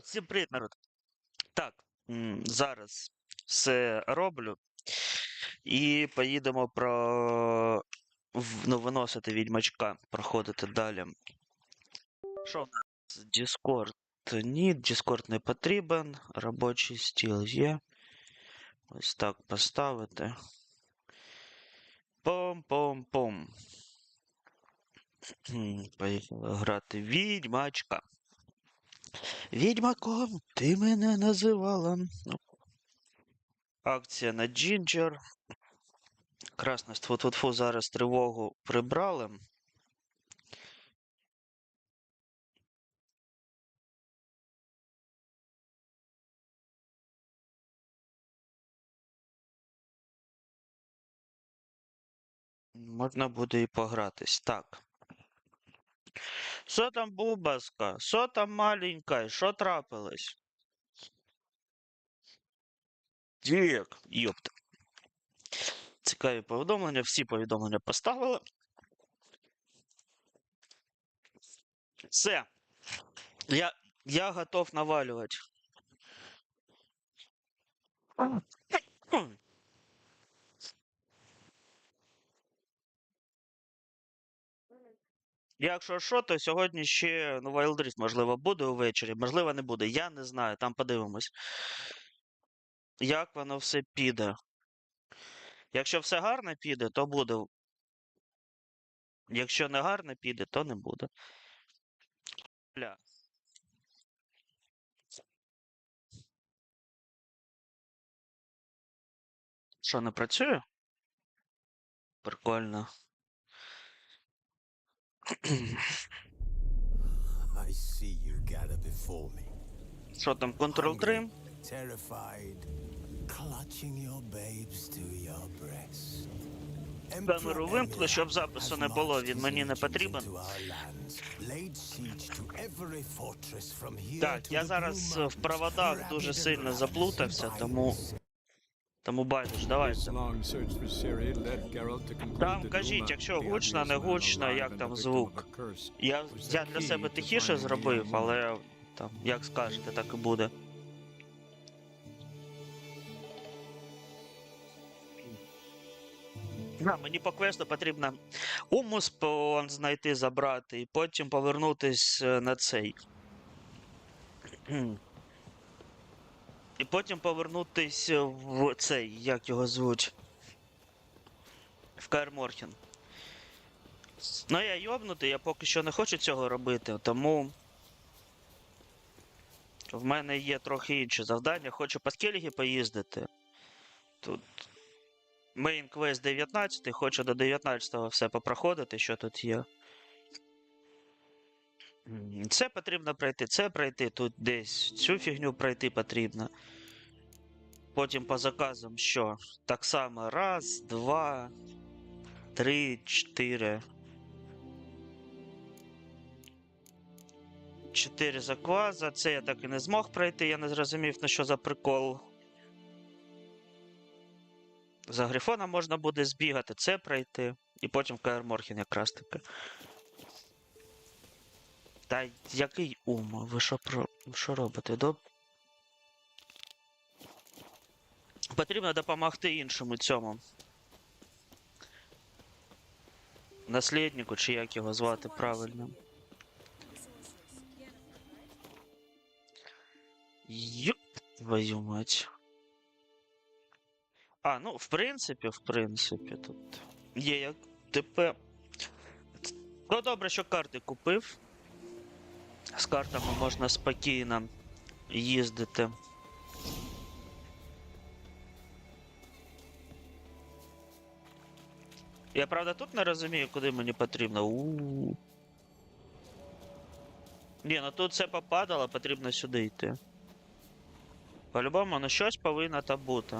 Всім привіт, народ. Так, зараз все роблю. І поїдемо виносити відьмачка, проходити далі. Що в нас? Діскорд? Ні, діскорд не потрібен. Робочий стіл є. Ось так поставити. Пом-пом-пом. Поїхали грати відьмачка. Відьмаком ти мене називала. Акція на Джинджер. Красне, тьфу-тьфу-тьфу, зараз тривогу прибрали. Можна буде і погратись. Так. Що там, бубаска? Що там маленька? Що трапилось? Дік, йопта. Цікаві повідомлення, всі повідомлення поставили. Все. Я готов навалювати. Якщо що, то сьогодні ще Wild Rift, можливо, буде увечері, можливо, не буде. Я не знаю, там подивимось. Як воно все піде. Якщо все гарно піде, то буде. Якщо не гарно піде, то не буде. Бля. Що, не працює? Прикольно. Що там, Ctrl-3? Камеру вимкну, щоб запису не було, він мені не потрібен. Так, я зараз в проводах дуже сильно заплутався, тому байдуже, давайте. Там кажіть, якщо гучно, не гучно, як там звук. Я для себе тихіше зробив, але там, як скажете, так і буде. Мені по квесту потрібно уму знайти, забрати, і потім повернутись на цей. І потім повернутись в цей, як його звуть, в Каер Морхен. Ну я йобнутий, я поки що не хочу цього робити, тому в мене є трохи інші завдання. Хочу по скелігі поїздити. Тут мейн квест 19, хочу до 19-го все попроходити, що тут є. Це потрібно пройти, це пройти, тут десь цю фігню пройти потрібно. Потім по заказам що? Так само 1, 2, 3, 4. 4 закваза. Це я так і не змог пройти, я не зрозумів, на що за прикол. За Грифона можна буде збігати, це пройти. І потім Каер Морхен якраз таки. Та який ум? Ви що робите? Потрібно допомогти іншому цьому. Насліднику, чи як його звати правильно. Йоп, твою мать. Ну, в принципі, тут є як ТП. Ну, добре, що карти купив. З картами можна спокійно їздити. Я, правда, тут не розумію, куди мені потрібно. Ні, ну тут все попадало, потрібно сюди йти. По-любому, ну щось повинно там бути.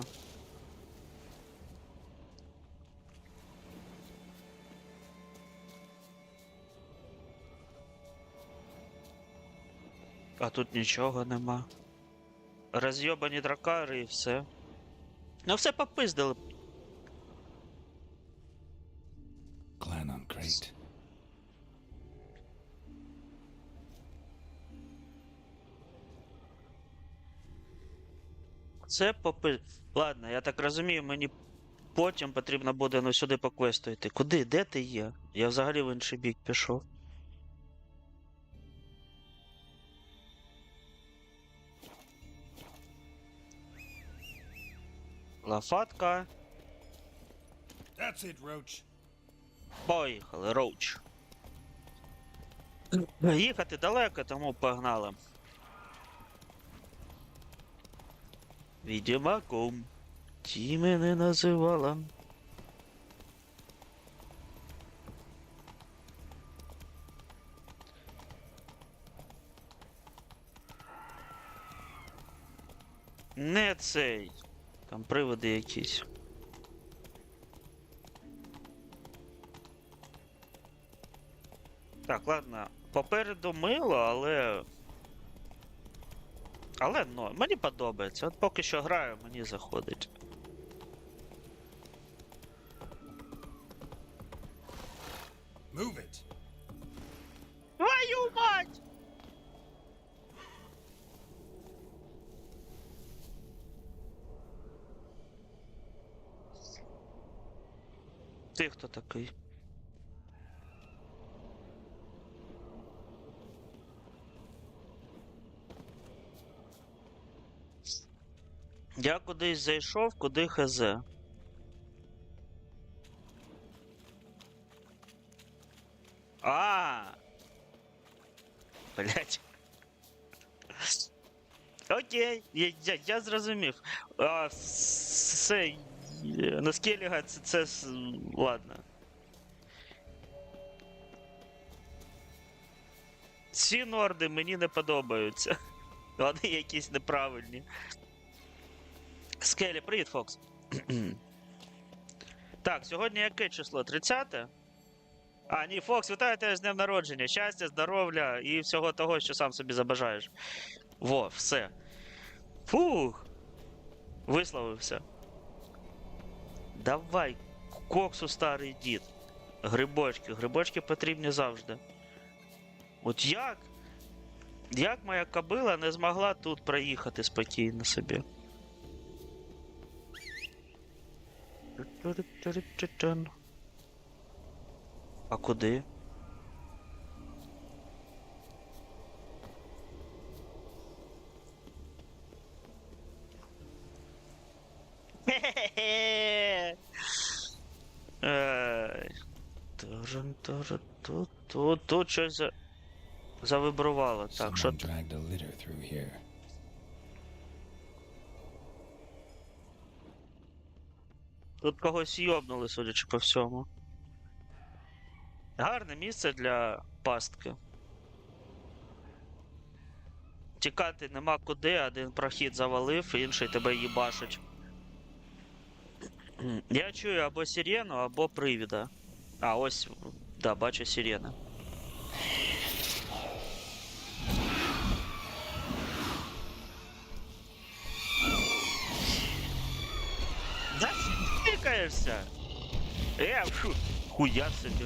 А тут нічого нема. Роз'єбані дракари і все. Ну все попиздили. це попи... Ладно, я так розумію, мені потім потрібно буде ну сюди по квесту йти. Куди? Де ти є? Я взагалі в інший бік пішов. Лопатка. That's it, Roach. Поїхали, Роуч. Їхати далеко, тому погнали. Відьмаком ті мене називала. Не цей. Там приводи якісь. Так, ладно. Попереду мило, але... Але, ну, мені подобається. От поки що граю, мені заходить. Move it. Твою мать! Ти хто такий? Я кудись зайшов, куди хз. Блять. Окей, я зрозумів. Все, на скеліга це ладно. Ці норди мені не подобаються. Вони якісь неправильні. Скелі, привіт, Фокс. Так, сьогодні яке число? 30? А, ні, Фокс, вітаю тебе з днем народження. Щастя, здоров'я і всього того, що сам собі забажаєш. Во, все. Фух. Висловився. Давай, коксу, старий дід. Грибочки. Грибочки потрібні завжди. От як? Як моя кобила не змогла тут проїхати спокійно собі? А куди? Хе-хе-хе! Тут щось завибрувало. Так, що... Тут когось йобнули, судячи по всьому. Гарне місце для пастки. Тікати нема куди, один прохід завалив, інший тебе їбашить. Я чую або сирену, або привіда. А, ось, да, бачу сирена. Да тикаєшся? Фу, хуя собі.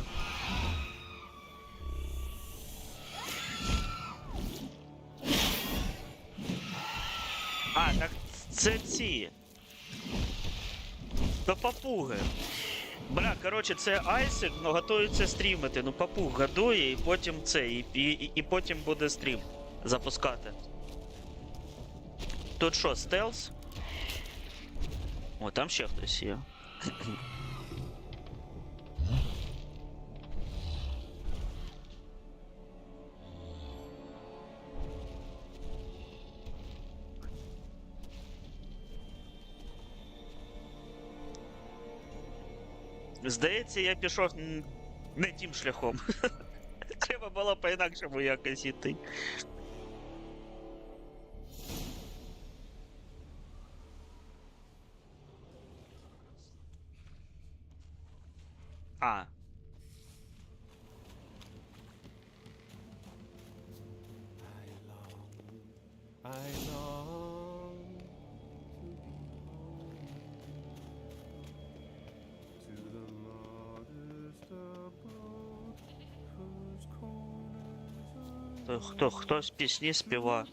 А, так це ці. То папуги. Бля, короче, це Айсик, но готується стрімити. Ну, папуг годує, і потім це, і потім буде стрім запускати. Тут що, стелс? О, там ще хтось є. Здається, я пішов не тим шляхом. Треба було по-інакшому якось іти. А. Хтось пісні співає.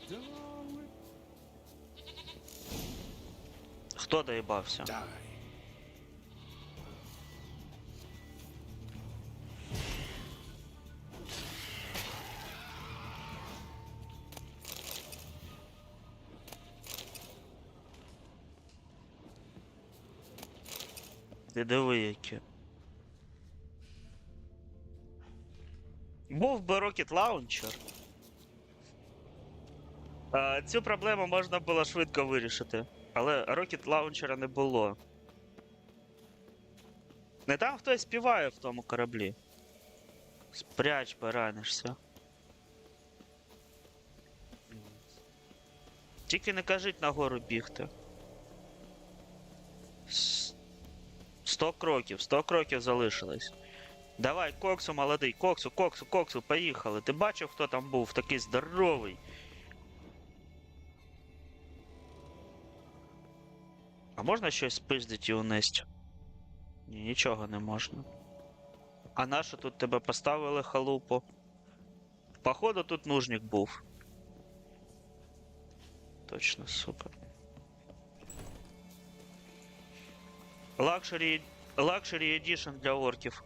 Хто доїбався? Die. Ти диви які. Був би Rocket Launcher. Цю проблему можна було швидко вирішити. Але Rocket Launcher не було. Не там хтось співає в тому кораблі. Спряч, поранишся. Тільки не кажіть нагору бігти. 100 кроків залишилось. Давай, коксу, молодий, коксу, поїхали. Ти бачив, хто там був? Такий здоровий. А можна щось спиздить і унести? Ні, нічого не можна. А нащо тут тебе поставили, халупу? Походу тут нужник був. Точно, сука. Luxury Edition для орків.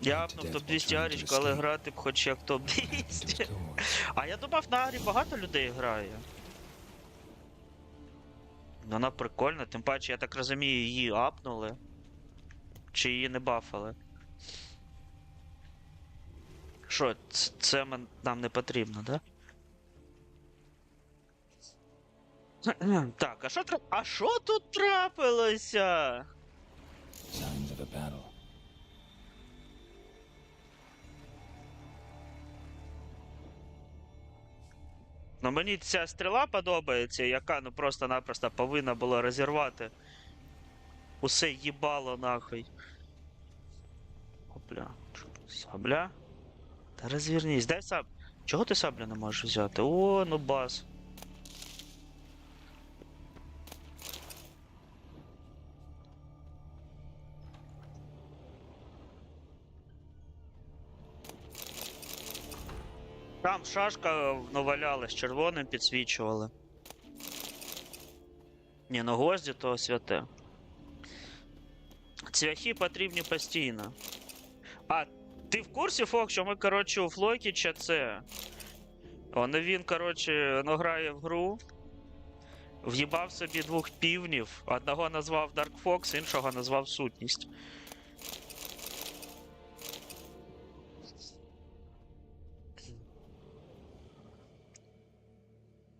Я апнув топ-200 арічку, але грати б хоч як топ-200. А я думав, на Арі багато людей грає. Вона прикольна, тим паче, я так розумію, її апнули. Чи її не бафали. Що, це нам не потрібно, да? Так, а що тут трапилося? Ну мені ця стріла подобається, яка ну просто-напросто повинна була розірвати усе їбало нахуй. Опля. Сабля? Та розвернись, дай саб. Чого ти саблю не можеш взяти? О, ну бас. Там шашка навалялась, червоним підсвічували. Ні, ну гвозді то святе. Цвяхи потрібні постійно. А, ти в курсі, Фок, що ми, коротше, у Флокіча це... Він, коротше, грає в гру. В'їбав собі 2 півнів. Одного назвав Dark Fox, іншого назвав Сутність.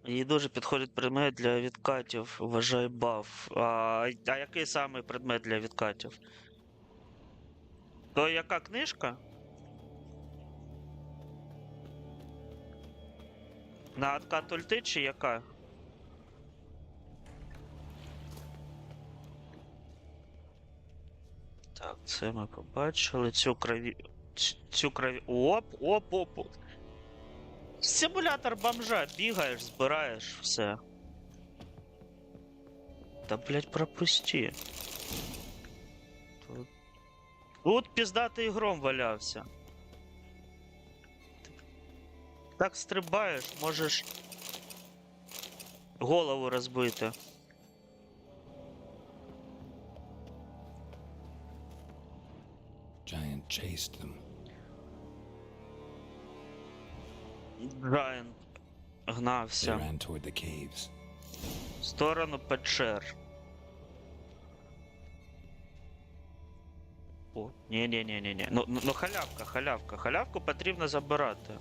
Їй дуже підходить предмет для відкатів, вважай баф. А який саме предмет для відкатів? То яка книжка? На откат ульти чи яка? Так, це ми побачили. Цю крові... Оп. Симулятор бомжа, бігаєш, збираєш, все. Та, блять, пропусти. Тут піздатий гром валявся. Так стрибаєш, можеш голову розбити. Giant chased them. Джайант гнався. They ran toward the caves. В сторону печер. О, ні. Ну халявка. Халявку потрібно забирати.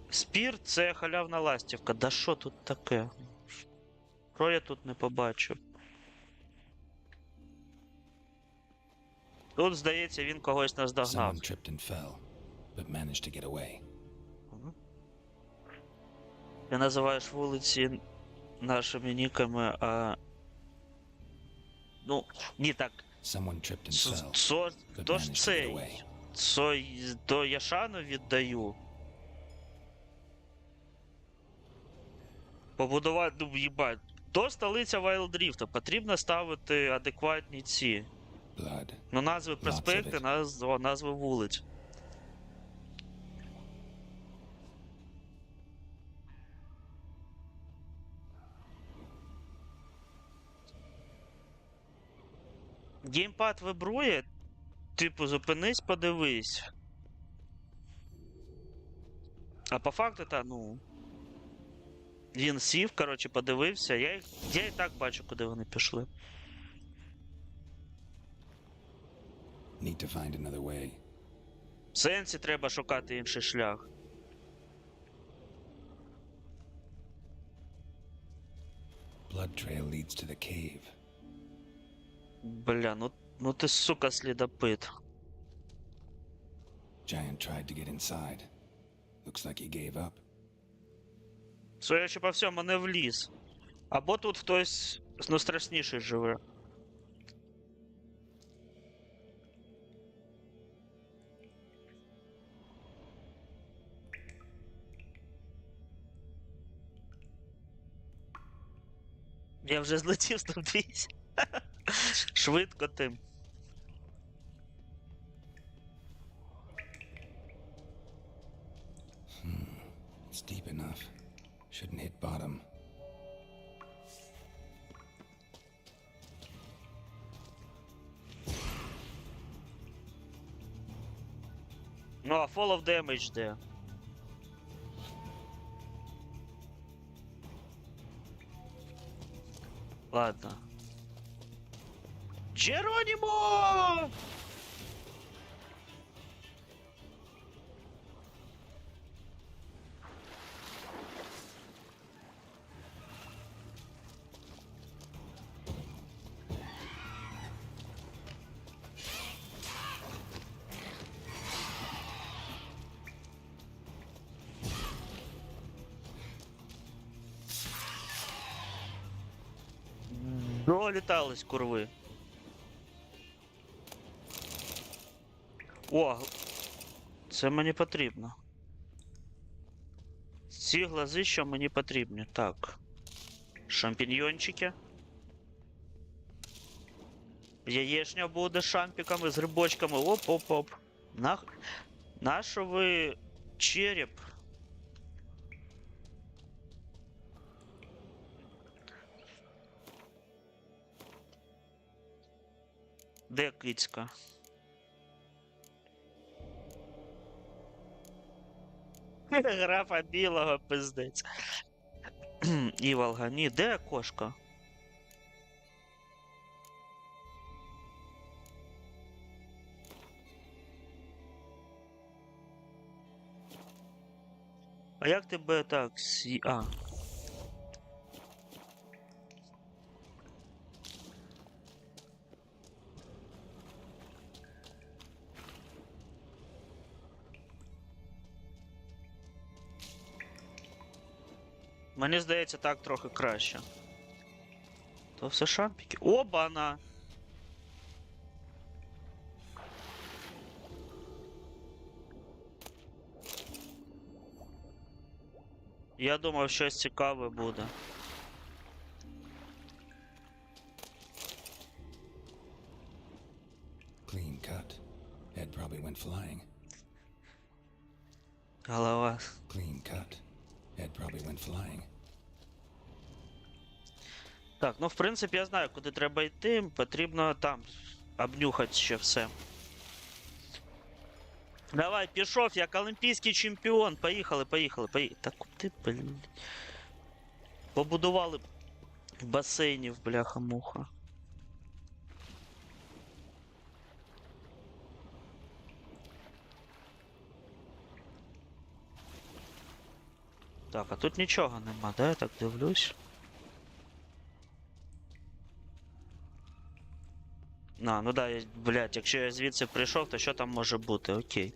Спір це халявна ластівка. Да що тут таке? Що я тут не побачив? Тут, здається, він когось наздогнав. Someone tripped and fell, but managed to get away. Ти називаєш вулиці нашими ніками, а... Ну, ні так. Someone tripped and fell, but То ж managed to get цей. away. То я шану віддаю. Побудувати, ну, їбать. До столиця Вайлдріфта потрібно ставити адекватні ці. Blood. Ну, назви проспекти, назви вулиць. Геймпад вибрує, типу, зупинись, подивись. А по факту, ну. Він сів, коротше, подивився. Я і так бачу, куди вони пішли. Need to find another way. В сенсі треба шукати інший шлях. Blood trail leads to the cave. Бля, ну ти, сука, слідопит. Giant tried to get inside. Looks like he gave up. Судячи по всьому, не вліз. Або тут хтось, ну, страшніший живе. Я вже злетів 102. Швидко тим. It's deep enough. Shouldn't hit bottom. Ну, а fall of damage де? Ладно. Джеронімо! Долітались курви. О, це мені потрібно. Ці глази, що мені потрібні. Так. Шампіньйончики. Яєшня буде з шампіками, з грибочками. Оп-оп-оп. Нащо ви череп? Де кицька? Графа білого, пиздець. Іволга, ні, де кошка? А як тебе так А. Мені здається, так трохи краще. То все шампіки. Оба-на! Я думав, щось цікаве буде. Clean cut. Head probably went flying. Голова. Clean cut. Head probably went flying. Так, ну в принципі я знаю, куди треба йти. Потрібно там обнюхати ще все. Давай, пішов, як олімпійський чемпіон. Поїхали. Так куди, блін. Побудували басейнів, бляха-муха. Так, а тут нічого нема, да? Я так дивлюсь. Ну да, блядь, якщо я звідси прийшов, то що там може бути? Окей.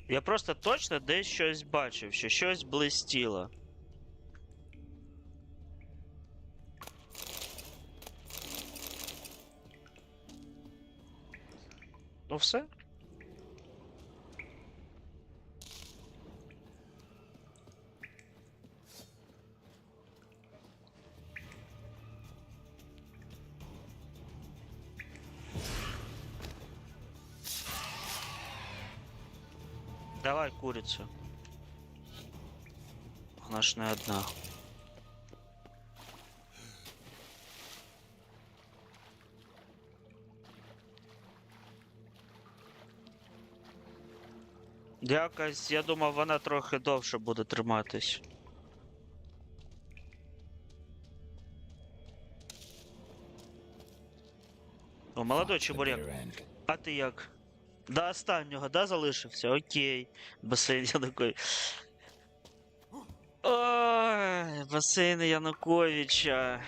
Я просто точно десь щось бачив, що щось блистіло. Ну все? Давай курицю. Вона ж не одна. Якось, я думав, вона трохи довше буде триматись. О, молодой Fought to the чебурек. bitter end. А ти як? До останнього, да, залишився? Окей. Басейн Янукович. Ой, басейн Януковича.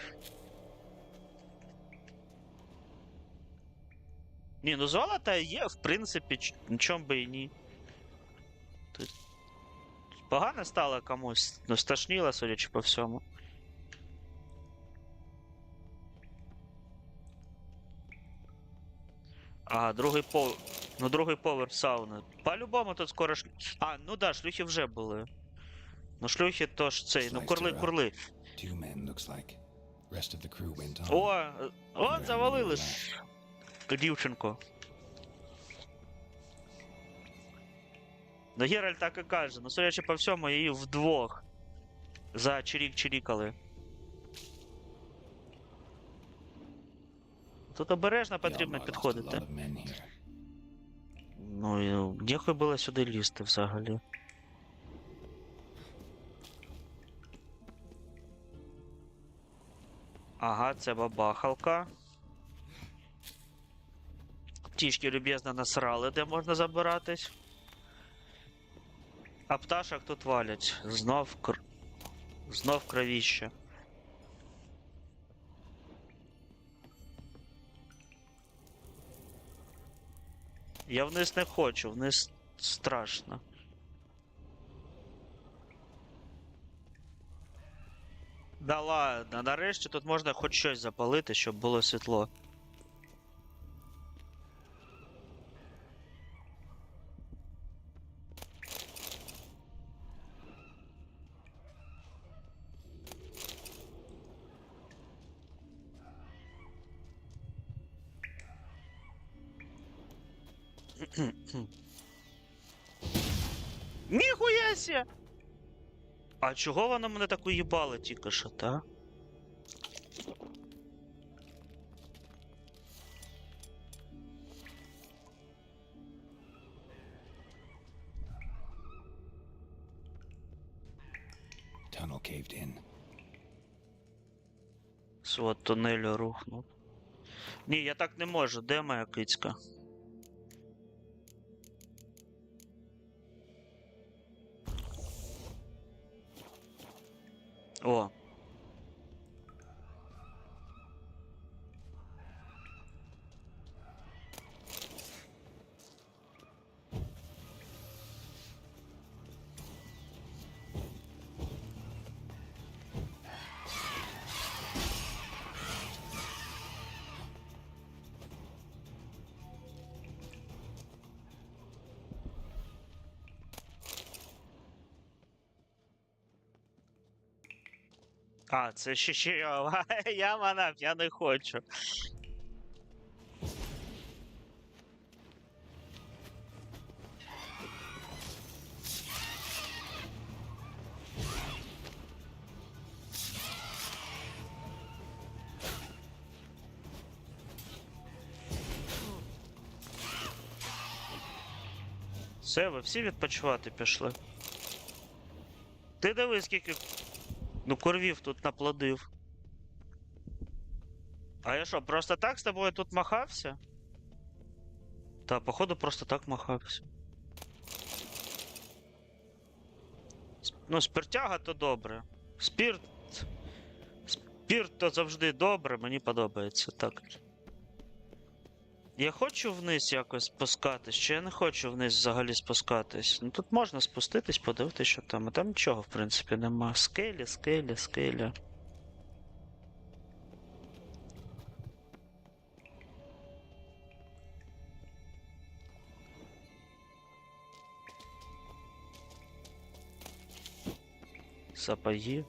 Ні, ну золото є, в принципі, нічом би і ні. Тут погано стало комусь, ну стошніло, судячи по всьому. Ага, другий поверх сауни. По-любому тут скоро А, ну да, шлюхи вже були. Ну шлюхи то ж цей, ну курли. Two men, looks like. Rest of the crew went on. О, завалили ж дівчинку. Ну Гєральд так і каже, ну судячи по всьому, її вдвох за чирік-чирікали. Тут обережно потрібно Yama lost a підходити. lot of men here. Ну і ніхуй було сюди лізти взагалі. Ага, це бабахалка. Птічки люб'язно насрали, де можна забиратись. А пташок тут валять. Знов кровіще. Я вниз не хочу, вниз страшно. Да ладно, нарешті тут можна хоч щось запалити, щоб було світло. Ніхуя сі! А чого вона мене так уїбала тільки що, та? Tunnel caved in. Свод тунелю рухнув. Ні, я так не можу. Де моя кицька? О. А, це ще я манав, я не хочу. Все, ви всі відпочивати пішли. Ти диви, скільки... Ну, курвів тут наплодив. А я що, просто так з тобою тут махався? Та, походу, просто так махався. Ну, спиртяга то добре. Спірт то завжди добре, мені подобається, так. Я хочу вниз якось спускатись, чи я не хочу вниз взагалі спускатись? Ну тут можна спуститись, подивитися, що там. А там нічого, в принципі, нема. Скелі. Сапоги.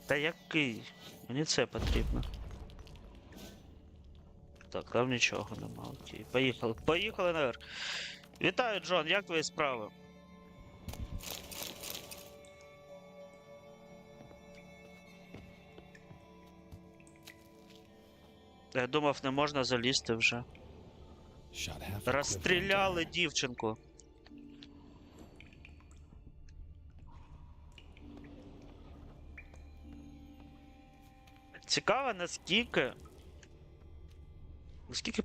Та який? Мені це потрібно. Так, там нічого нема. Окей, поїхали. Поїхали наверх. Вітаю, Джон, як твої справи? Я думав, не можна залізти вже. Розстріляли дівчинку. Цікаво, наскільки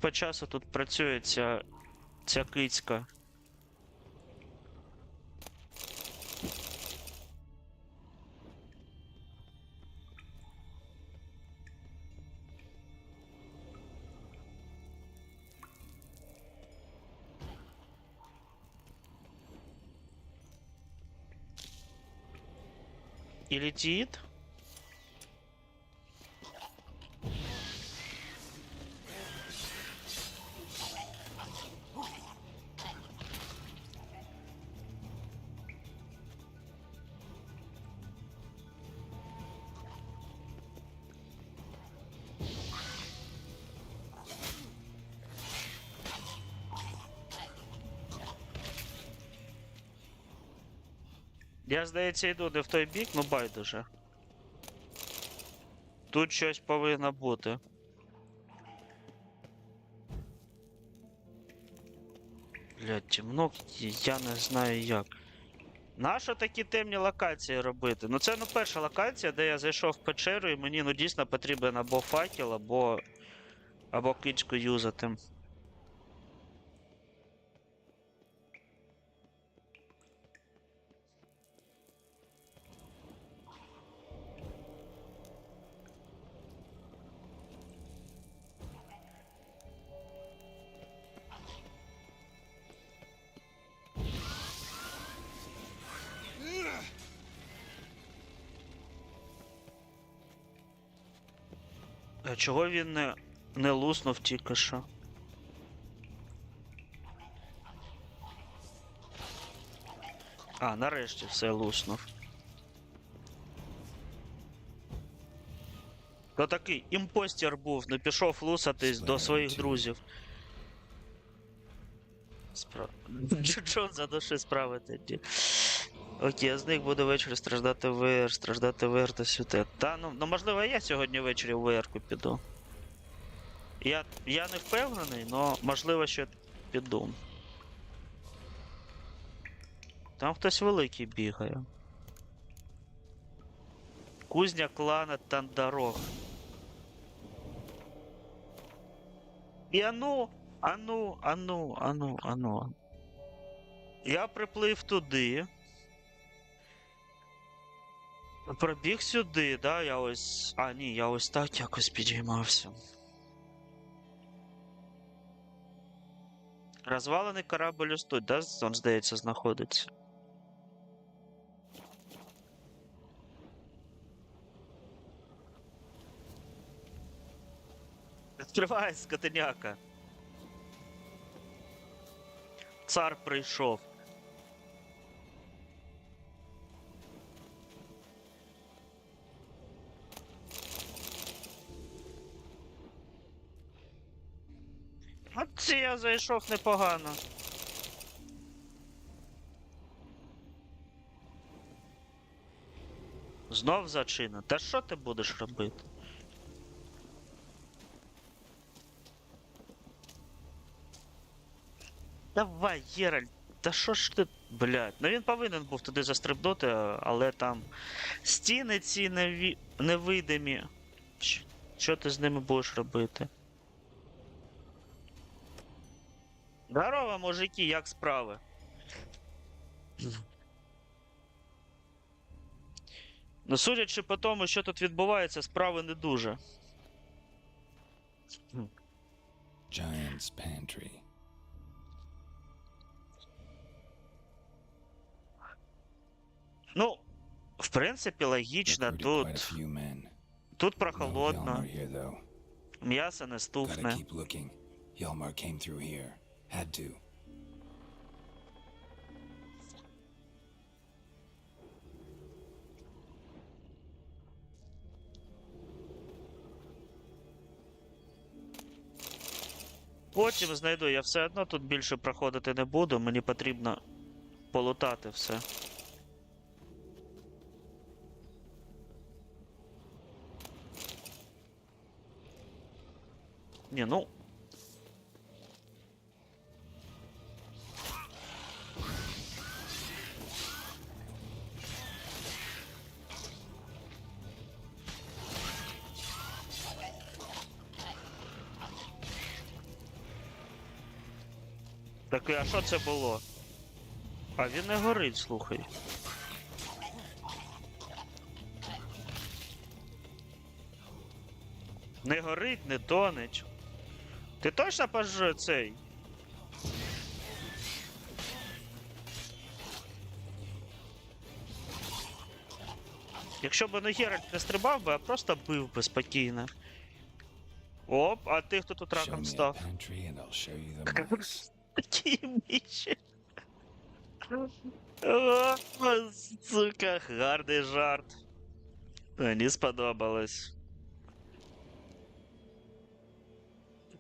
по часу тут працює ця кицька. І летить? Я, здається, йду не в той бік, ну байдуже. Тут щось повинно бути. Блядь, темно, я не знаю як. Нащо такі темні локації робити? Ну це перша локація, де я зайшов в печеру і мені дійсно потрібен або факел, або кичку юзати. А чого він не луснув тільки що? А, нарешті все луснув. То такий імпостер був, не пішов лусатись до своїх друзів. Джон за душі справи тоді. Окей, з них буде ввечері страждати ВР та сюди. Та, ну можливо, я сьогодні ввечері в ВР-ку піду. Я не впевнений, але можливо, що піду. Там хтось великий бігає. Кузня клана Тандарох. І ану. Я приплив туди. Пробіг сюди, да, я ось... А, ні, я ось так якось підіймався. Розвалений корабль ось тут, да, он, здається, знаходиться. Відкривай, скотиняка. Цар прийшов. От я зайшов непогано. Знов зачина. Та що ти будеш робити? Давай, Гєральд, та що ж ти... Блядь, ну він повинен був туди застрибнути, але там... Стіни ці невидимі. Що ти з ними будеш робити? Здорово, мужики, як справи? Ну, судячи по тому, що тут відбувається, справи не дуже. Giant's pantry. Ну, в принципі, логічно, тут прохолодно. М'ясо не стухне. Потім знайду, я все одно тут більше проходити не буду, мені потрібно полутати все. Ні, ну. Так, а що це було? А він не горить, слухай. Не горить, не тонеть. Ти точно цей? Якщо б не Гєральд не стрибав би, а просто бив би спокійно. Оп, а ти хто тут Show раком me a став? pantry and I'll show you the mess. Такі мічі. О, сука, гарний жарт. Мені сподобалось.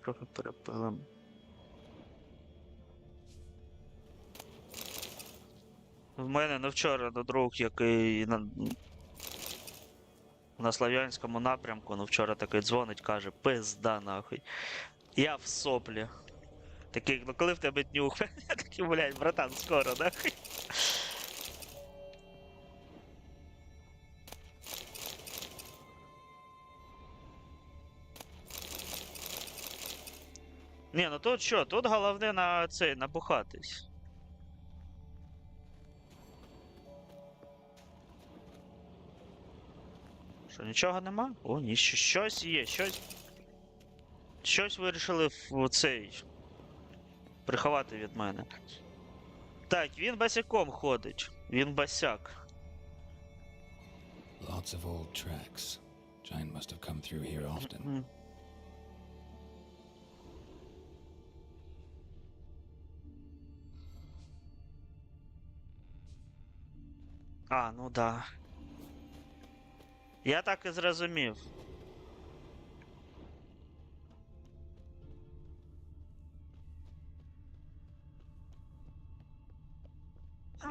Трохи перепилим. В мене не вчора друг, який на Слов'янському напрямку, ну вчора такий дзвонить, каже, пизда нахуй. Я в соплі. Такий, ну коли в тебе днюх? Я такий, блядь, братан, скоро, нахуй. Ні, ну тут що, тут головне на цей, набухатись. Що, нічого нема? О, ні, щось є, щось. Щось вирішили в цей. Приховати від мене. Так, він босяком ходить. Він босяк. Lots of old tracks. Giant must have come through here often. Мгм. А, ну да. Я так і зрозумів.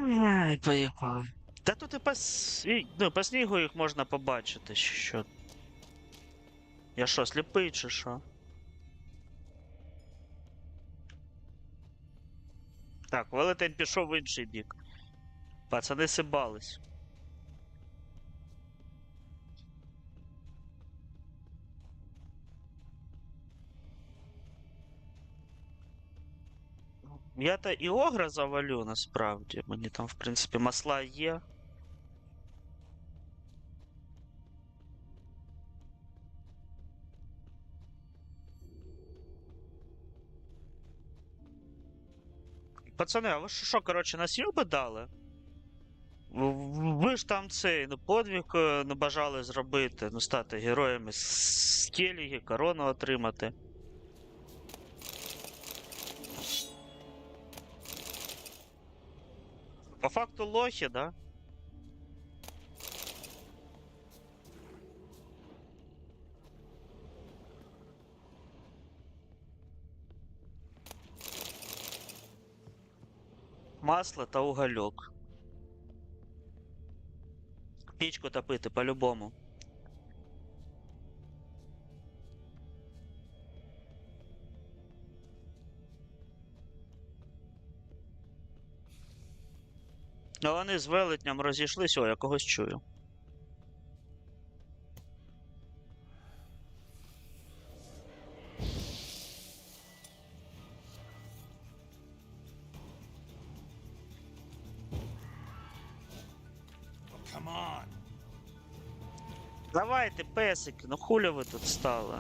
Ай, поїхав. Та тут і ну, по снігу їх можна побачити, що. Я що, сліпий чи що? Так, велетень пішов в інший бік. Пацани сибались. Я то і огра завалю насправді. Мені там, в принципі, масла є. Пацани, а ви що, коротше, на сілби дали? Ви ж там цей, ну, подвиг ну, бажали зробити, ну, стати героями з Телеги, корону отримати. По факту лохи, да? Масло та угольок. Пічку топити по-любому. А вони з велетням розійшлися, о, я когось чую. Come on! Давайте, песики, ну хулі ви тут стали?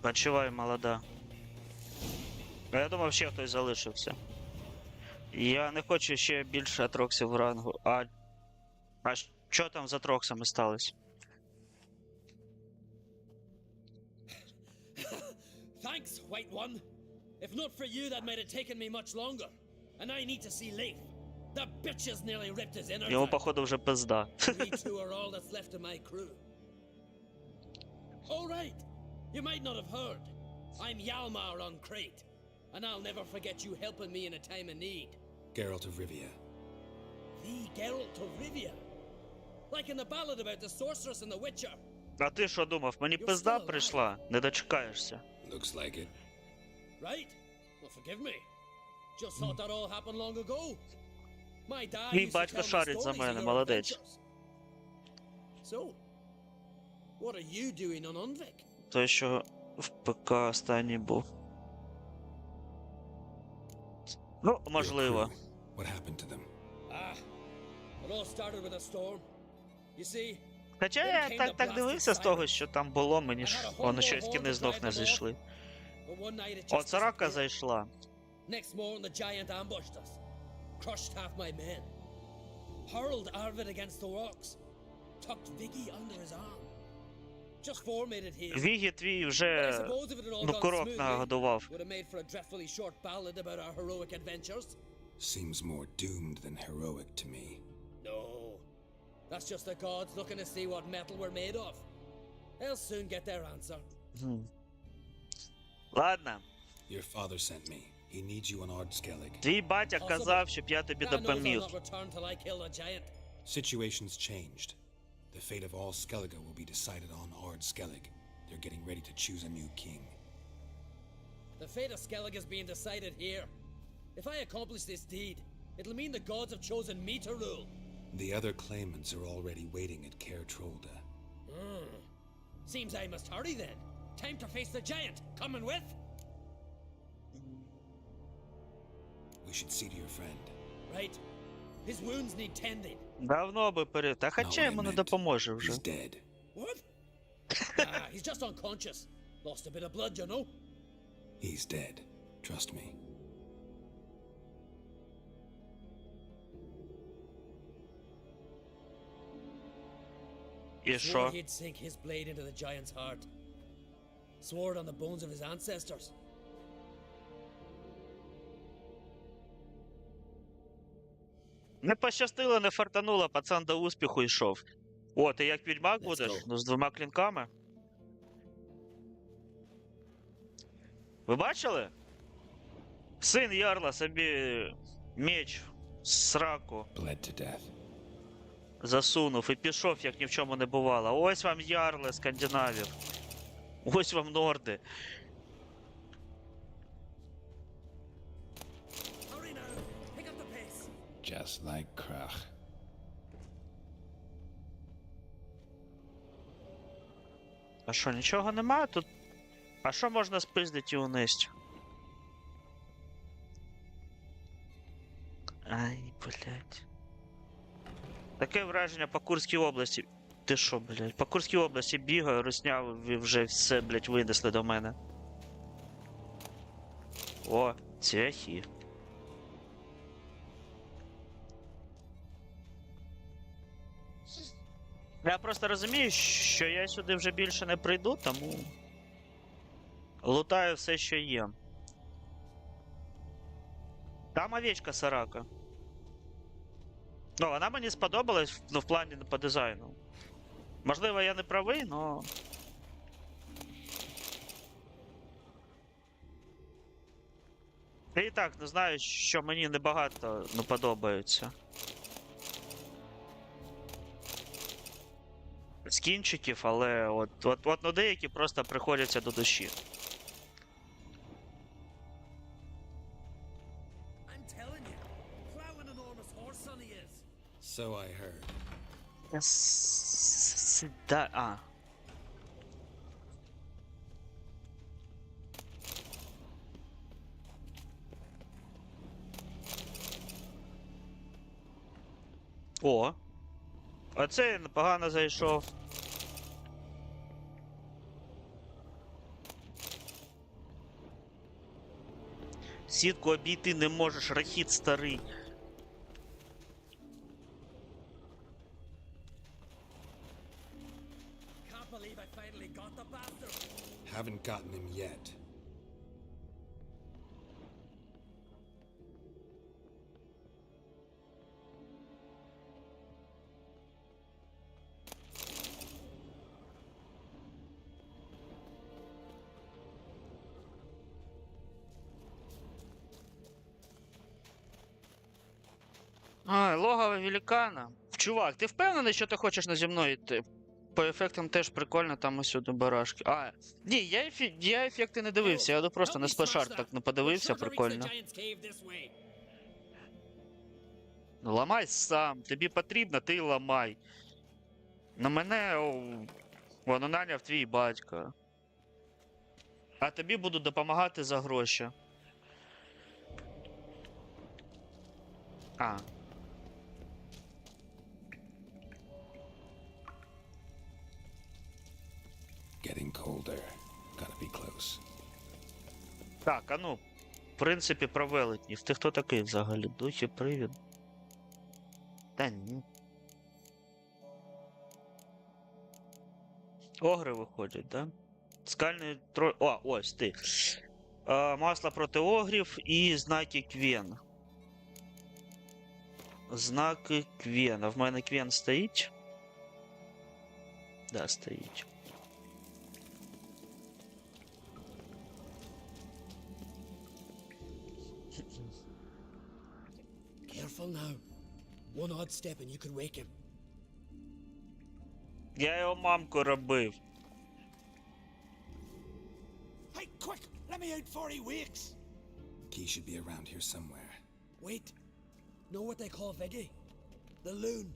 Почувай, молода. А я думав, ще хтось залишився. Я не хочу ще більше атроксів в рангу. А що там з атроксами сталося? Thanks, White One. If not for you, that might have taken me much longer. And I need to see Leif. The bitch has nearly ripped his innards Йому, out. походу, вже пизда. We two are all that's left of my crew. All right. You might not have heard. I'm Yalmar on Crate. And I'll never forget you helping me in a time of need. Geralt of Rivia. The Geralt of Rivia. Like in the ballad about the sorceress and the witcher. А ти що думав, мені пизда прийшла? Не дочекаєшся. Looks like it. Right? Well, forgive me. Just thought that all happened long ago. My dad Мій used to батько tell me шарить за stories of мене, your молодець. adventures. So, what are you doing on Unvik? Той, що в ПК останній був. Ну, можливо. Your crew. What happened to them? Ah, it all started with a storm. You see, Хоча я так дивився з того, що там було, мені ж воно щось кіни знов не зайшли. but one night it О, just Царака disappeared. зайшла. Next morning, the giant ambushed us, crushed half my men, hurled Arvid against the rocks, tucked Viggy under his arm. Just four made it here. Вігі твій But I вже, suppose if it had all ну, gone курок smoothly, нагодував. would have made for a dreadfully short ballad about our heroic adventures. Seems more doomed than heroic to me. No, that's just the gods looking to see what metal we're made of. They'll soon get their answer. Ладно, Your father sent me. He needs you on Ardskellig. твій батя казав, щоб я тобі God knows I'll допоміг. not return till I kill the giant. Situation's changed. The fate of all Skellige will be decided on Ardskellig. They're getting ready to choose a new king. The fate of Skellig is being decided here. If I accomplish this deed, it'll mean the gods have chosen me to rule. The other claimants are already waiting at Caer Trolda. Seems I must hurry then. Time to face the giant. Coming with? We should see to your friend. Right. His wounds need tending. Давно би перед. Та Not хоча what I йому не meant. допоможе вже. He's dead. What? He's just unconscious. Lost a bit of blood, you know. He's dead. Trust me. І Swore що? he'd sink his blade into the giant's heart. Swore it on the bones of his ancestors. Не пощастило, не фартануло, пацан до успіху йшов. О, ти як відьмак Let's будеш? go. Ну, з двома клінками. Ви бачили? Син Ярла собі меч в сраку Bled to death. засунув і пішов, як ні в чому не бувало. Ось вам ярли скандинавів. Ось вам норди. Hurry now. Pick up the pace. Just like Krach. А що, нічого немає тут? А що можна спиздити і унести? Ай, блядь. Таке враження по Курській області. Ти що, блядь? По Курській області бігаю, русняв і вже все, блядь, винесли до мене. О, цехи. Я просто розумію, що я сюди вже більше не прийду, тому лутаю все, що є. Там овечка Сарака. Ну, вона мені сподобалась, ну, в плані по дизайну. Можливо, я не правий, но... Я і так не знаю, що мені небагато не подобається. Скінчиків, але от ну, деякі просто приходяться до душі. I'm telling you, plow an enormous horse son he is. So I heard. А. О. Оце непогано зайшов. Сітку обійти не можеш, рахіт старий. Can't believe I finally got the bastard. Haven't gotten him yet. А, логово великана. Чувак, ти впевнений, що ти хочеш зі мною йти? По ефектам теж прикольно, там усюди барашки. А, ні, я ефекти не дивився, я просто на сплешарт так не подивився, прикольно. Ну ламай сам, тобі потрібно, ти ламай. На мене, воно наняв твій батько. А тобі буду допомагати за гроші. А. Getting colder. Gotta be close. Так, а ну, в принципі, про велетнів. Ти хто такий взагалі? Духи, привід? Та ні. Огри виходять, да? Скальний тро... О, ось ти. Масло проти огрів і знаки Квен. Знаки Квена. В мене Квен стоїть? Да, стоїть. Careful now. One odd step and you could wake him. Я його мамку робив. Hey, quick! Let me out before he wakes! Key should be around here somewhere. Wait. Know what they call Viggy? The loon.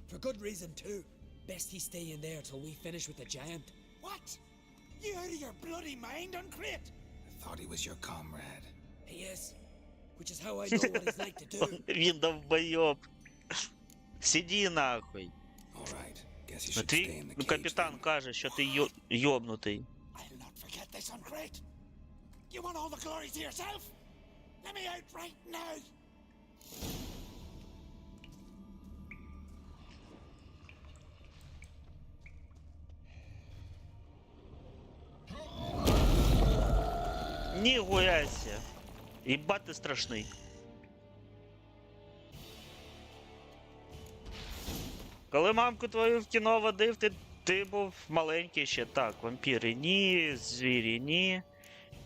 For good reason too. Best he stay in there till we finish with the giant. What? You out of your bloody mind, Uncrate? I thought he was your comrade. He is. Which is how I know what he's like to do. Він довбойоб. Сиді нахуй. All right. Guess you Ну should stay твій in the cage. капітан then. каже, що ти йобнутий. I'll not forget this, Uncrate. You want all the glory to yourself? Let me out right now! Ніхуяся. Їбать ти страшний. Коли мамку твою в кіно водив, ти був маленький ще. Так, вампіри ні, звірі ні,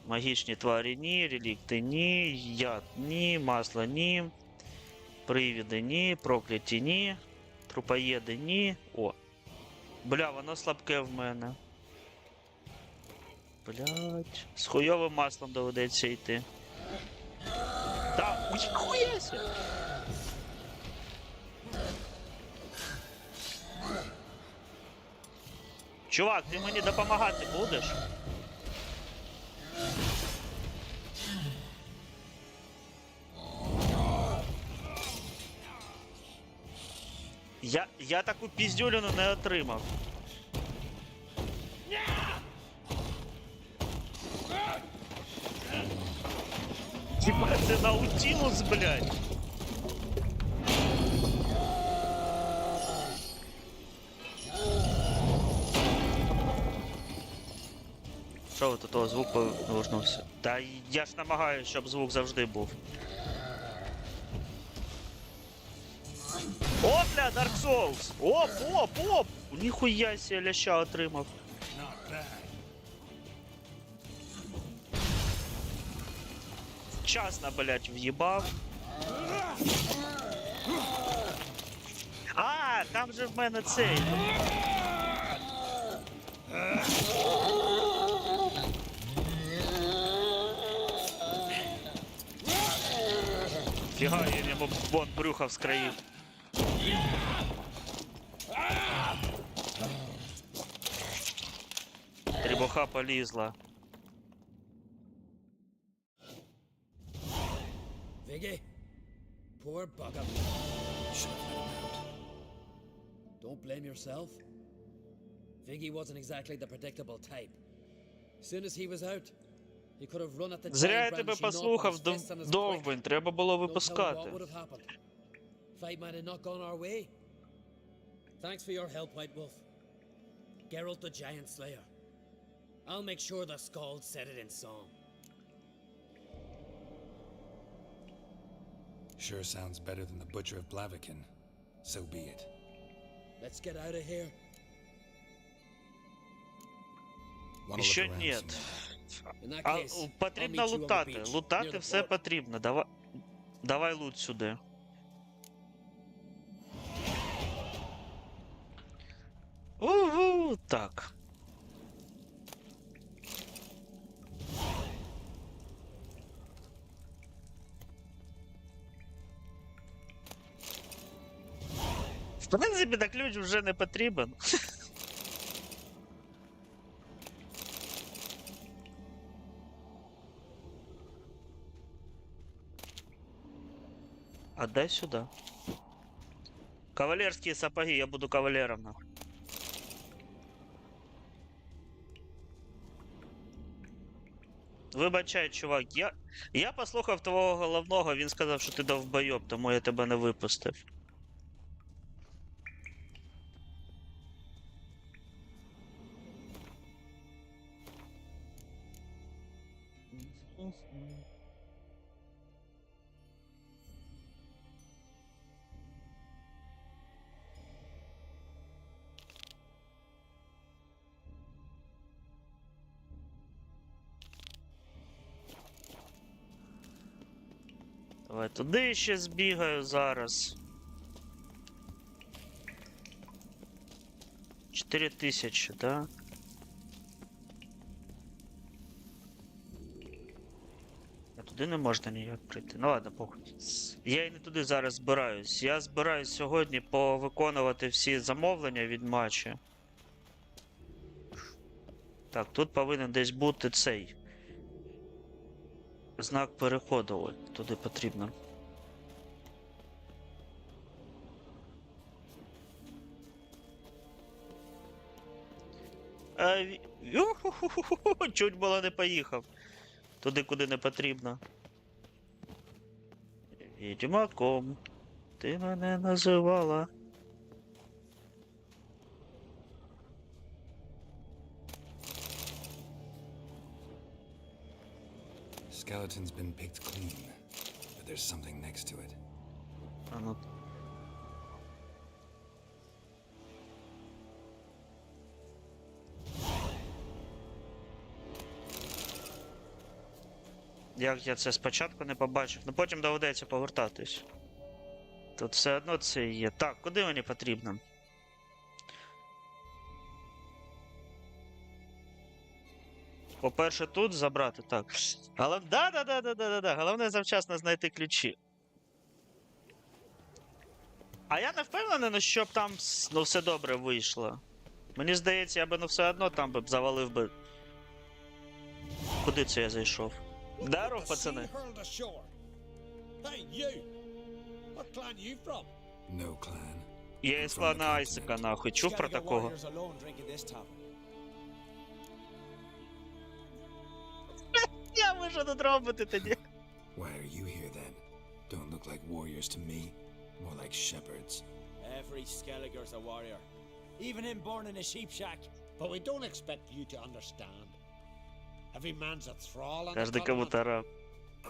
магічні тварі ні, релікти ні, яд ні, масло ні, привіди ні, прокляті ні, трупоєди ні. О. Бля, воно слабке в мене. Блять, з хуйовим маслом доведеться йти. Та, хуяся! Чувак, ти мені допомагати будеш? Я таку піздюліну не отримав. Типа це наутилус, блядь. Що ви тут того звук повернувся? Та я ж намагаюся, щоб звук завжди був. О, бля, Dark Souls! Оп, оп, оп! Ніхуя себе ляща отримав. Вчасно, блядь, в'їбав. А, там же в мене цей. Фіга, я йому вон брюха вскроїв. Трібуха полізла. Viggy, poor bugger. Should have let him out. Don't blame yourself. Viggy wasn't exactly the predictable type. Soon as he was out, He could have run at the Зря я giant тебе brandishing knife послухав, with his fist on his довбень, треба було No telling what випускати. would have happened. Fight might have not gone our way. Thanks for your help, White Wolf. Geralt the Giant Slayer. I'll make sure the Skald said it in song. Sure sounds better than the Butcher of Blaviken. So be it. Let's get out of here. Wanna look Ще around ні. some more? In that А case, I'll потрібно meet you on the лутати. beach, near Лутати the все port. потрібно. Давай лут сюди. Угу, так. В принципі, так ключ вже не потрібен. Отдай сюда. Кавалерские сапоги, я буду кавалером, нахуй. Вибачай, чувак, я послухав твого головного, він сказав, що ти довбойоб, тому я тебе не випустив. Давай туди ще збігаю зараз. 4000, да? А туди не можна ніяк прийти. Ну ладно, похуй. Я і не туди зараз збираюсь. Я збираюсь сьогодні повиконувати всі замовлення відьмачі. Так, тут повинен десь бути цей знак переходу. Ой, туди потрібно. Чуть було не поїхав. Туди, куди не потрібно. Відьмаком. Ти мене називала. Skeleton's been picked clean, but there's something next to it. А ну. Як я це спочатку не побачив, ну потім доведеться повертатись. Тут все одно це є. Так, куди мені потрібно? По-перше, тут забрати, так. Да. Головне завчасно знайти ключі. А я не впевнений, ну, щоб там ну, все добре вийшло. Мені здається, я би ну все одно там би завалив би. Куди це я зайшов? Здоров, пацани. No clan. Я із клана Айсика, нахуй. Чув про такого? Я ви що тут робите тоді? Why are you here then? Don't look like warriors to me. More like shepherds. Every Skelliger's a warrior. Even him born in a sheep shack. But we don't expect you to understand. Every man's a thrall on the Каждый continent, кому-то раб.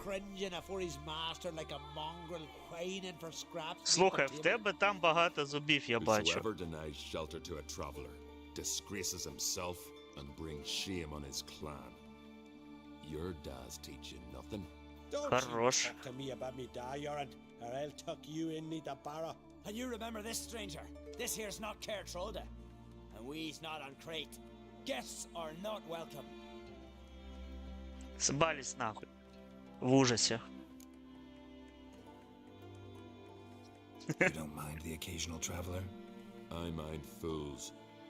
cringing before his master like a mongrel whining for scraps. Слухай, в тебе там багато зубів, я бачу. Whosoever denies shelter to a traveler disgraces himself and brings shame on his clan. Your dads teach you nothing. Don't Хорош. you talk to me about me da, Geraint, or I'll tuck you in me the barra. And you remember this, stranger. This here's not Cair Troda. And we's not on Crate. Guests are not welcome. Сбались нахуй. В ужасе. You don't mind the occasional traveler? I mind fools,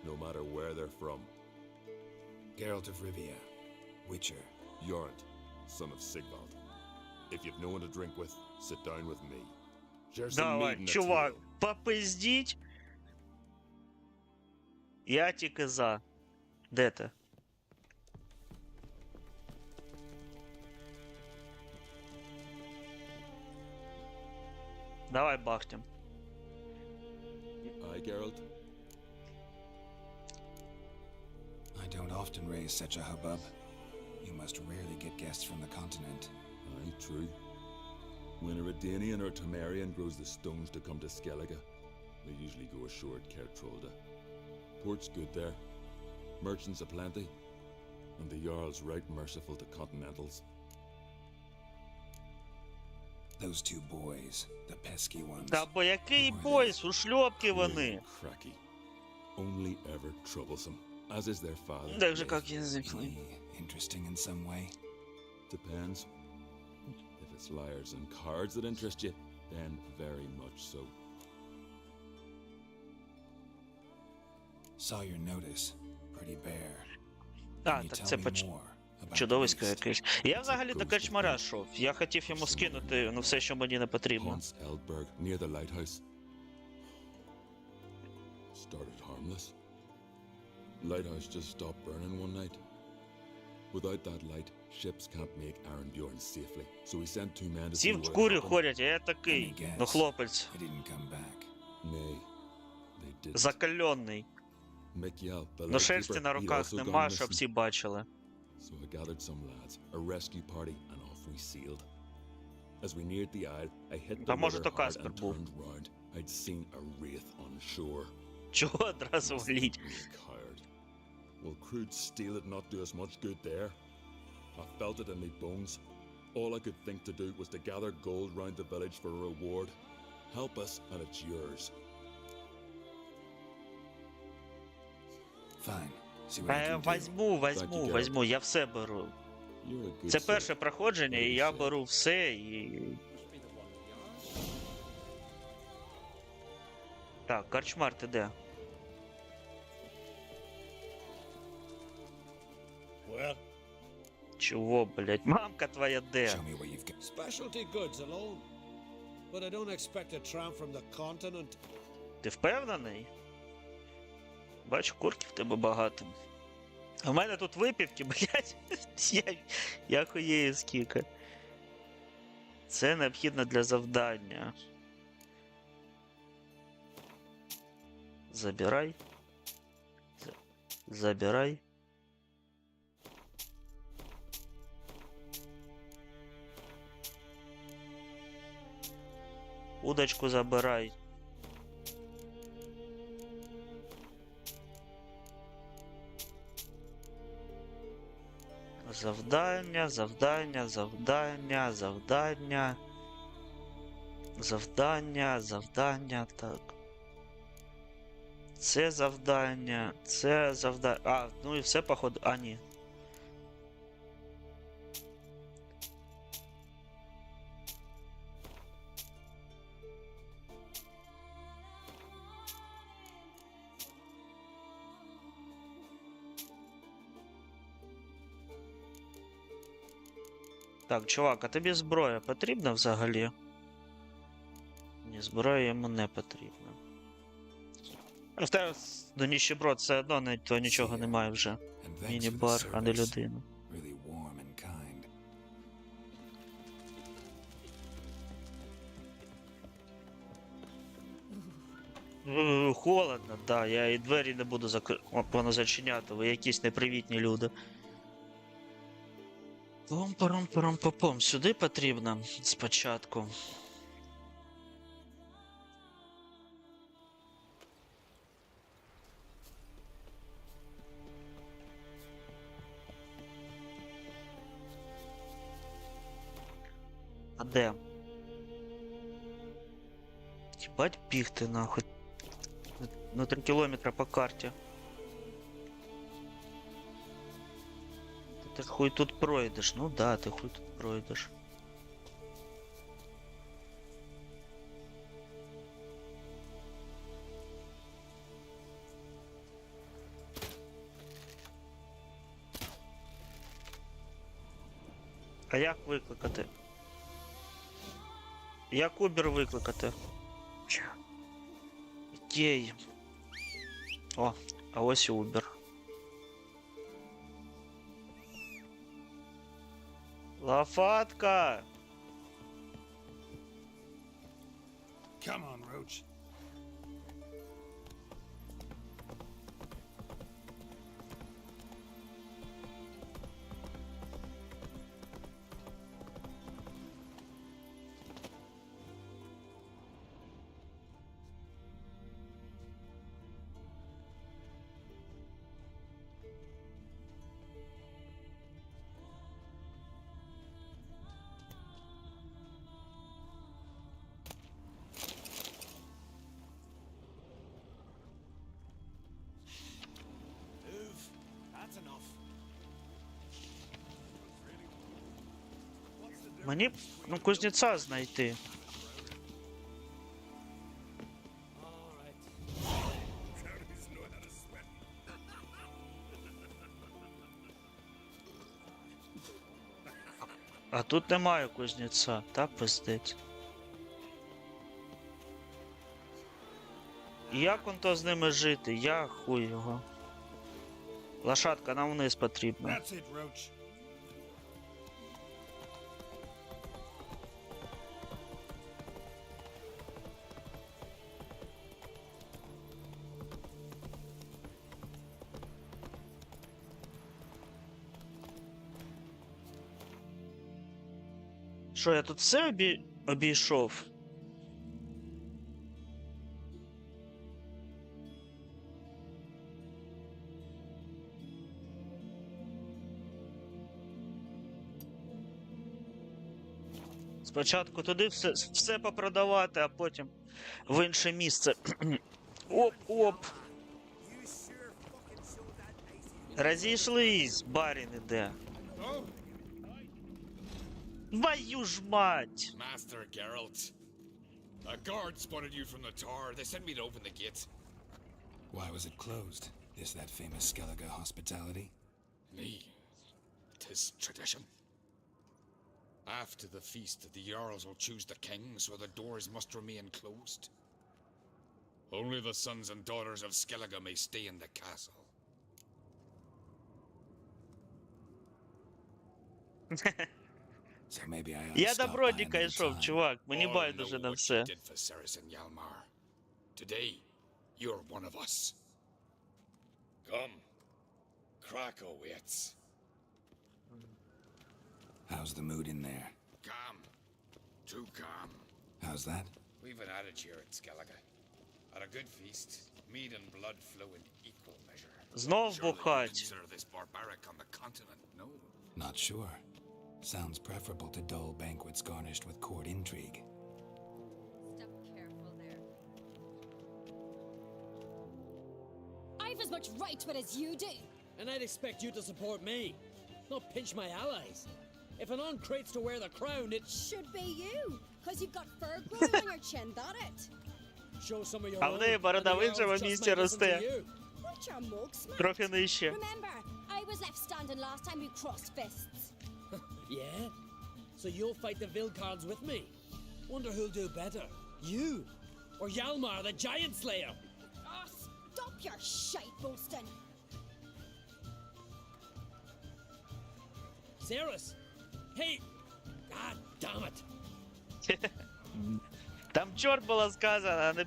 no matter where they're from. Geralt of Rivia, Witcher. Jorant, son of Sigvald. If you've no one to drink with, sit down with me. Share some Давай, mead and a чувак, tale. попиздіть. Я тільки за. Де ти? Давай бахтем. Aye, Geralt. I don't often raise such a hubbub. You must rarely get guests from the continent. Aye, true. When a Redanian or Temerian grows the stones to come to Skellige, they usually go ashore at Kertrolda. Port's good there. Merchants aplenty. And the Jarl's right merciful to continentals. Those two boys, the pesky ones. Та бо який Who are бойс, у шльопки Cruel вони. and cracky. Only ever troublesome, as is their father. Так же, как языкный. Interesting in some way. Depends. If it's liars and cards that interest you, then very much so. Saw your notice. Pretty bare. А, Can you так tell це me поч... more about the чудовисько beast? якесь. Я взагалі до качмаря йшов. Я хотів йому скинути, ну, все, що мені не потрібно. Haunts Eldberg, near the lighthouse. Started harmless. Lighthouse just stopped burning one night. Without that light, ships can't make Arenbjorn safely. So we sent two men to Всі see в what курі happened. ходять, а я такий, ну хлопець, They didn't come back. Nay, they didn't. закальонний. Mikiel, the Ну шерсті lightkeeper, на he'd руках also нема, gone щоб missing. всі бачили. So I gathered some lads, a rescue party, and off we sailed. As we neared the isle, I hit the Та може rudder то hard Каспер and був. turned round. I'd seen a wraith on shore. Чого одразу Must вліть? be a coward. Will crude steel it not do us much good there? I felt it in my bones. All I could think to do was to gather gold round the village for a reward. Help us, and it's yours. Fine. See what I can do. Возьму, я все беру. You're a good Це sort. перше проходження, і я беру все, і... Так, Карчмар, ти де? Well, Чого, блять? Мамка твоя де? Show me what you've got. specialty goods alone. But I don't expect a tramp from the continent. Ти впевнений? Бачу, курків в тебе багато. А в мене тут випівки, блять. Я хуєю скільки. Це необхідно для завдання. Забирай. Забирай. Удочку забирай. Завдання, завдання, завдання, завдання. Завдання, завдання, так. Це завдання, це завдання. А, ну і все походу. А, ні. Так, чувак, а тобі зброя потрібна взагалі? Ні, зброя йому не потрібна. В тебе до ніщеброд все одно то нічого немає вже. And thanks for the Міні-бар, а не service. людина. Really warm and kind. Холодно, да, я і двері не буду зачиняти, ви якісь непривітні люди. Пом-паром-паром-попом, сюди потрібно спочатку. А де? Єбать бігти нахуй. На 3 кілометри по карті. Ти хуй тут пройдеш. Ну да, ти хуй тут пройдеш. А як викликати? Як Убер викликати? Єй. О, а ось і Убер. Лофатка! Come on, Roach. Move. That's enough. Мені б, ну, кузнеця знайти. All right. А тут немає кузнеця, та пиздець. Як он то з ними жити? Я хуй його. Лошадка, нам вниз потрібна. That's it, Roach. Що, я тут все обійшов? Спочатку туди все попродавати, а потім в інше місце. Оп-оп. Розійшлись, барін іде. Твою ж мать! Master Geralt. A guard spotted you from the tower. They sent me to open the gate. Why was it closed? Is that famous Skellige hospitality? Me. 'Tis tradition. After the feast, the Jarls will choose the king, so the doors must remain closed. Only the sons and daughters of Skellige may stay in the castle. So maybe I ought to Я stop by добродіка another йшов, time. чувак, мені All байдуже know на what you все. did for Ceres and Hjalmar. Today, you're one of us. Come. Krakow waits. How's the mood in there? Calm. Too calm. How's that? We've an adage here at Skellige. At a good feast, mead and blood flow in equal measure. Знов Surely you бухать. consider this barbaric on the continent, no? Not sure. Sounds preferable to dull banquets garnished with court intrigue. Step careful there. I've as much right to it as you do. And I'd expect you to support me, not pinch my allies. If an on-crate's to wear the crown, it Should be you, because you've got fur growing on your chin, that it? shows some of your А в неї own, борода and в the іншому elves just місці might listen to росте. you. What's your mug smart? Трохи нижче. Remember, I was left standing last time we crossed fists. Yeah? So you'll fight the Vilcards with me? Wonder who'll do better, you or Hjalmar the Giant Slayer? Oh, stop your shite boasting. Ceres! Hey! God damn it! Там чорт було сказано, а не...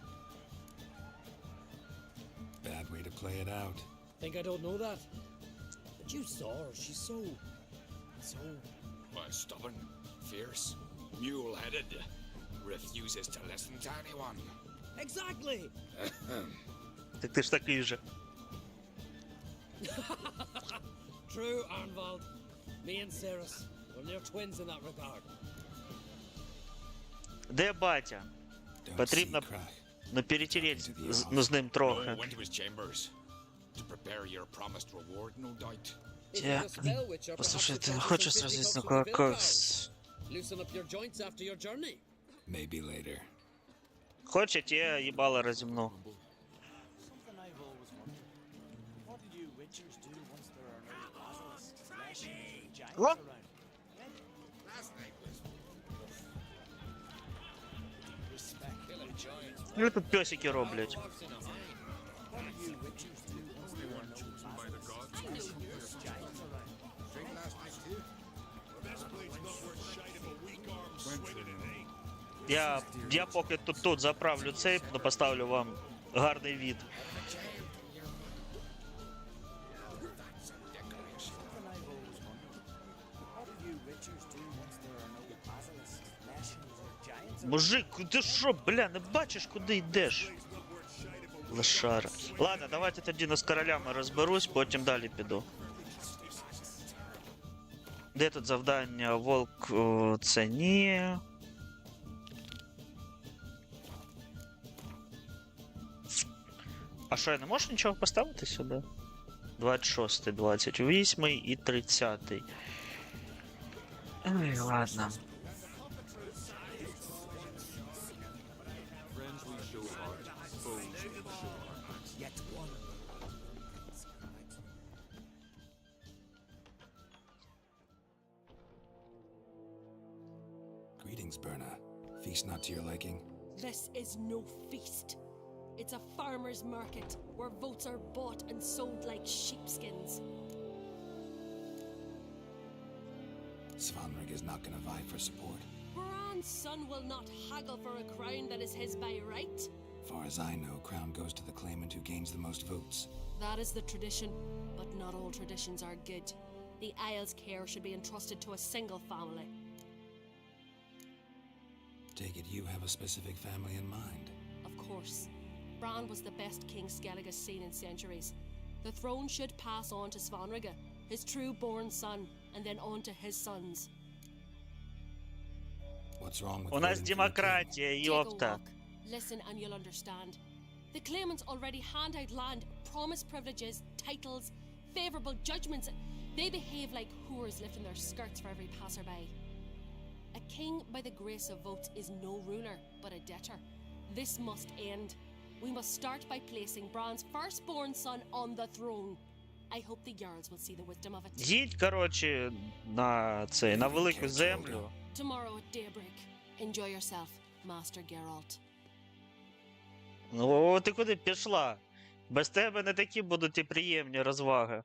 Bad way to play it out. Think I don't know that? But you saw her, she's so... Why, stubborn, fierce, mule-headed, refuses to listen to anyone. Exactly! Так ти ж такий же. True, Arnvald. Me and Ceres, we're near twins in that regard. Де батя? Don't Потрібно, see Krach. ну, перетереть з ним трохи. No, went to his chambers. To prepare your promised reward, no doubt. If Я... you're a spell witcher, perhaps Послушайте, you'll не charge хочу some 50 сразиться bucks from the как... Vilcards. Loosen up your joints after your journey. Maybe later. Хочет, я ебало разимну. Something I've always wondered. What do you witchers do once there are no basilisks, lashings, and giants What? around? Last night was Respect the giants. Ну тут песики роблять. What do you witchers do once there are no basilisks, lashings, and giants around? Я поки тут заправлю цей, поставлю вам гарний від. Мужик, ти що, бля, не бачиш, куди йдеш? Лошара. Ладно, давайте тоді з королями розберусь, потім далі піду. Де тут завдання? Волк, це ні. А що, я не можу нічого поставити сюди? 26, 28 і 30. Ой, ладно. Greetings, Berna. Feast not to your liking? This is no feast. It's a farmer's market where votes are bought and sold like sheepskins. Svanrig is not gonna vie for support. Bran's son will not haggle for a crown that is his by right. Far as I know, crown goes to the claimant who gains the most votes. That is the tradition, but not all traditions are good. The Isle's care should be entrusted to a single family. Take it you have a specific family in mind. Of course. Bran was the best king Skellig has seen in centuries. The throne should pass on to Svanrige, his true-born son, and then on to his sons. What's wrong with У нас voting for a king? демократія, Take a ёпта. walk. Listen and you'll understand. The claimants already hand out land, promise privileges, titles, favourable judgments. They behave like whores lifting their skirts for every passerby. A king by the grace of votes is no ruler, but a debtor. This must end. We must start by placing Bran's firstborn son on the throne. I hope the Jarls will see the wisdom of it. Їдь, коротше, на велику землю. Tomorrow at daybreak. Enjoy yourself, Master Gєральд. Ну, ти куди пішла? Без тебе не такі будуть і приємні розваги.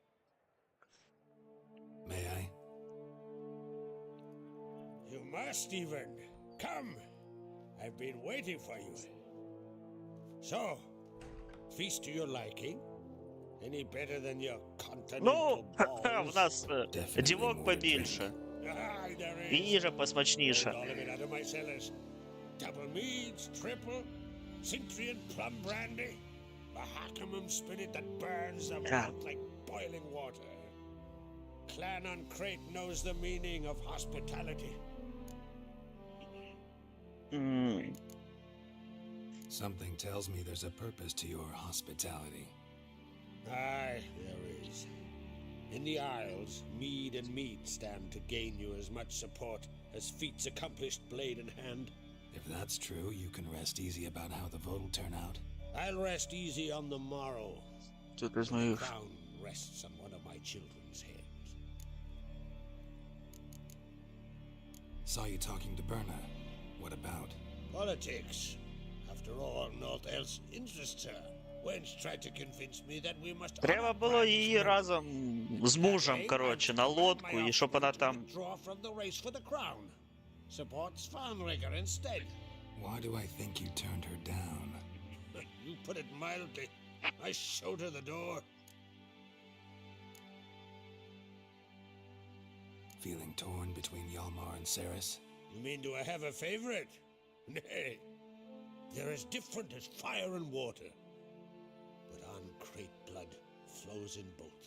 May I? You must even. Come. I've been waiting for you. So, feast to your liking? Any better than your continental Ну, balls? в нас дівок побільше. Aye, there І is. їжа посмачніша. All of it out of my cellars. Double meads, triple, Cintrian plum brandy, Mahakimum spirit that burns the mouth like boiling water. Clan on Crate knows the meaning of hospitality. Something tells me there's a purpose to your hospitality. Aye, there is. In the Isles, mead and mead stand to gain you as much support as feats accomplished blade in hand. If that's true, you can rest easy about how the vote will turn out. I'll rest easy on the morrow. Тут без моїх. Crown rests on one of my children's heads. Saw you talking to Berna. What about? Politics. After all, naught else interests her. Wench tried to convince me that we must... Треба було її разом з мужем, коротше, на лодку, і щоб вона там... Draw from the race for the crown. Support Svanrigger instead. Why do I think you turned her down? You put it mildly. I showed her the door. Feeling torn between Hjalmar and Ceres? You mean do I have a favorite? Nay. They're as different as fire and water. But on Crate blood flows in both.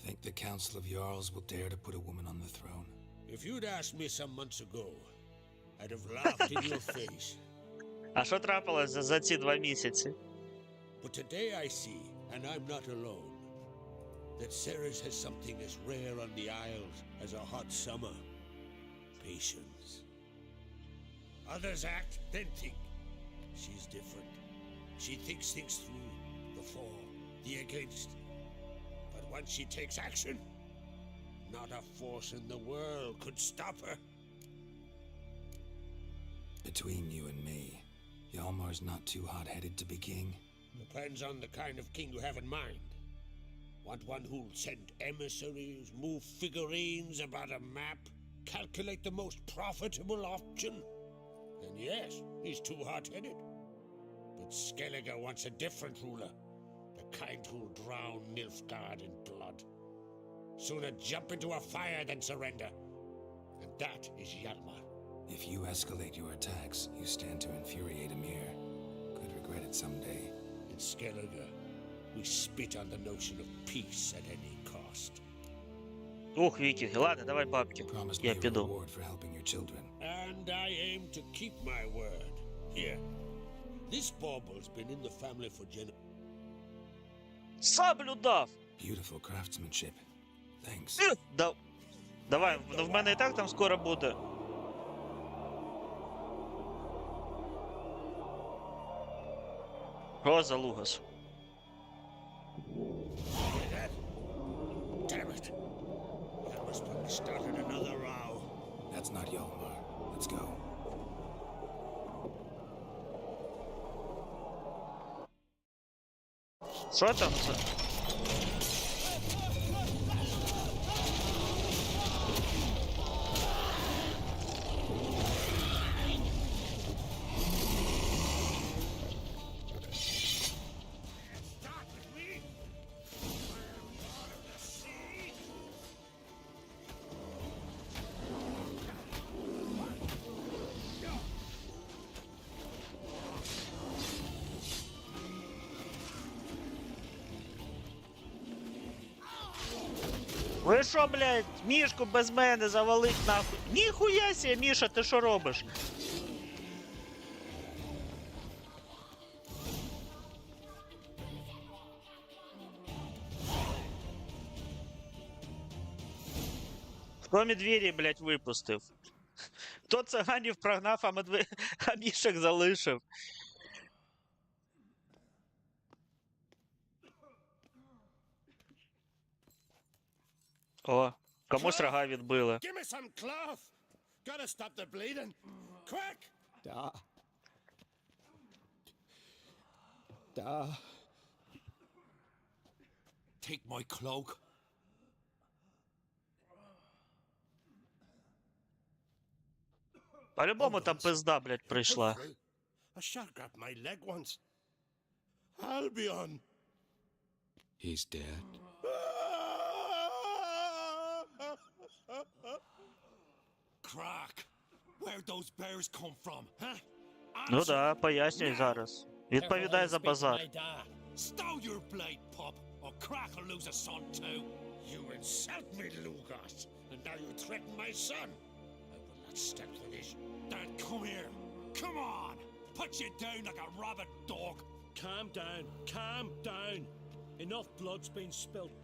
Think the Council of Jarls will dare to put a woman on the throne? If you'd asked me some months ago, I'd have laughed in your face. А що трапилось за ці 2 місяці? But today I see, and I'm not alone, that Ceres has something as rare on the Isles as a hot summer. Patience. Others act, then think. She's different. She thinks things through, the for, the against. But once she takes action, not a force in the world could stop her. Between you and me, Hjalmar's not too hot-headed to be king. Depends on the kind of king you have in mind. Want one who'll send emissaries, move figurines about a map, calculate the most profitable option? Then yes, he's too hot-headed. But Skellige wants a different ruler. The kind who'll drown Nilfgaard in blood. Sooner jump into a fire than surrender. And that is Hjalmar. If you escalate your attacks, you stand to infuriate Emir. Could regret it someday. In Skellige, we spit on the notion of peace at any cost. Ух, вікінги, ладно, давай бабки. Promised Я me a піду. reward for helping your children. And I aim to keep my word. Here. This bauble's been in the family for Саблю дав! Beautiful craftsmanship. Thanks. Давай, ну в мене і так там скоро буде. Роза Лугас. Damn it! That must have started another row. That's not Hjalmar. Let's go. Що там це? Ви що, блядь, Мішку без мене завалить нахуй? Ніхуя сі, Міша, ти що робиш? Хто медведі, блядь, випустив? Хто циганів прогнав, а Мішек залишив? О, комусь рога відбили. Give me some cloth! Gotta stop the bleeding! Quick! Take my cloak. По-любому там пизда, блядь, прийшла. A shark grabbed my leg once. Albion! He's dead. Crack! Where'd those bears come from, huh? Ну да, пояснюй зараз. Відповідай за базар. Stow your blade, pup, or Crack will lose a son too. You insult me, Lugas, and now you threaten my son. I will not stand for this. Dad, come here. Come on! Put you down like a rabid dog. Calm down, calm down. Enough blood's been spilt.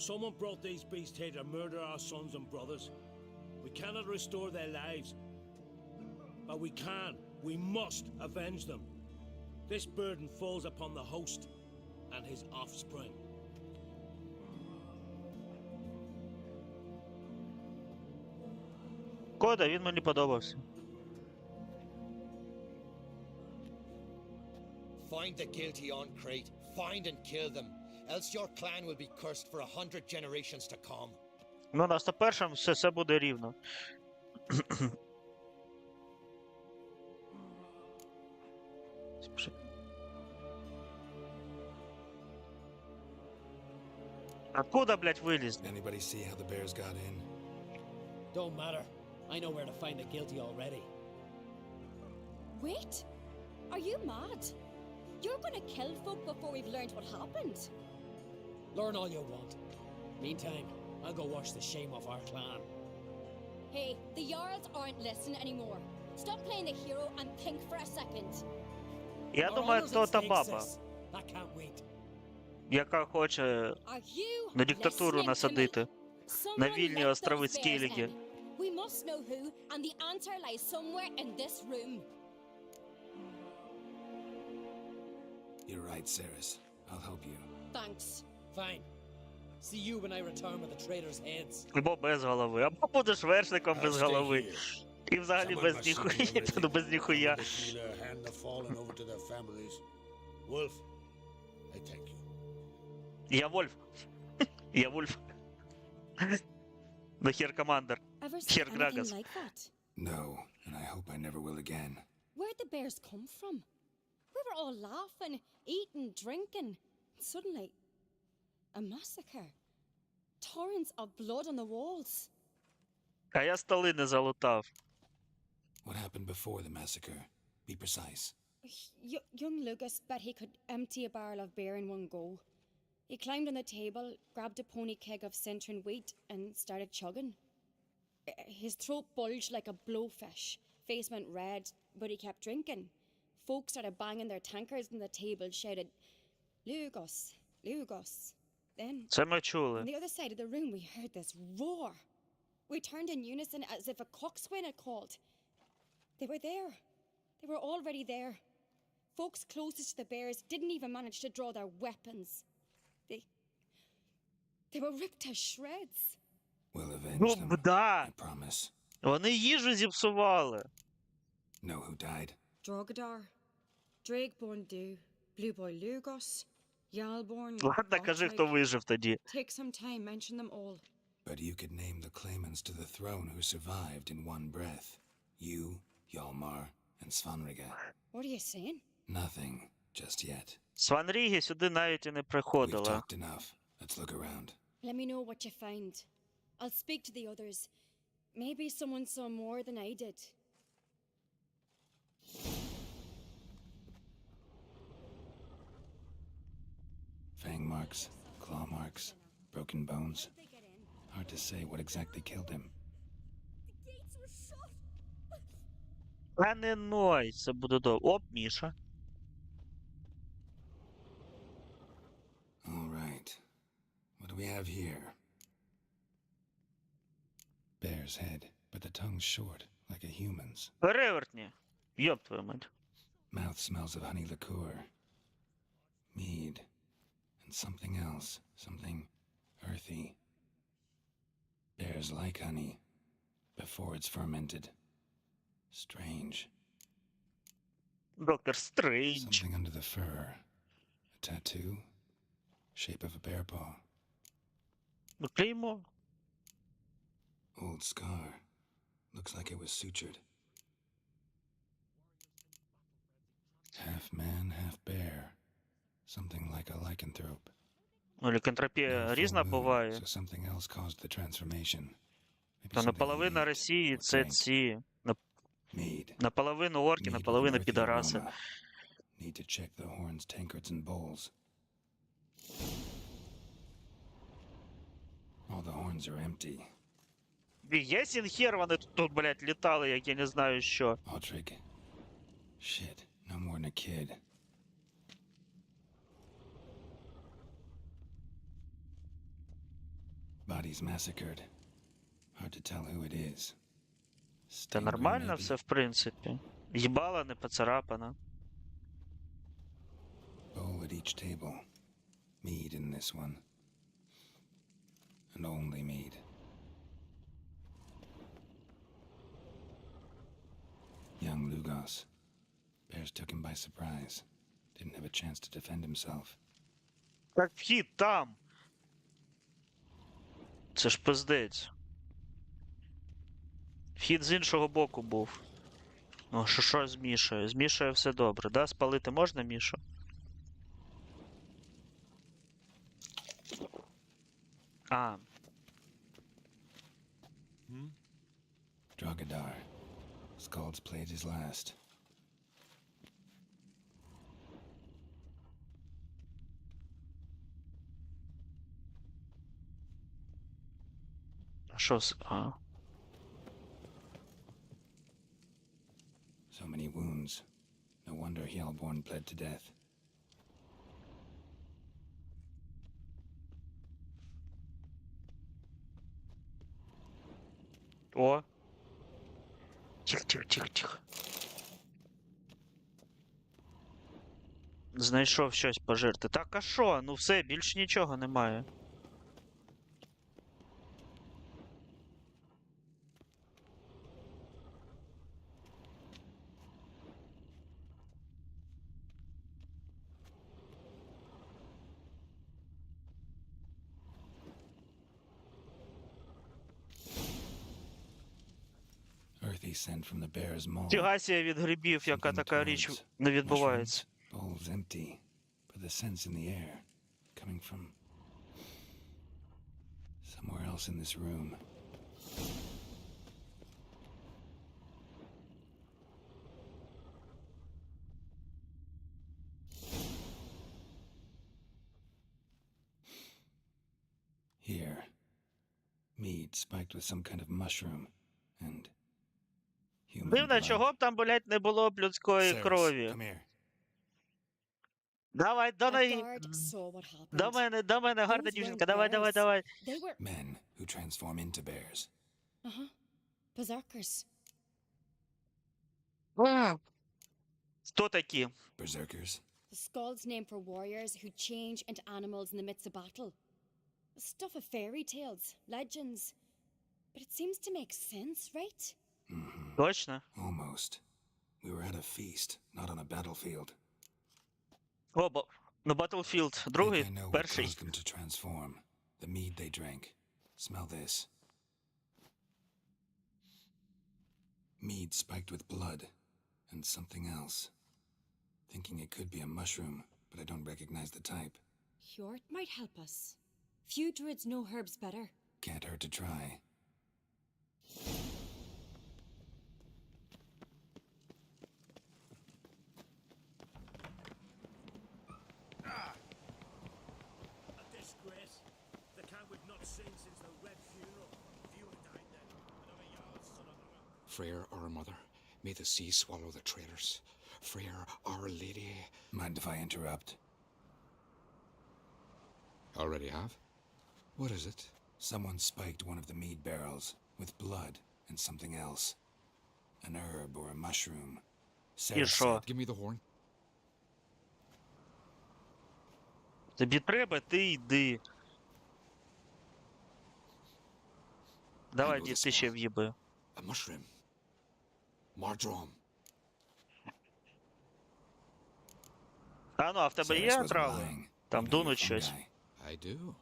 Someone brought these beasts here to murder our sons and brothers. We cannot restore their lives. But we must avenge them. This burden falls upon the host and his offspring. Кода, він мені подобався. Find the guilty on Crate, find and kill them, else your clan will be cursed for 100 generations to come. Ну, на 101-м все буде рівно. Откуда, блядь, вылез? Anybody see how the bears got in? Don't matter. I know where to find the guilty already. Wait! Are you mad? You're gonna kill folk before we've learned what happened. Learn all you want. Meantime, I'll go wash the shame off our clan. Hey, the Jarls aren't listening anymore. Stop playing the hero and think for a second. Я Our думаю, honor's то at та stake, баба, sis. I can't wait. яка хоче Are you на диктатуру listening to me? насадити. На Someone вільні let острови those bears Скелліги. in. We must know who, and the answer lies somewhere in this room. You're right, Ceres. I'll help you. Thanks. Fine. See you when I return with the traitors' heads. Або без голови, або будеш вершником без I'll stay голови. here. І взагалі Someone без must ніхуя, see the ну без ніхуя. healer hand the fallen over to their families. Wolf, I thank you. Я Вольф. Я Вольф. The Here Commander. Ever seen Here anything Gragas. like that? No, and I hope I never will again. Where'd the bears come from? We were all laughing, eating, drinking. Suddenly, a massacre. Torrents of blood on the walls. А я столи не залутав. What happened before the massacre? Be precise. Young Lucas bet he could empty a barrel of beer in one go. He climbed on the table, grabbed a pony keg of Centron wheat, and started chugging. His throat bulged like a blowfish. Face went red, but he kept drinking. Folks started banging their tankards on the table, shouted, Lugos, Lugos. Then, Це ми on чули. the other side of the room, we heard this roar. We turned in unison as if a coxswain had called. They were there. They were already there. Folks closest to the bears didn't even manage to draw their weapons. They were ripped to shreds. We'll avenge Ну, them. да. I promise. Вони їжу зіпсували. Know who died? Drogadar, Drakeborn Du, Blue Boy Lugos, Yalborn. Ладно, кажи, хто вижив тоді. Take some time, mention them all. But you could name the claimants to the throne who survived in one breath. You, Hjalmar, and Svanriga. What are you saying? Nothing, just yet. Сванріги сюди навіть і не We've приходила. talked enough. Let's look around. Let me know what you find. I'll speak to the others. Maybe someone saw more than I did. Fang marks, claw marks, broken bones. Hard to say what exactly killed him. А не ной, це буде добре. Оп, Міша. All right. What do we have here? Bear's head, but the tongue's short, like a human's. Перевертні. Йоп твою мать. Mouth smells of honey liqueur. Mead. And something else. Something earthy. Bears like honey. Before it's fermented. Strange. Доктор Стрейндж. Something under the fur. A tattoo. Shape of a bear paw. Ну, клеймо. Old scar. Looks like it was sutured. Half man, half bear. Something like a lycanthrope. Ну, лікантропія No full різна moon, буває. So something else caused the transformation. Maybe Та something наполовина he ate Росії or це drank. ці. Mead. Наполовину орки, Mead with наполовину an earthy підараси. aroma. Need to check the horns, tankards, and bowls. All the horns are empty. Єсін хер вони тут, блядь, літали, як я не знаю що. Altrig. Shit, no more than a kid. Bodies massacred. Hard to tell who it is. Та Stained нормально maybe. все, в принципі. Їбала не поцарапана. Bowl at each table. Mead in this one. And only mead. Young Lugos. Bears took him by surprise. Didn't have a chance to defend himself. Так вхід там. Це ж пиздець. Вхід з іншого боку був. Ну, що з Мішою? З Мішою все добре, да? Спалити можна Мішу? А. Drogadar. Skald's played his last. Що з... А. So many wounds. No wonder Hjalborn bled to death. О. Тихо. Знайшов щось пожирти. Так, а що? Ну все, більш нічого немає. they sent from the bear's maw. Фігасія від грибів, яка Something така річ towards не відбувається. mushrooms, bowls empty, but the scents in the air coming from somewhere else in this room. Here, mead spiked with some kind of mushroom and human Дивно, blood. чого б там, блять, не було б людської Servus, крові. come here. Давай, до The неї. guard saw what happened. До мене, гарна Those дівчинка. weren't Давай, давай, bears. давай. They were, Men who transform into bears. berserkers. Хто такі? Berserkers? The Skald's name for warriors who change into animals in the midst of battle. Stuff of fairy tales, legends. But it seems to make sense, right? Точно? Almost. We were at a feast, not on a battlefield. О, ну Battlefield. I think I Другий, know what перший. caused them to transform. The mead they drank. Smell this. Mead spiked with blood. And something else. Thinking it could be a mushroom, but I don't recognize the type. Hjort might help us. Few druids know herbs better. Can't hurt to try. A disgrace. The camp we've not seen since the Red Funeral. Few died then. Another Jarl son of a... Freyr, our mother, may the sea swallow the traitors. Freyr, our lady. Mind if I interrupt? Already have? What is it? Someone spiked one of the mead barrels with blood and something else. An herb or a mushroom. Sarah sure? said, Give me the horn. Тобі треба, ти йди. Давай, know дід, the ти ще smell. в'їби. A mushroom. Mardrome. А ну, а в тебе Sarah є wasn't трави? lying. Там I know дунуть you're щось. fungi. I do.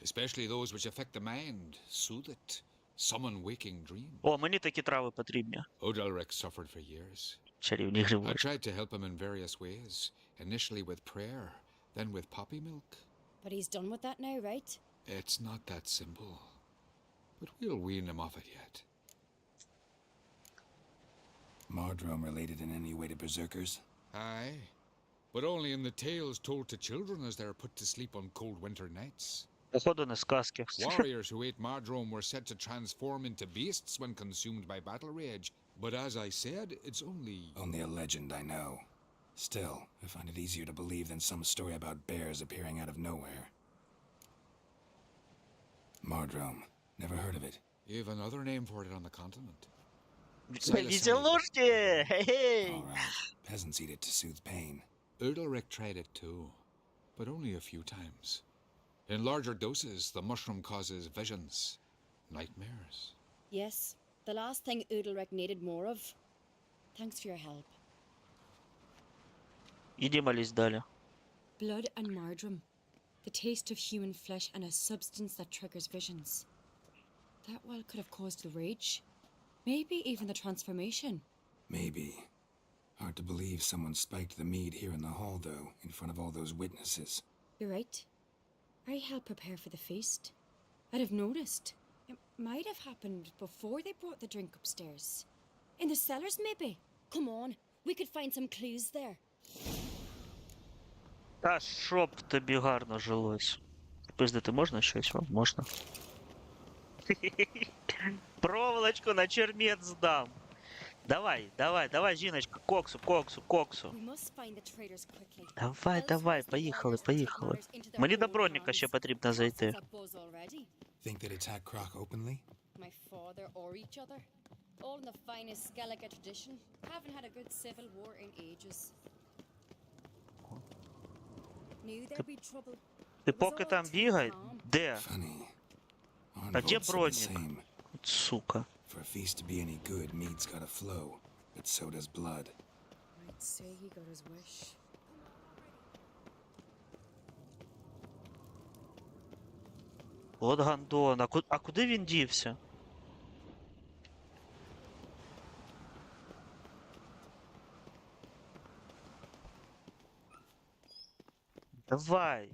Especially those which affect the mind, soothe it, summon waking dreams. О, мені такі трави потрібні. Odalric suffered for years. Чарівні I гриби. tried to help him in various ways, initially with prayer, then with poppy milk. But he's done with that now, right? It's not that simple, but we'll wean him off it yet. Mardrome related in any way to berserkers? Aye, but only in the tales told to children as they're put to sleep on cold winter nights. Походу не сказки. Warriors who ate Mardrome were said to transform into beasts when consumed by battle rage, but as I said, it's only... Only a legend, I know. Still, I find it easier to believe than some story about bears appearing out of nowhere. Mardrome. Never heard of it. You've another name for it on the continent. Веселушки! Хе-хей! All right. Peasants eat it to soothe pain. Udalric tried it too, but only a few times. In larger doses, the mushroom causes visions, nightmares. Yes, the last thing Udalric needed more of. Thanks for your help. Іди молись далі. Blood and marjoram. The taste of human flesh and a substance that triggers visions. That well could have caused the rage. Maybe even the transformation. Maybe. Hard to believe someone spiked the mead here in the hall, though, in front of all those witnesses. You're right. I helped prepare for the feast. I'd have noticed. It might have happened before they brought the drink upstairs. In the cellars, maybe. Come on, we could find some clues there. Та щоб тобі гарно жилось. Пиздити можна щось? О, можна. Проволочку на чермет здам. Давай, давай, давай, жіночка, коксу, коксу, коксу. We must find the traitors quickly. Давай, Else давай, once the поїхали, warriors take поїхали. matters into their Мені до own броніка ще hands. потрібно зайти. That's a buzz already. Think they'd attack Croc openly? My father or each other. All in the finest Skellige tradition. Haven't had a good civil war in ages. Knew there'd be trouble. Ти It was поки all там too бігай, calm. де? Funny. А Arnold де said the бронік? same. От сука. For a feast to be any good, mead's gotta flow. But so does blood. I'd say he got his wish. От гандон. А куди він дівся? Давай.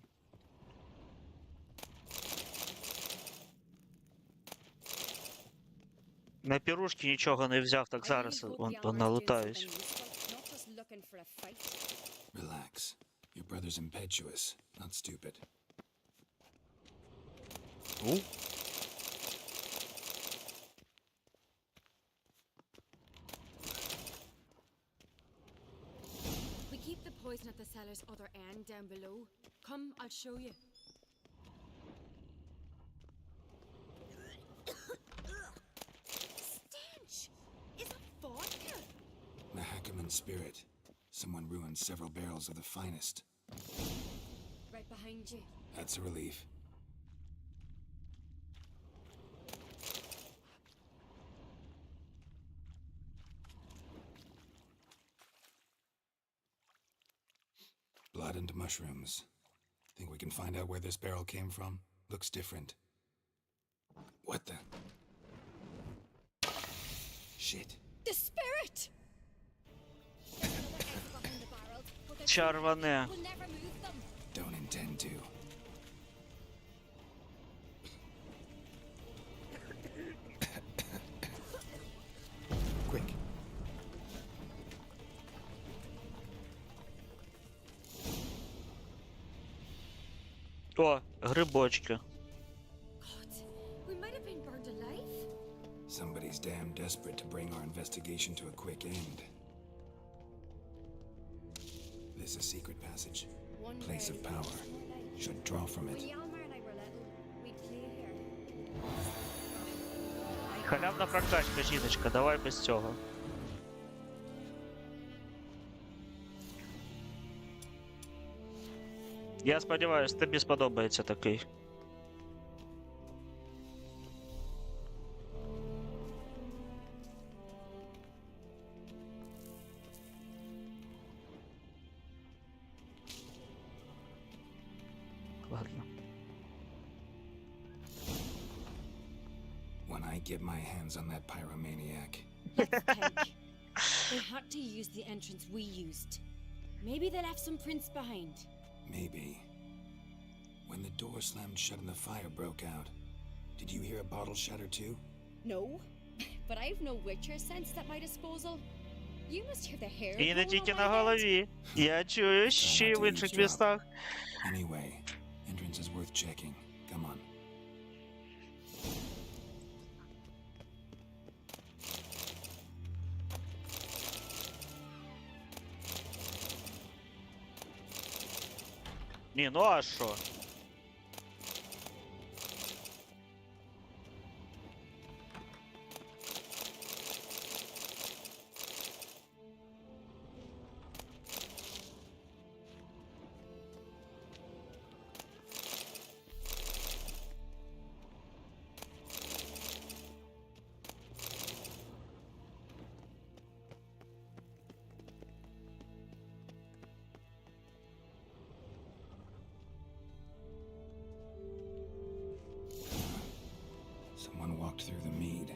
На пірушки нічого не взяв, так зараз налутаюсь. Relax. Your brother's impetuous, not stupid. We keep the poison at the cellar's other end down below. Come, I'll show you. Stench! Is that vodka? Mahakaman spirit. Someone ruined several barrels of the finest. Right behind you. That's a relief. Blood and mushrooms. Think we can find out where this barrel came from? Looks different. What the? Shit. The spirit! Червоне. We'll never move them. Don't intend to. Quick. О, грибочки. God, we might have been burned alive. Somebody's damn desperate to bring our investigation to a quick end. This is a secret passage. One Place day, of power. Should draw from when it. Yalmar and I were little, we'd play here. Халявна прокачка, жіночка, давай без цього. Я сподіваюсь, тобі сподобається такий. Ладно. When I get my hands on that pyromaniac. Let's think. They had to use the entrance we used. Maybe they left some prints behind. Maybe. When the door slammed shut and the fire broke out, did you hear a bottle shatter too? No, but I've no Witcher sense at my disposal. You must hear the hair. І не growing тільки on на my head. голові. Я чую ще в інших містах. Anyway, entrance is worth checking. Come on. Ні, ну а що? Someone walked through the mead.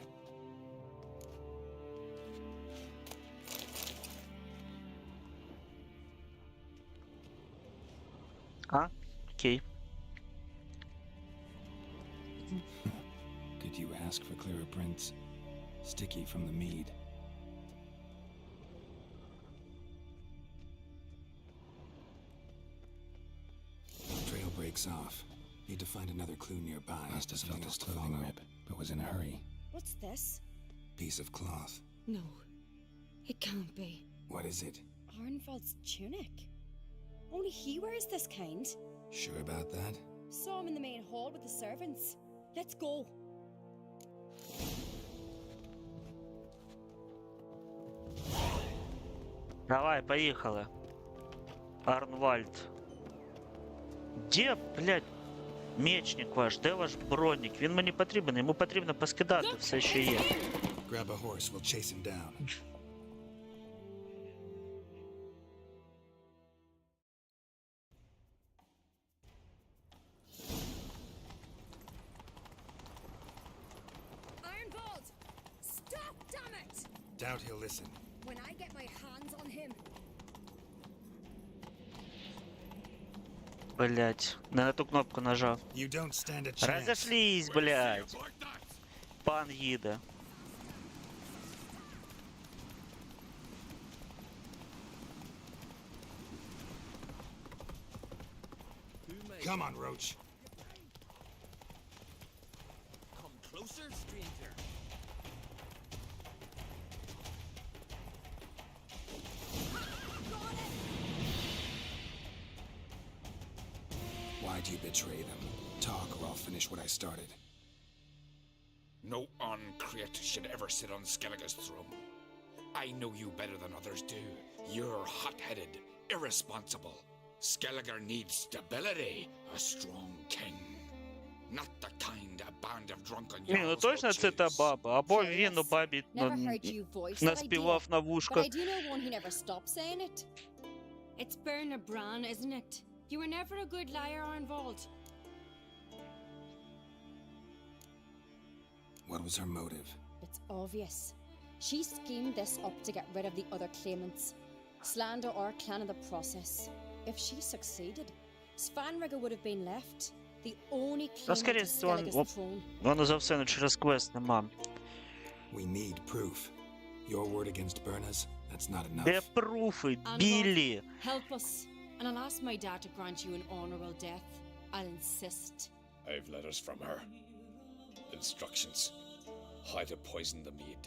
А? Окей. Could you ask for clearer prints? Sticky from the mead. Trail breaks off. Need to find another clue nearby. Must have felt his clothing rip, but was in a hurry. What's this? Piece of cloth. No, it can't be. What is it? Arnvald's tunic. Only he wears this kind. Sure about that? Saw him in the main hall with the servants. Let's go. Давай, поїхали. Арнвальд. Де, блядь, мечник ваш? Де ваш бронник? Він мені потрібен, йому потрібно поскидати все, що є. Grab a horse, we'll chase him down. Arnvald! Stop, damn it! Doubt he'll listen. When I get my hands on him. When I get my hands on him. Trail breaks off. Need to find another clue nearby. Must have felt his clothing rip, but was in a hurry. Arnvald! Stop, damn it! When I get my hands on him. Блять, не на ту кнопку нажав. You don't stand a chance. Розошлись, блять. Пан їде. Come on, Roach. Come closer, stranger. Why'd you betray them? Talk or I'll finish what I started. No on-crate should ever sit on Skellige's throne. I know you better than others do. You're hot-headed, irresponsible. Skellige needs stability, a strong king. Not the kind a band of drunken Ні, ну yarls точно will це та chase. баба. Або він у бабі Never heard you voice that наспівав idea, на but вушко. I do know one who never stops saying it. It's Bernard Bran, isn't it? You were never a good liar, Arnvold. What was her motive? It's obvious. She schemed this up to get rid of the other claimants. Slander our clan in the process. If she succeeded, Svanrigger would have been left. The only Та claimant to скоріше Skellige's throne. воно за все не через квест нема. We need proof. Your word against Berna's? That's not enough. Де пруфи, Біллі? Help us, and I'll ask my dad to grant you an honorable death. I'll insist. I've letters from her. Instructions. How to poison the mead.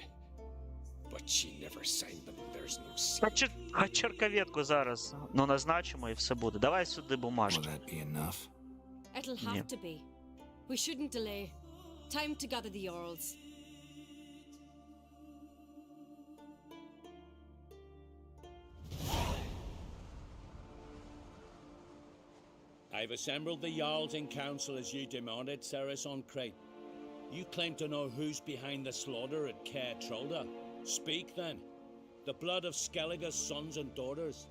But she never signed them. There's no seal. А черковетку зараз. Ну назначимо і все буде. Давай сюди Will бумажки. that be enough? It'll have to be. We shouldn't delay. Time to gather the Jarls. I've assembled the Jarls in council as you demanded, Ceres on Crate. You claim to know who's behind the slaughter at Caer Trolda. Speak then. The blood of Skellige's sons and daughters.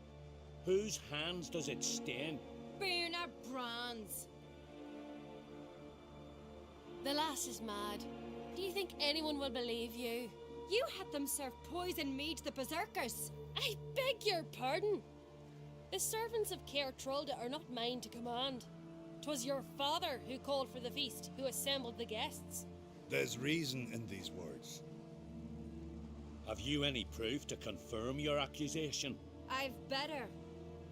Whose hands does it stain? Bernard Brands. The lass is mad. Do you think anyone will believe you? You had them serve poison mead to the berserkers. I beg your pardon. The servants of Caer Trolda are not mine to command. 'Twas your father who called for the feast, who assembled the guests. There's reason in these words. Have you any proof to confirm your accusation? I've better.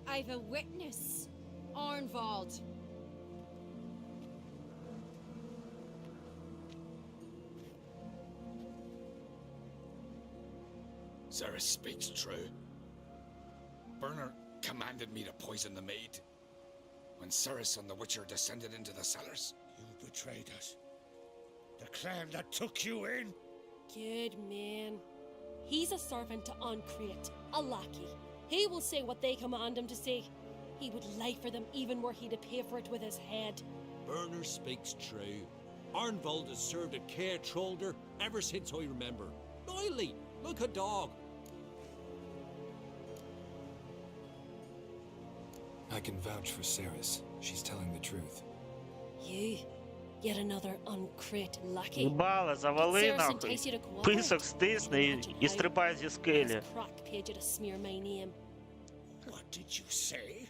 I've a witness. Arnvold. Ceres speaks true. Bernard commanded me to poison the maid. When Ceres and the Witcher descended into the cellars. You betrayed us. The clan that took you in. Good man. He's a servant to Ancrate, a lackey. He will say what they command him to say. He would lie for them even were he to pay for it with his head. Bernard speaks true. Arnvold has served at Caer Trolder ever since I remember. Loyally, like a dog. I can vouch for Ceres. She's telling the truth. You, yet another Ancrate lackey. Їбала, завали Ceres нахуй. entice you to cooperate? Писок стисни і стрибай зі скелі. This crack paid you to smear my name. What did you say?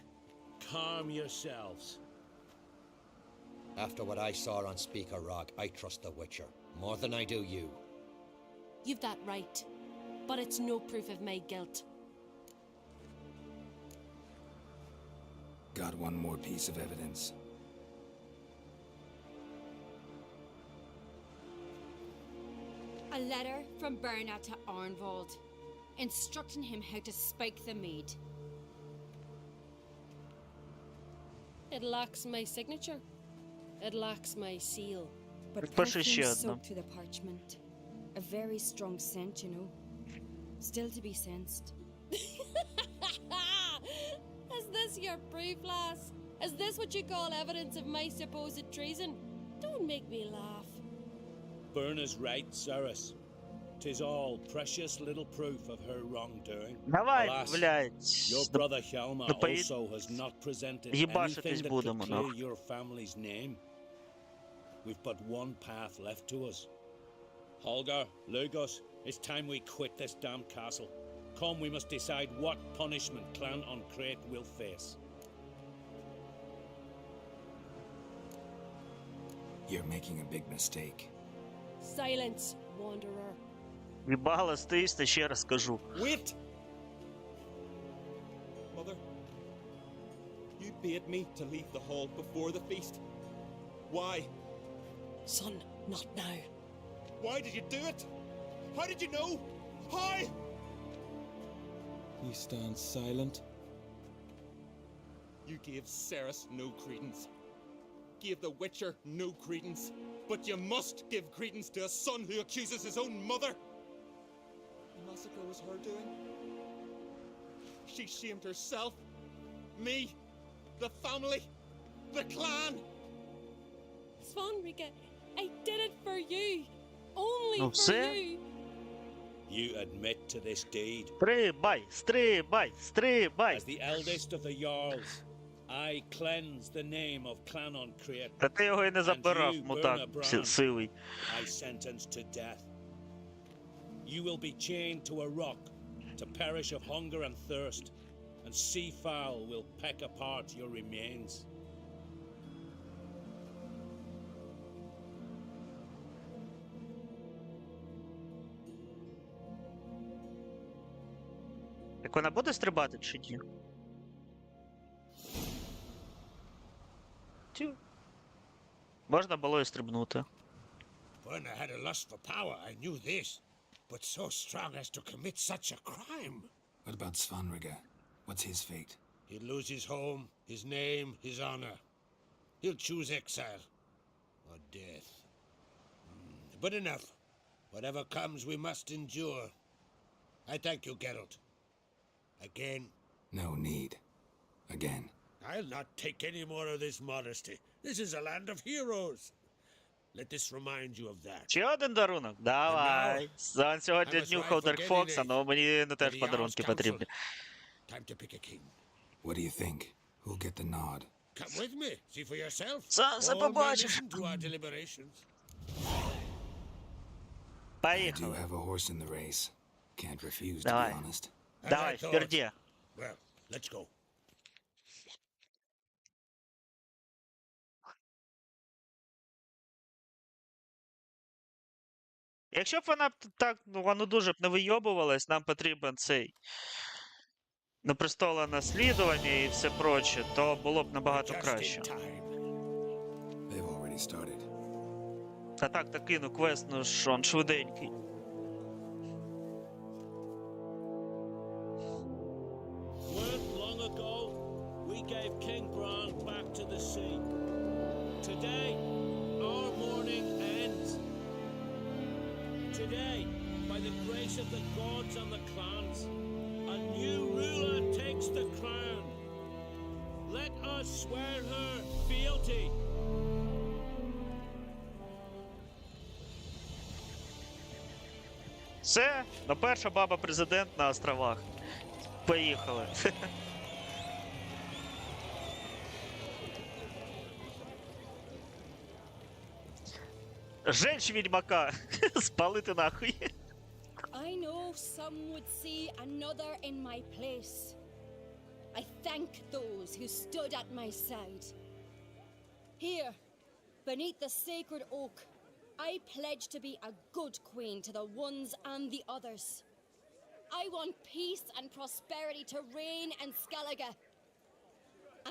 Calm yourselves. After what I saw on Speaker Rock, I trust the Witcher. More than I do you. You've that right. But it's no proof of my guilt. Got one more piece of evidence. A letter from Bernard to Arnvold, instructing him how to spike the mead. It lacks my signature. It lacks my seal. But Підпиши ще perfume одну. soaked through the parchment. A very strong scent, you know. Still to be sensed. Is this your proof, lass? Is this what you call evidence of my supposed treason? Don't make me laugh. Berna's right, Ceres. 'Tis all precious little proof of her wrongdoing. Давай, Alas, блядь. your brother Hjalmar Да поед- also has not presented Ебашитись anything that будемо, could clear нахуй. your family's name. We've but one path left to us. Holger, Lugos, it's time we quit this damn castle. Come, we must decide what punishment Clan Ancrate will face. You're making a big mistake. Silence, wanderer. Їбала, стисне, ще раз кажу. Wait! Mother, you bade me to leave the hall before the feast. Why? Son, not now. Why did you do it? How did you know? How? He stands silent. You gave Ceres no credence. Gave the Witcher no credence. But you must give credence to a son who accuses his own mother. The massacre was her doing. She shamed herself, me, the family, the clan. Svanrika, I did it for you. Only Ну for все? you. You admit to this deed. Стрибай, стрибай, стрибай. As the eldest of the Jarls, I cleanse the name of Clan on Crete. Та ти його і не забирав, мутак сивий. I sentence to death. You will be chained to a rock to perish of hunger and thirst, and sea fowl will peck apart your remains. Так вона буде стрибати чи ні? Тю. Можна було і стрибнути. When I had a lust for power, I knew this. But so strong as to commit such a crime. What about Svanrika? What's his fate? He'll lose his home, his name, his honor. He'll choose exile or death. But enough. Whatever comes, we must endure. I thank you, Geralt. Again. No need. Again. I'll not take any more of this modesty. This is a land of heroes. Let this remind you of that. Ще один дарунок? Давай. Сан сьогодні днюхав Дарк Фокса, але мені не теж подарунки потрібні. Time to pick a king. What do you think? Who'll get the nod? Come with me. See for yourself. Сам все All men побачив. listen to our deliberations. I do Поїхали. have a horse in the race. Can't refuse, to Давай. be honest. As Давай, I thought. вперді. Well, let's go. Якщо б вона б так, ну воно дуже б не вийобувалась, нам потрібен цей на престола наслідування і все проче, то було б набагато Just краще. in time. They've already started. Та так, та кину квест, ну що, он швиденький. Weren't long ago, we gave King Bran back to the sea. Today, our mourning ends. Today, by the grace of the gods and the clans, a new ruler takes the crown. Let us swear her fealty. Все, ну перша баба президент на островах. Поїхали. Женщ відьмака. Спалити нахуй. I know some would see another in my place. I thank those who stood at my side. Here, beneath the sacred oak, I pledge to be a good queen to the ones and the others. I want peace and prosperity to reign in Skellige.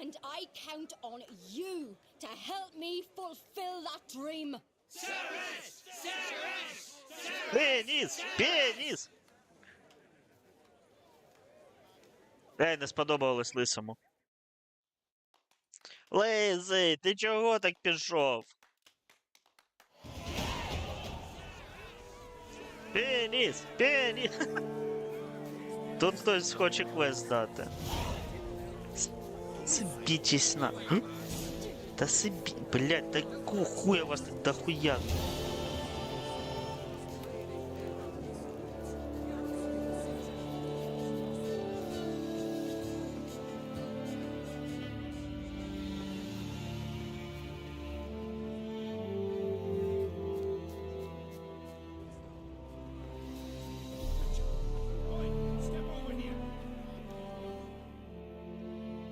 And I count on you to help me fulfill that dream. Пеніс! Пеніс! Ей, не сподобалось лисому. Лизий, ти чого так пішов? Пеніс! Пеніс! Тут хтось хоче квест дати. Сибітесь на... Та сибі... Блядь, такого хуя вас тут дохуя.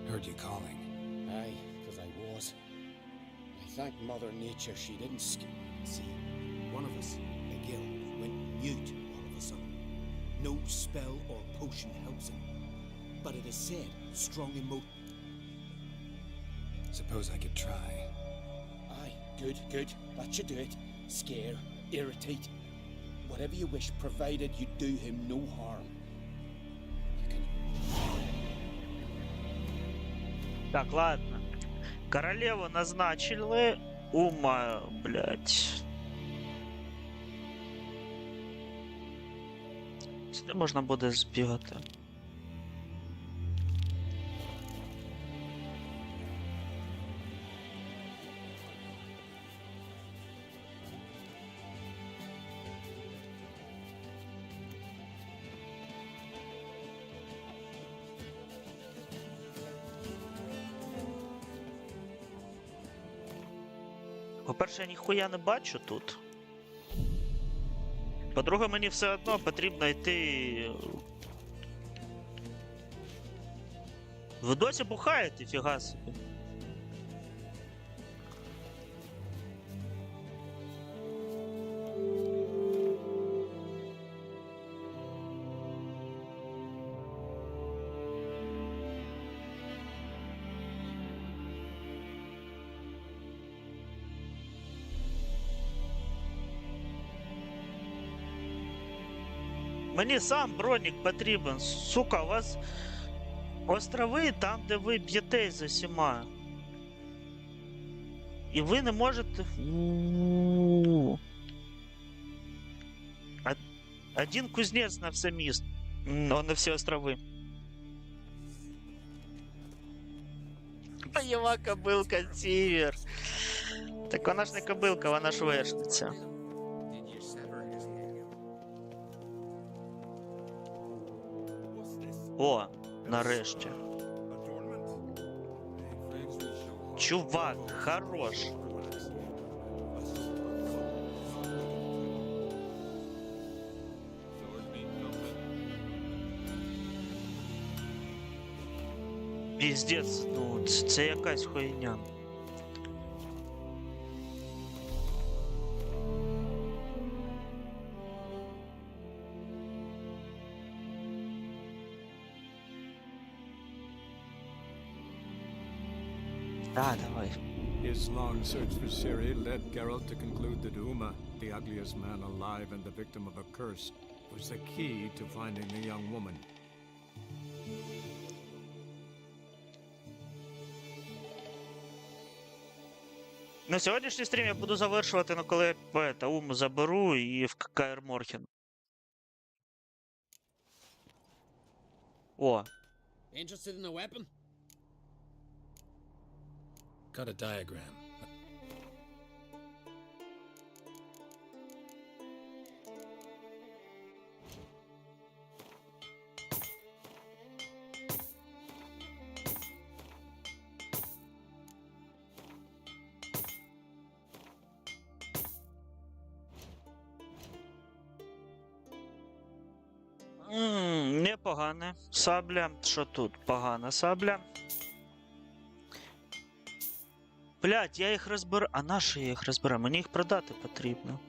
Heard you calling. Aye, because I was. I Thank Mother Nature she didn't See, one of us, a girl, went mute all of a sudden. No spell or potion helps him. But it is said, strong emotion. Suppose I could try. Aye, good. That should do it. Scare, irritate. Whatever you wish, provided you do him no harm. You can... Так, ладно. Королеву назначили. Ума, блядь. Сюди можна буде збігати. По-перше, я ніхуя не бачу тут. По-друге, мені все одно потрібно йти. Ви досі бухаєте, фіга собі. Мені сам бронік потрібен. Сука, у вас острови там, де ви б'єтесь за всіма. І ви не можете... Один кузнець на все місто. На всі острови. Бойова кобилка Сівер. Так вона ж не кобилка, вона ж вершниця. О, нарешті. Чувак, хорош. Піздець, ну це якась хуйня. Да, давай. His long search for Ciri led Geralt to conclude that Uma, the ugliest man alive and the victim of a curse, was the key to finding the young woman. На сьогоднішній стрім я буду завершувати, коли я Уму заберу і в Каер Морхен. О. Interested in a weapon? Got a diagram. Непогане. Сабля. Що тут? Погана сабля. Блять, я їх розбираю. А на що я їх розбираю? Мені їх продати потрібно.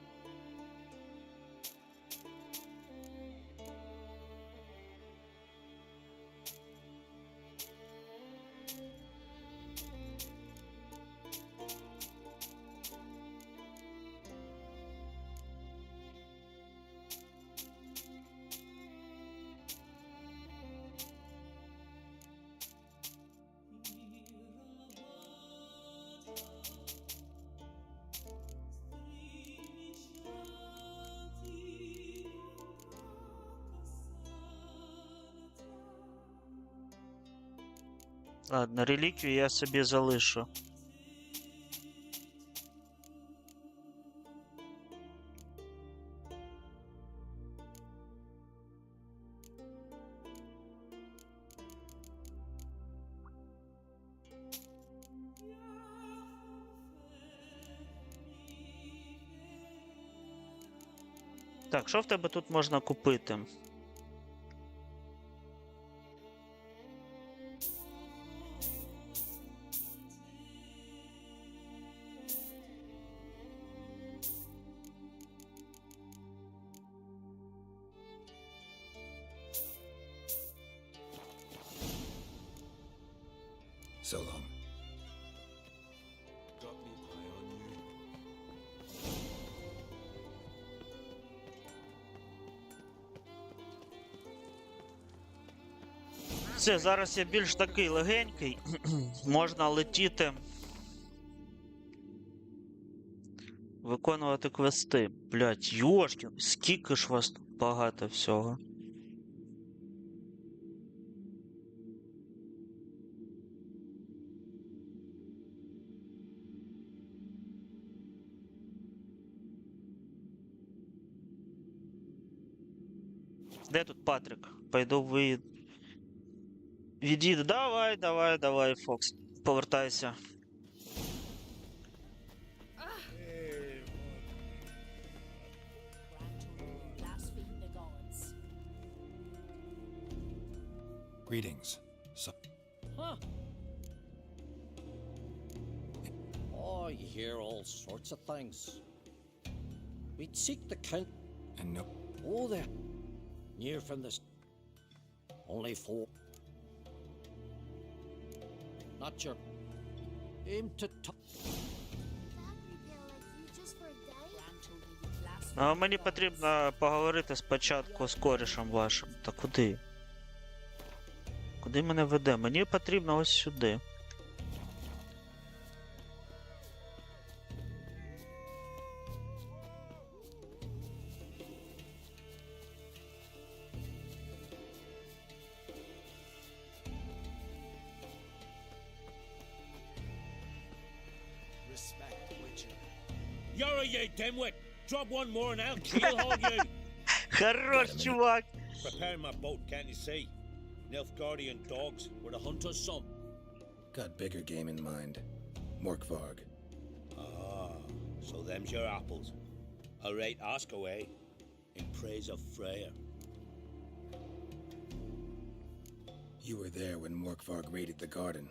Ладно, реліквію я собі залишу. Так, що в тебе тут можна купити? So long. Got me eye on you. Все, зараз я більш такий легенький. Можна летіти. Виконувати квести. Блять, йошкін, скільки ж вас тут багато всього. Де тут Патрик? Пойду відійду. Давай, Фокс. Повертайся. Blaspheme the gods. Greetings. So, Huh. Oh, you hear all sorts of things. We'd seek the count. and no, Oh, there. Near from this. Only 4. Not your aim to top. А мені потрібно поговорити спочатку з корішем вашим. Та куди? Куди мене веде? Мені потрібно ось сюди. You're a you dimwit! Drop one more and I'll keelhaul you! Хорош, чувак! Prepare my boat, can't you see? Nilfgaardian dogs were the hunter's son. got bigger game in mind. Morkvarg. Ah, so them's your apples. All right, ask away. In praise of Freya. You were there when Morkvarg raided the garden.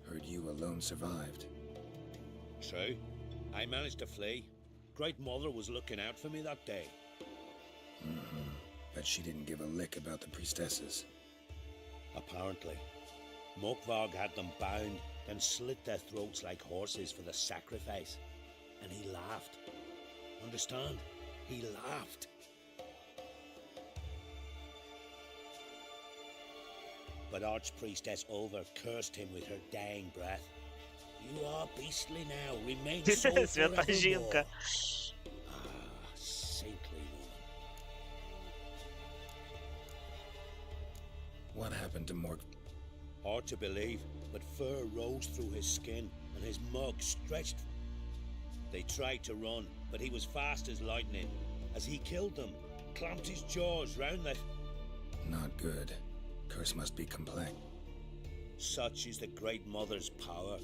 Heard you alone survived. True. I managed to flee. Great Mother was looking out for me that day. But she didn't give a lick about the priestesses. Apparently. Morkvarg had them bound, then slit their throats like horses for the sacrifice. And he laughed. Understand? He laughed. But Archpriestess Ulver cursed him with her dying breath. You are beastly now, remain so Свята жінка. Ah, saintly woman. What happened to Mork? Hard to believe, but fur rose through his skin, and his mug stretched. They tried to run, but he was fast as lightning. As he killed them, clamped his jaws round the... Not good. Curse must be complex. Such is the Great Mother's power.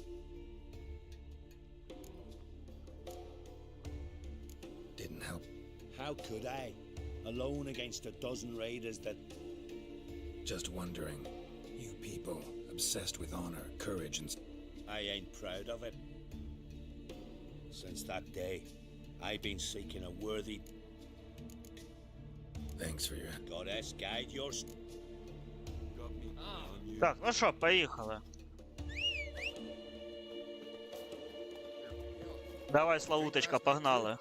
Didn't help. How could I? Alone against a dozen raiders that... Just wondering. You people, obsessed with honor, courage, and... I ain't proud of it. Since that day, I've been seeking a worthy... Thanks for your... Goddess guide your... Так, ну що, поїхали. Давай, Славуточка, погнали.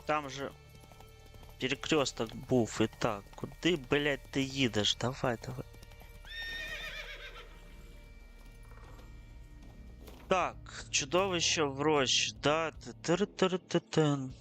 Там же перекресток був і так. Куди, блядь, ти їдеш? Давай. Так, чудовище в рощі, да? Тиритирититин.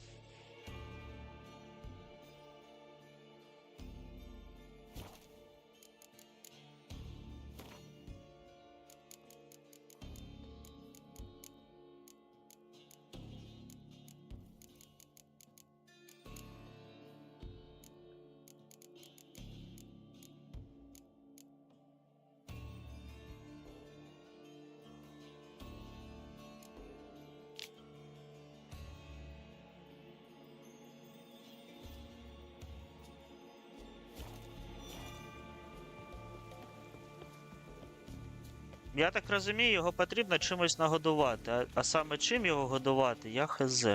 Я так розумію, його потрібно чимось нагодувати, а саме чим його годувати, я хз.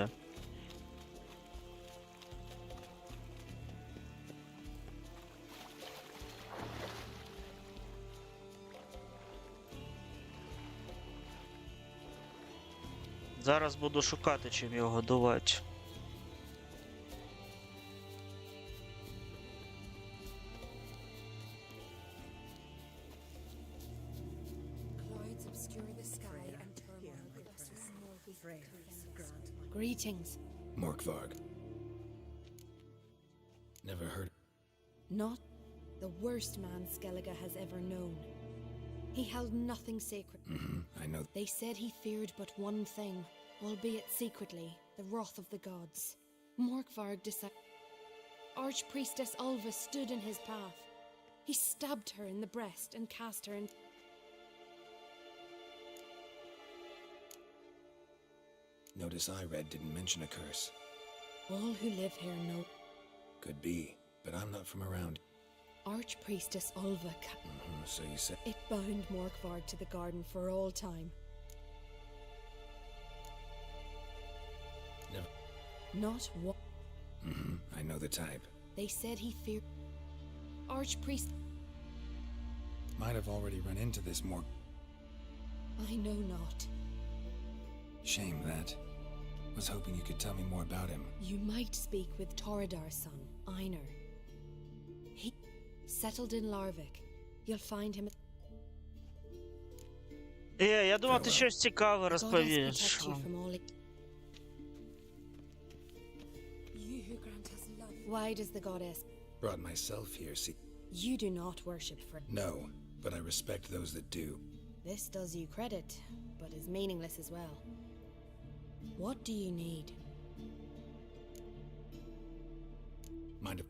Зараз буду шукати, чим його годувати. Greetings. Morkvarg. Never heard. Not the worst man Skellige has ever known. He held nothing sacred. I know. They said he feared but one thing, albeit secretly, the wrath of the gods. Morkvarg decided. Archpriestess Alva stood in his path. He stabbed her in the breast and cast her in. Notice I read didn't mention a curse. All who live here know. Could be, but I'm not from around. Archpriestess Alva. So you said. It bound Morkvarg to the garden for all time. Never. Not one. I know the type. They said he feared. Archpriest. Might have already run into this more. I know not. Shame that. Was hoping you could tell me more about him. You might speak with Toradar's son, Einar. He settled in Larvik. You'll find him. Я думав, ти щось цікаве розповіш. Why does the goddess? Brought myself here, see. You do not worship for. No, but I respect those that do. This does you credit, but is meaningless as well. What do you need? Mind if...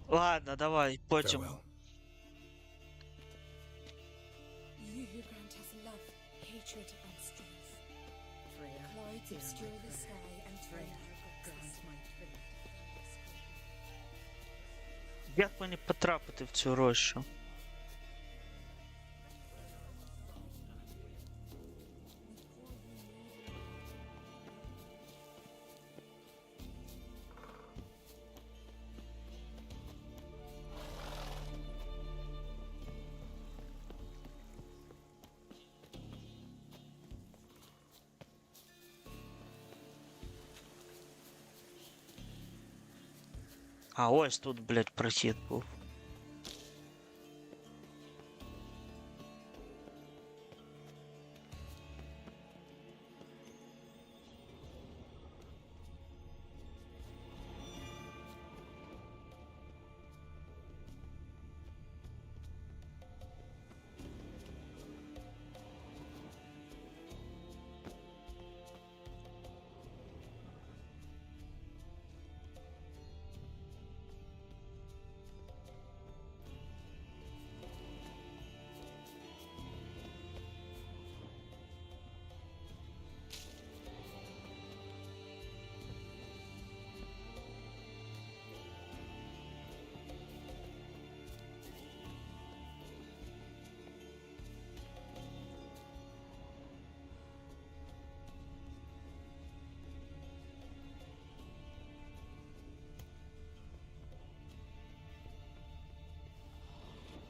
Ладно, давай, потім. Farewell. You who grant us love, hatred, and strength. Clouds obscure the sky and grant my faith. Як мені потрапити в цю рощу? А ось тут, блядь, прохід був.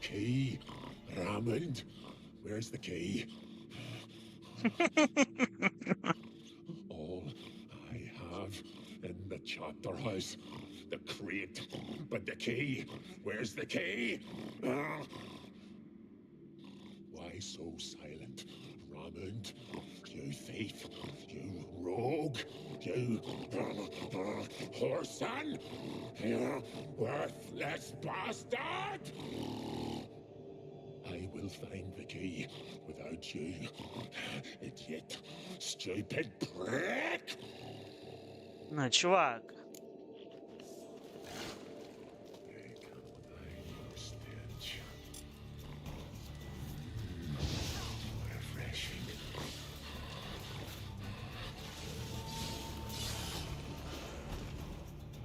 key. Raymond, where's the key? All I have in the chapter house, the crate, but the key, where's the key? Why so silent, Raymond? You thief, you rogue, you whoreson, you worthless bastard! I will find the key without you, idiot, stupid prick! Ну, чувак.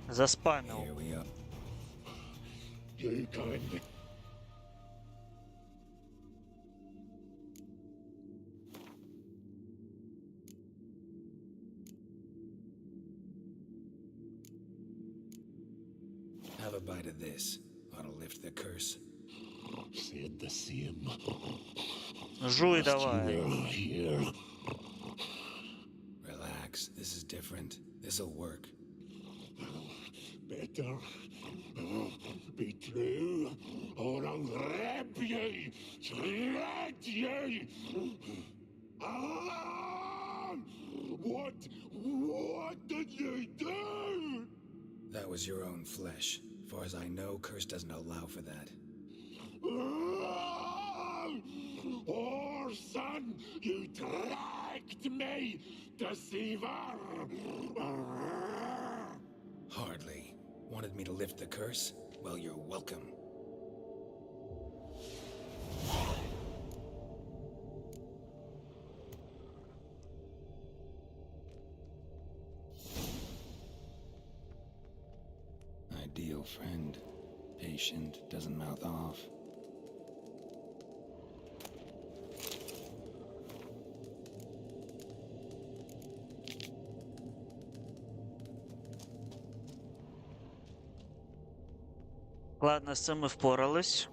Заспамил. You kind. Have a bite of this. Ought to lift the curse. Said the same. Жуй давай. Here. Relax. This is different. This'll work. Better be true, or I'll rip you, shred you. Ah! What did you do? That was your own flesh. Far as I know, curse doesn't allow for that. Orson, you tracked me, deceiver! Hardly. Wanted me to lift the curse? Well, you're welcome. Ideal friend. Patient, doesn't mouth off. Ладно, з цим ми впорались.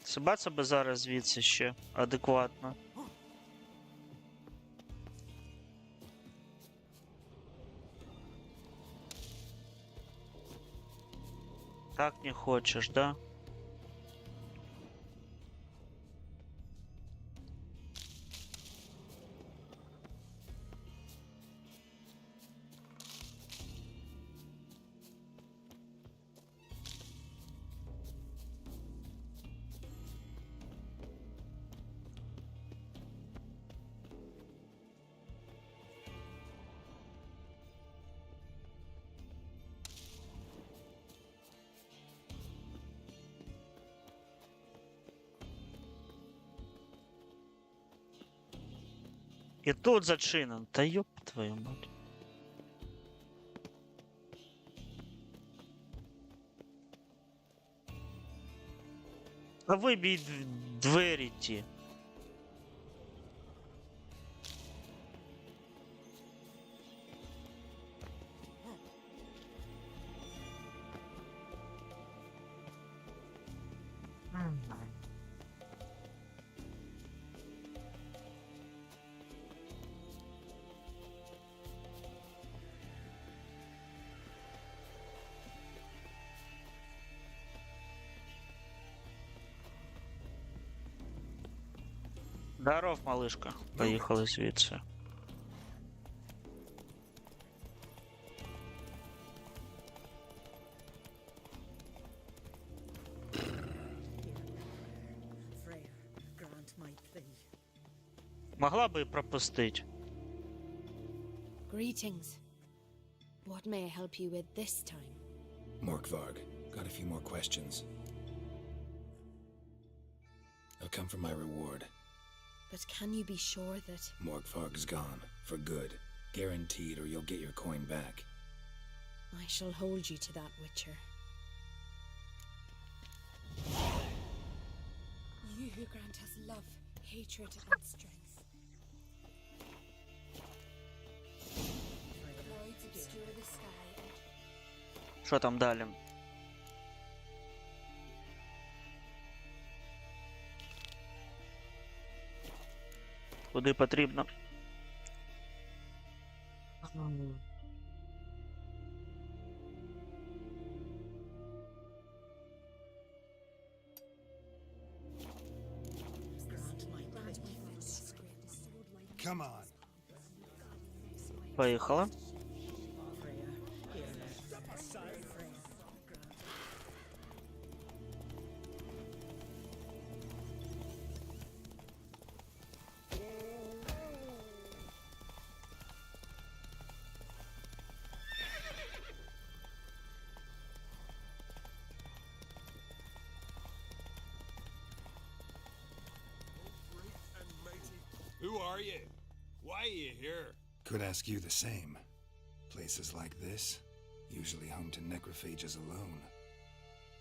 Сибаться би зараз звідси ще адекватно. Так не хочеш, да? І тут зачинен. Та ёб твою мать. А вибій двері ті. Здоров, малышка. Поїхали звідси. Могла би і пропустить. Greetings. What may I help you with this time? Morkvarg, got a few more questions. I'll come for my reward. But can you be sure that... Morkvarg's gone, for good. Guaranteed, or you'll get your coin back. I shall hold you to that, Witcher. You who grant us love, hatred, and strength. Clouds obscure the sky, and Що там далі? Куди потрібно? Come on. Поїхали. Who are you? Why are you here? Could ask you the same. Places like this, usually home to necrophages alone.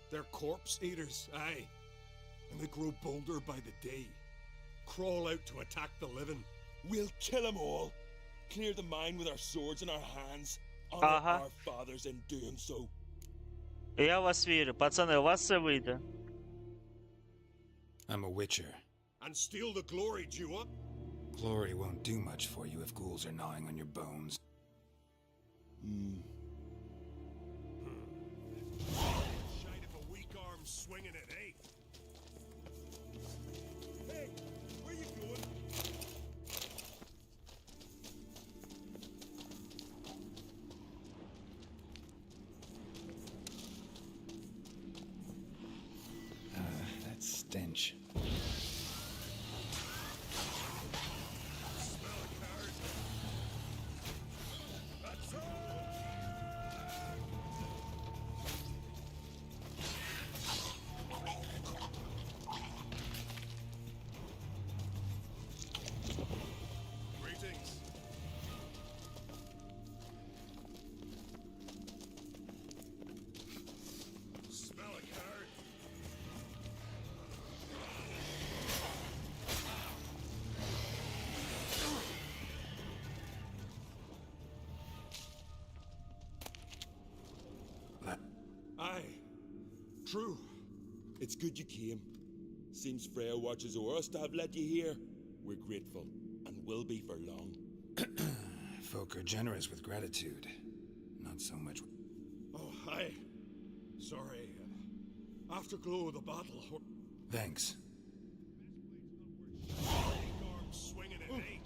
They're corpse eaters, aye. And they grow bolder by the day. Crawl out to attack the living. We'll kill them all. Clear the mine with our swords in our hands. Honor our fathers in doing so. Я вас вірю. Пацани, у вас все вийде. I'm a witcher. And steal the glory due up? Glory won't do much for you if ghouls are gnawing on your bones. Shite if a weak arm swinging it, eh? Hey, where you going? That stench. Aye, true. It's good you came. Seems Freya watches o'er us to have led you here. We're grateful, and will be for long. Folk are generous with gratitude. Not so much. Oh, aye. Sorry. Afterglow of the battle. Thanks. Arm swinging it, eh?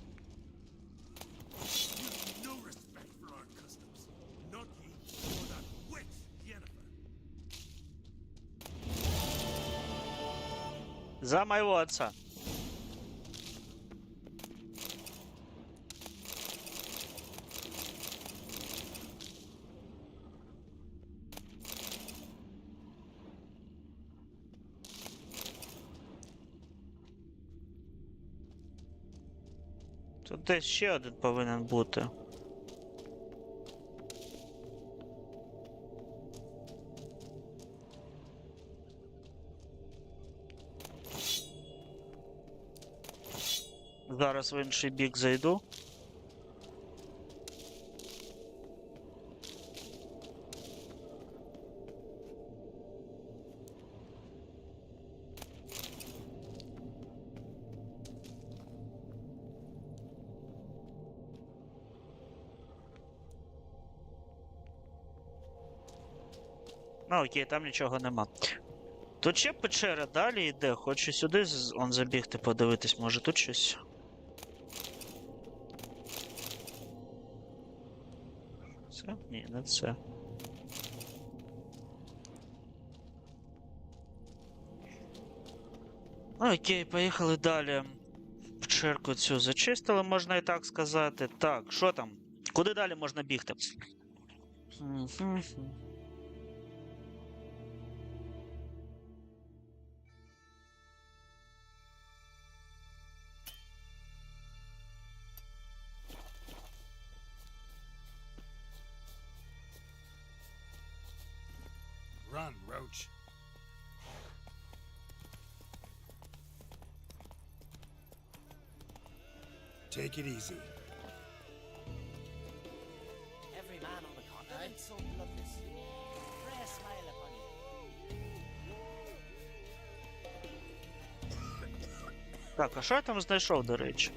You've no respect for our customs. Not ye, or that witch, Yennefer. За моего отца. Тут десь ще один повинен бути. Зараз в інший бік зайду. Ну окей, там нічого нема. Тут ще печера далі йде, хочу сюди он забігти, подивитись, може тут щось. Це? Ні, не це. Окей, поїхали далі. Печерку цю зачистили, можна і так сказати. Так, що там? Куди далі можна бігти? Run, Roach. Take it easy. Every man on the continent so bloodless. smile upon you. Так, а що я там знайшов, до речі?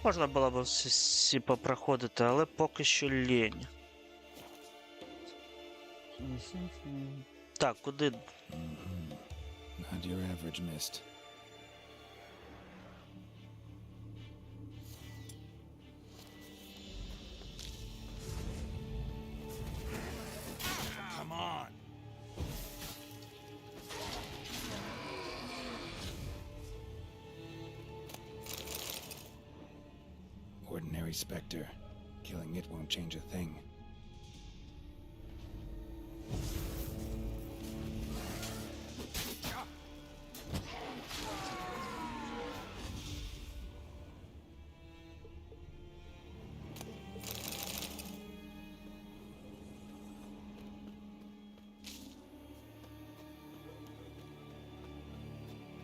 Можна було б всі попроходити, але поки що лінь. Так, куди? Not your average mist. Come on. Ordinary specter. Killing it won't change a thing.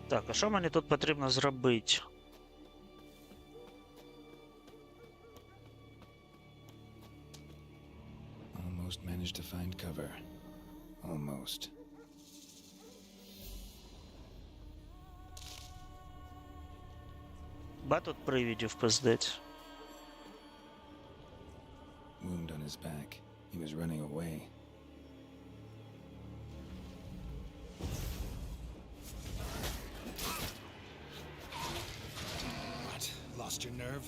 Так, а що мені тут потрібно зробити? Almost managed to find cover. Almost. Ба тут привідів пиздець. Wound on his back. He was running away. What? Lost your nerve?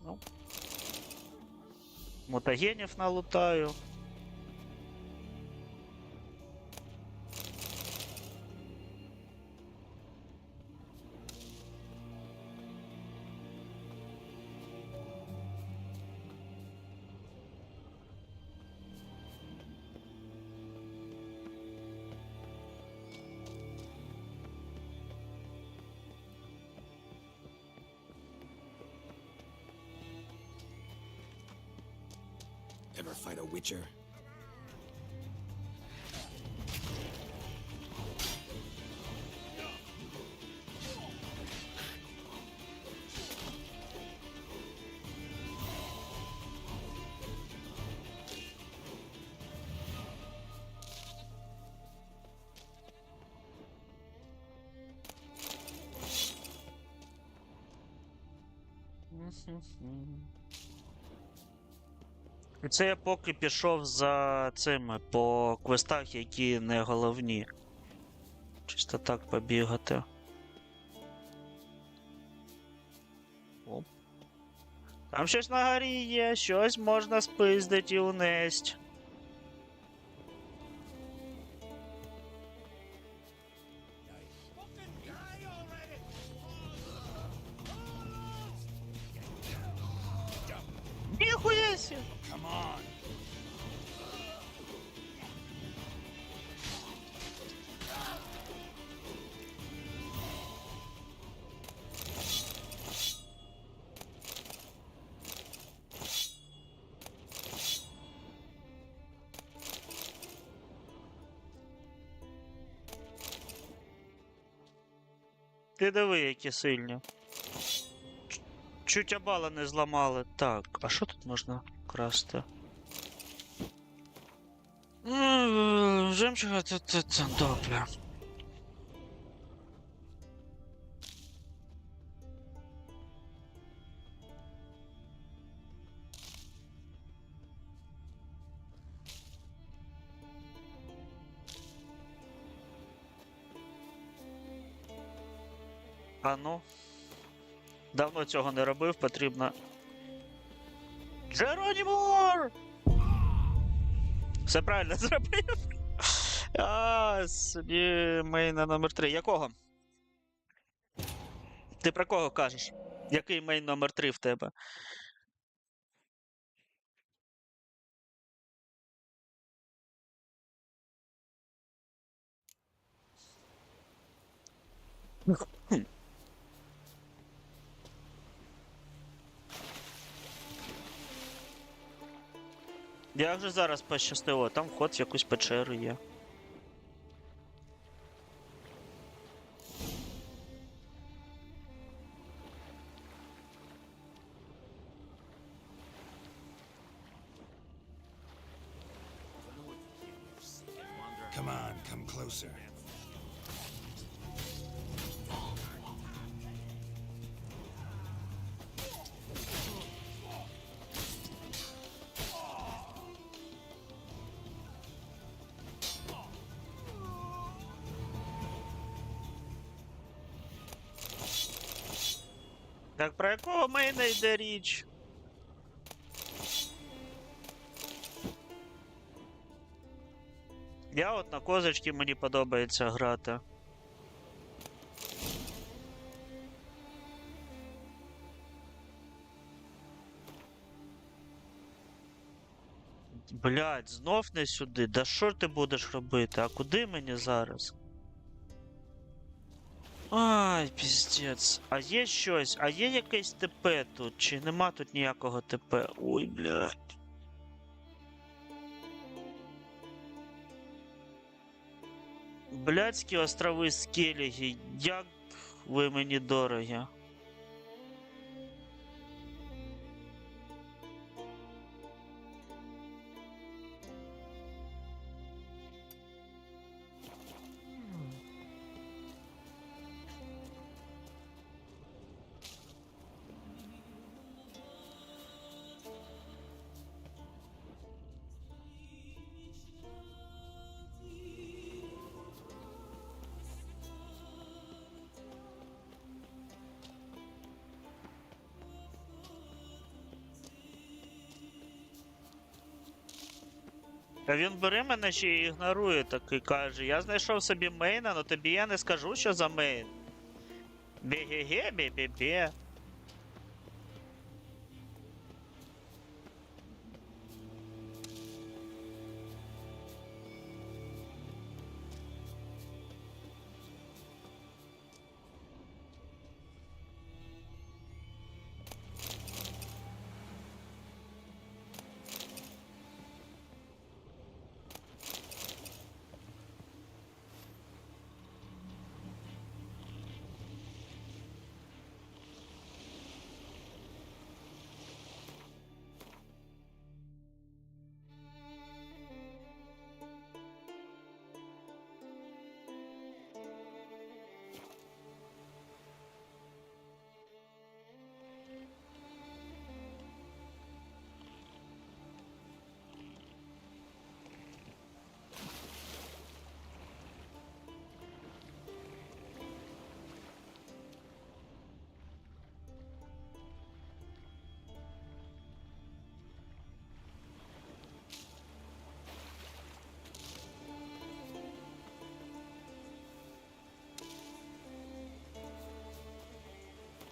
Ну. Мутагенів налутаю. Ever fight a witcher? І це я поки пішов за цими по квестах, які не головні. Чисто так побігати. Оп. Там щось на горі є, щось можна спиздить і унесть. Ніхуя сі! Come on. Ти диви, які сильні. Чуть абала не зламали. Так, а що тут можна красти? Жемчуга, добре. А ну. Давно цього не робив, потрібно Джеронімор! Все правильно зробив. Собі мейна номер 3. Якого? Ти про кого кажеш? Який мейн номер 3 в тебе? Я вже зараз пощастило, там вход в якусь печеру є. Come on, come closer. Так про якого мейна йде річ? Я от на козочки мені подобається грати. Блядь, знов не сюди. Да що ти будеш робити? А куди мені зараз? Ай, піздець. А є щось? А є якесь ТП тут? Чи нема тут ніякого ТП? Ой, блядь. Блядські острови Скелліги, як ви мені дорогі. А він бере мене ще і ігнорує, такий каже, я знайшов собі мейна, але тобі я не скажу, що за мейн. Бе-ге-ге, бе-бе-бе.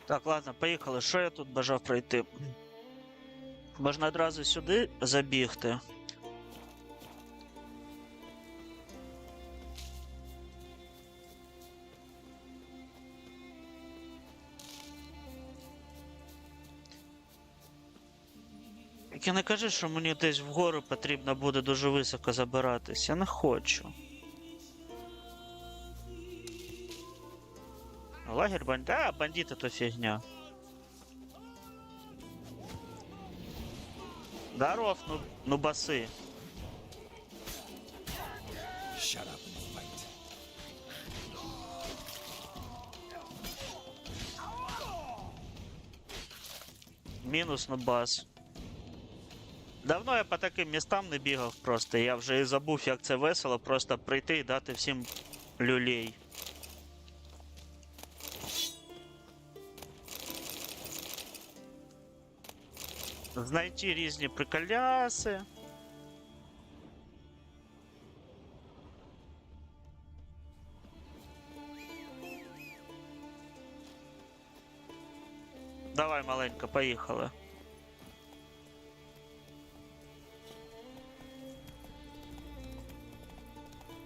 Так, ладно, поїхали. Що я тут бажав пройти? Можна одразу сюди забігти. Тільки не кажи, що мені десь вгору потрібно буде дуже високо забиратись. Я не хочу. Лагерь бандит? Да, бандиты то фигня. Здоров, нубасы. Shut up and fight. Мінус нубас. Давно я по таким містам не бігав просто. Я вже і забув, як це весело, просто прийти і дати всім люлей. Знайти різні приколяси. Давай, маленько, поїхали.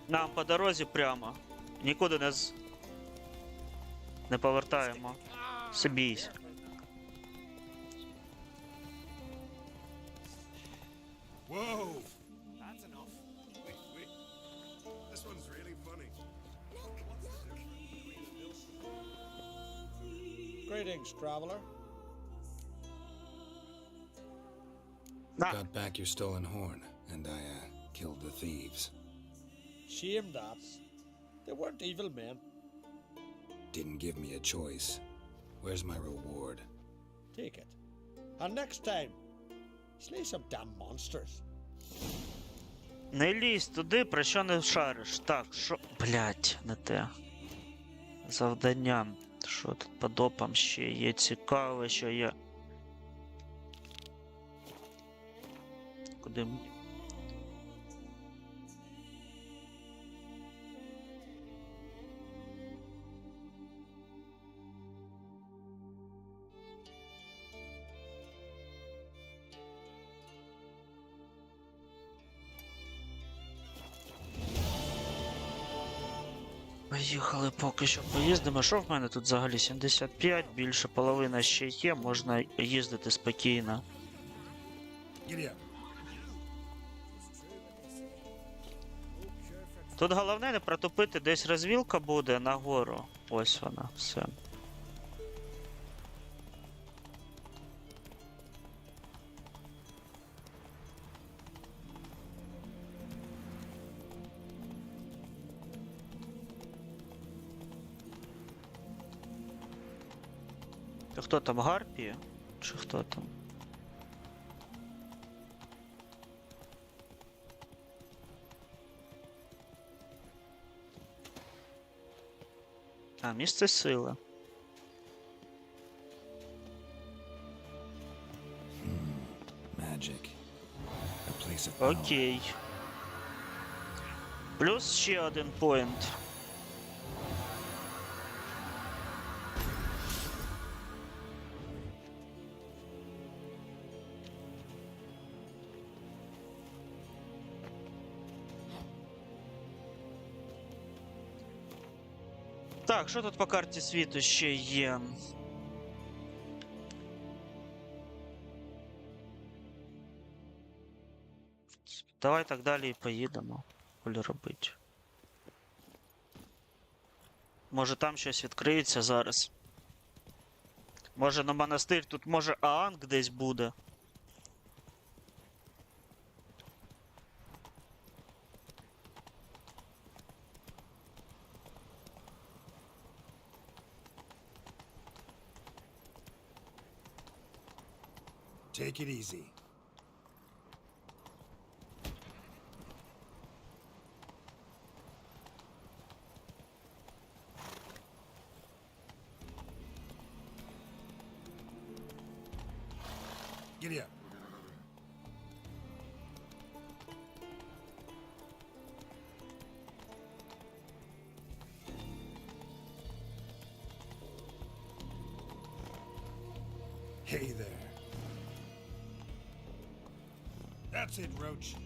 Нам по дорозі прямо. Нікуди не повертаємо. Собійся. Whoa! That's enough. Wait. This one's really funny. Greetings, traveler. Got back your stolen horn, and I, killed the thieves. Shame that. They weren't evil men. Didn't give me a choice. Where's my reward? Take it. And next time, slay some damn monsters. Не лізь туди, про що не шариш. Так, що... Блять, не те. Завдання. Що тут по допам ще є цікаве, що є. Куди? Поїхали поки що поїздимо. Що в мене тут взагалі 75, більше половина ще є, можна їздити спокійно. Тут головне не протупити, десь розвілка буде нагору. Ось вона, все. Хто там, гарпії? Чи хто там? А, місце сили. Окей. Плюс ще один поінт. Так, що тут по карті світу ще є? Давай так далі і поїдемо. Коли робити. Може там щось відкриється зараз. Може на монастир, тут може Аанг десь буде. Take it easy. Giddy up. Hey there. That's it, Roach.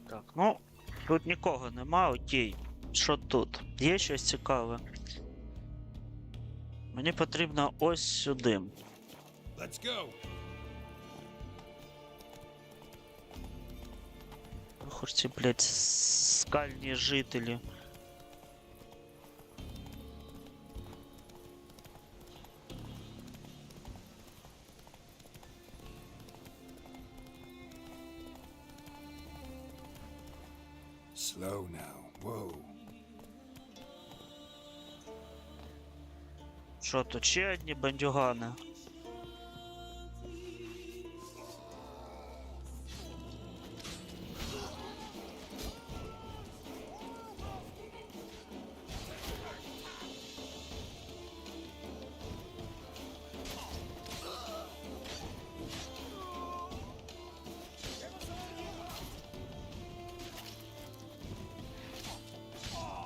Так, ну, тут нікого нема, окей. Що тут? Є щось цікаве? Мені потрібно ось сюди. Let's go. Хоч ці, блядь, скальні жителі. Slow now. Whoa. Що тут ще одні бандюгани?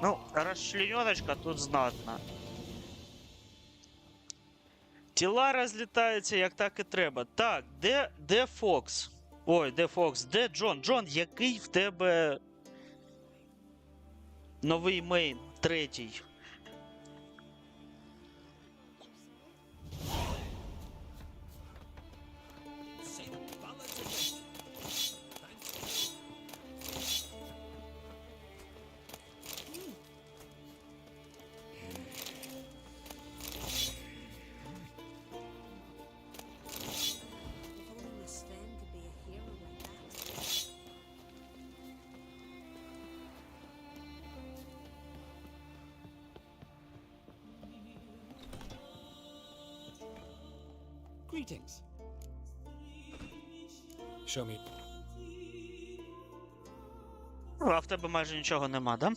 Ну, расчлененочка тут знатна. Тіла розлітаються, як так і треба. Так, де Фокс? Ой, де Фокс? Де Джон? Джон, який в тебе новий мейн? Третій. Greetings. Show me. А в тебе майже нічого нема, да?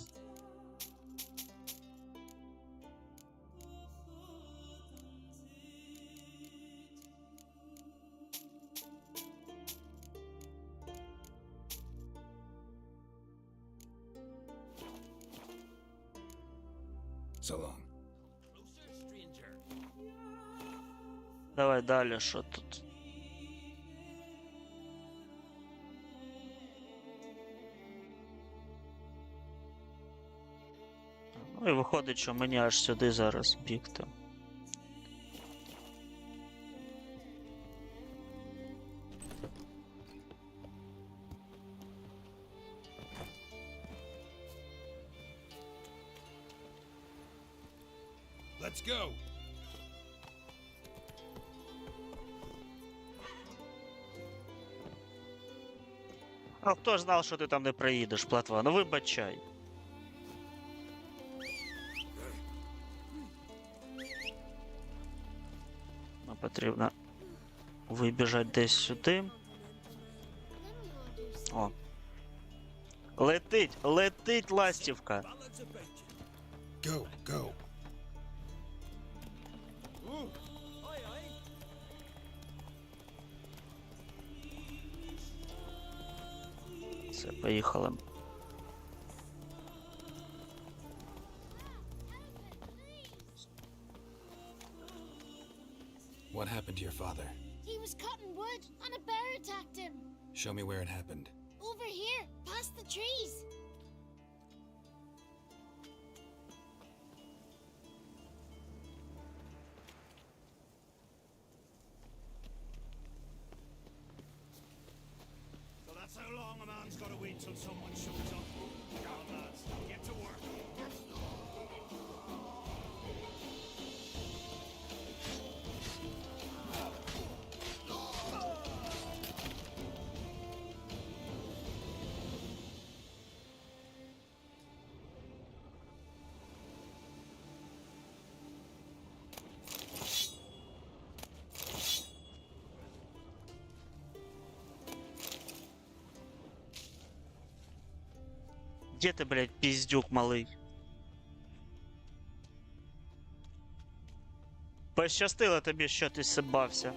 So long. Давай далі, що тут? Ну і виходить, що мені аж сюди зараз бігти. Let's go. А хто ж знав, що ти там не приїдеш, платва? Ну вибачай. Нам потрібно вибіжати десь сюди. О. Летить, летить ластівка. Go, go. Все, поїхали. What happened to your father? He was cutting wood and a bear attacked him. Show me where it happened. Over here, past the trees. So that's how long a man's got to wait till someone shows up. Come on, lads, get to work. Где ты, блядь, пиздюк малий? Пощастило тобі, що ти сибався.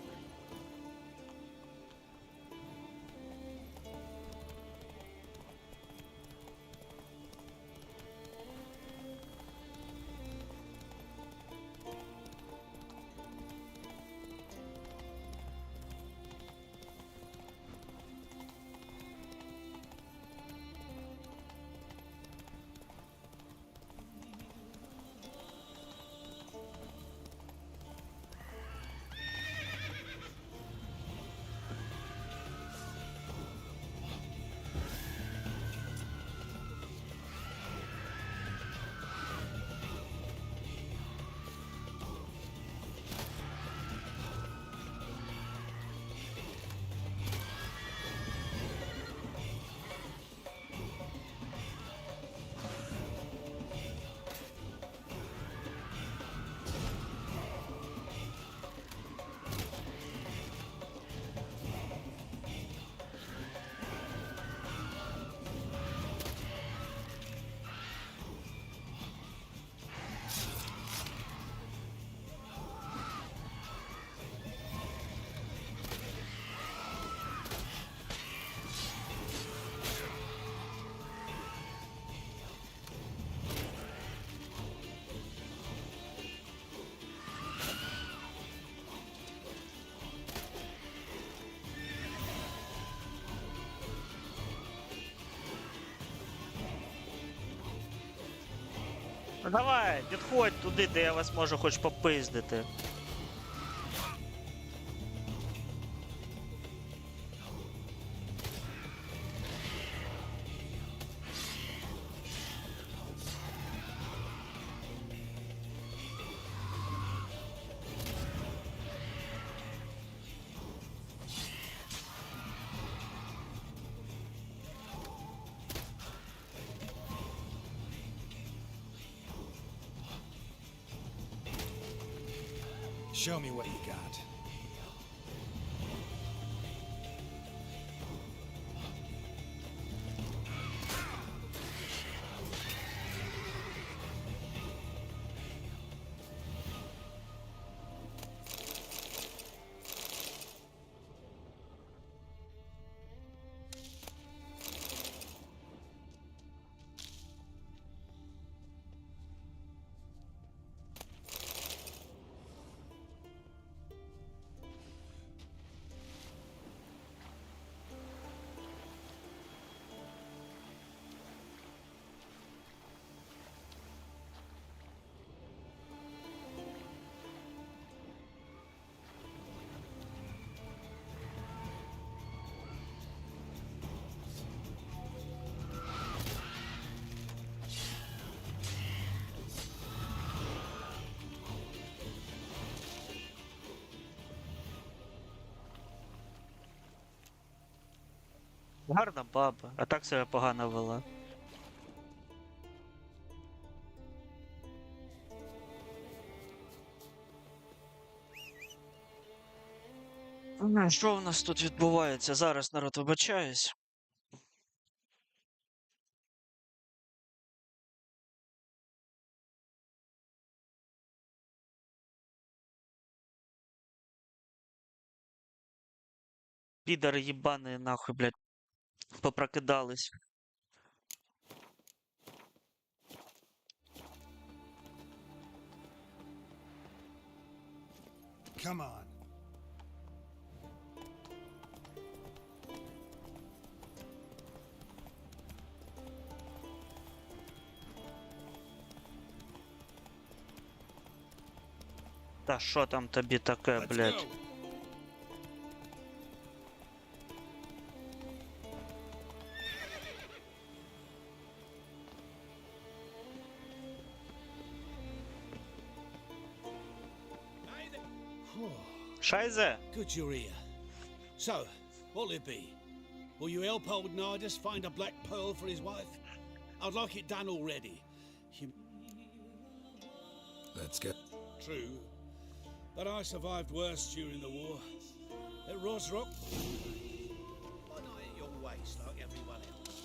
Давай, підходь туди, де я вас можу хоч попиздити. Show me what you got. Гарна баба, а так себе погано вела. Що в нас тут відбувається? Зараз, народ, вибачаюсь. Підари їбані, нахуй, блядь, попрокидались. Come on. Та що там тобі таке, блядь? Шайзе! Good you're here. So, what'll it be? Will you help old Nidus find a black pearl for his wife? I'd like it done already. Let's get... True, but I survived worse during the war. At Rosrock, why not at your waist like everyone else?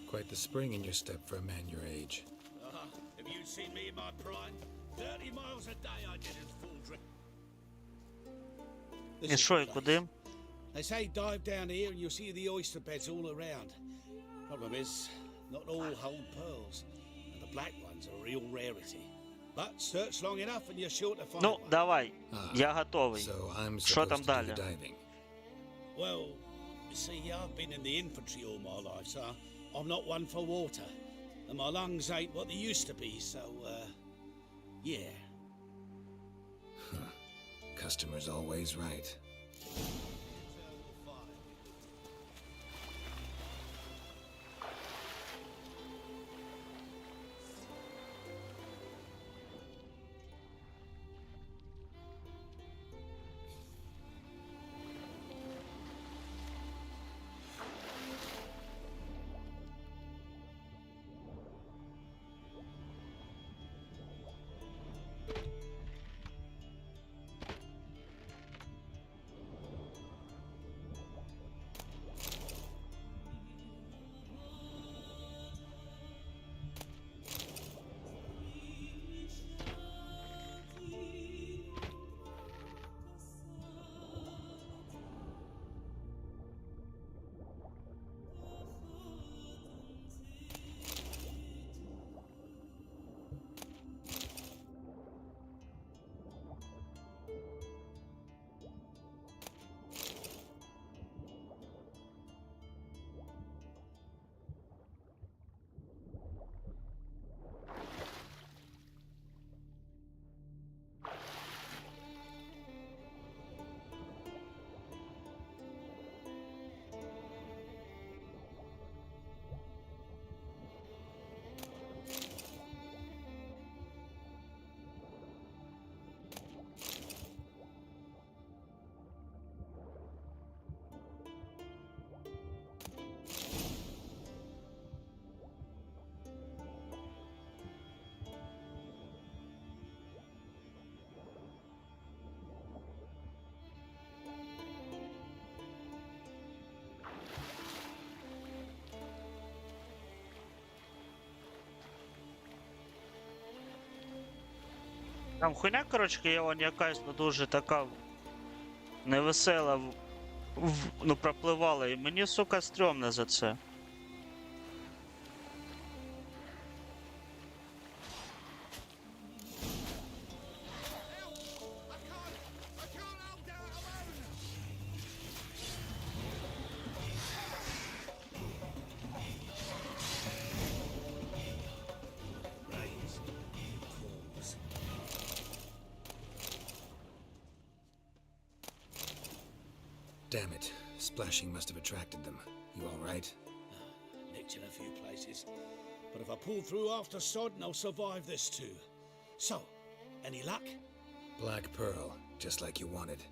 Quite the spring in your step for a man your age. If you'd seen me in my prime, 30 miles a day I did in full drink. І що, і куди? They say dive down here and you'll see the oyster beds all around. Problem is, not all hold pearls, and the black ones are a real rarity. But search long enough and you're sure to find Ну, one. давай, я готовий. So I'm Що там supposed to do далі? the diving. Well, you see, I've been in the infantry all my life, so I'm not one for water. And my lungs ain't what they used to be, so, yeah. Customer's always right. Там хуйня, коротше, є вон якась, ну дуже така невесела, ну пропливала, і мені, сука, стрьомно за це. Damn it. Splashing must have attracted them. You all right? Nicked in a few places. But if I pull through after sodding, I'll survive this too. So, any luck? Black pearl, just like you wanted.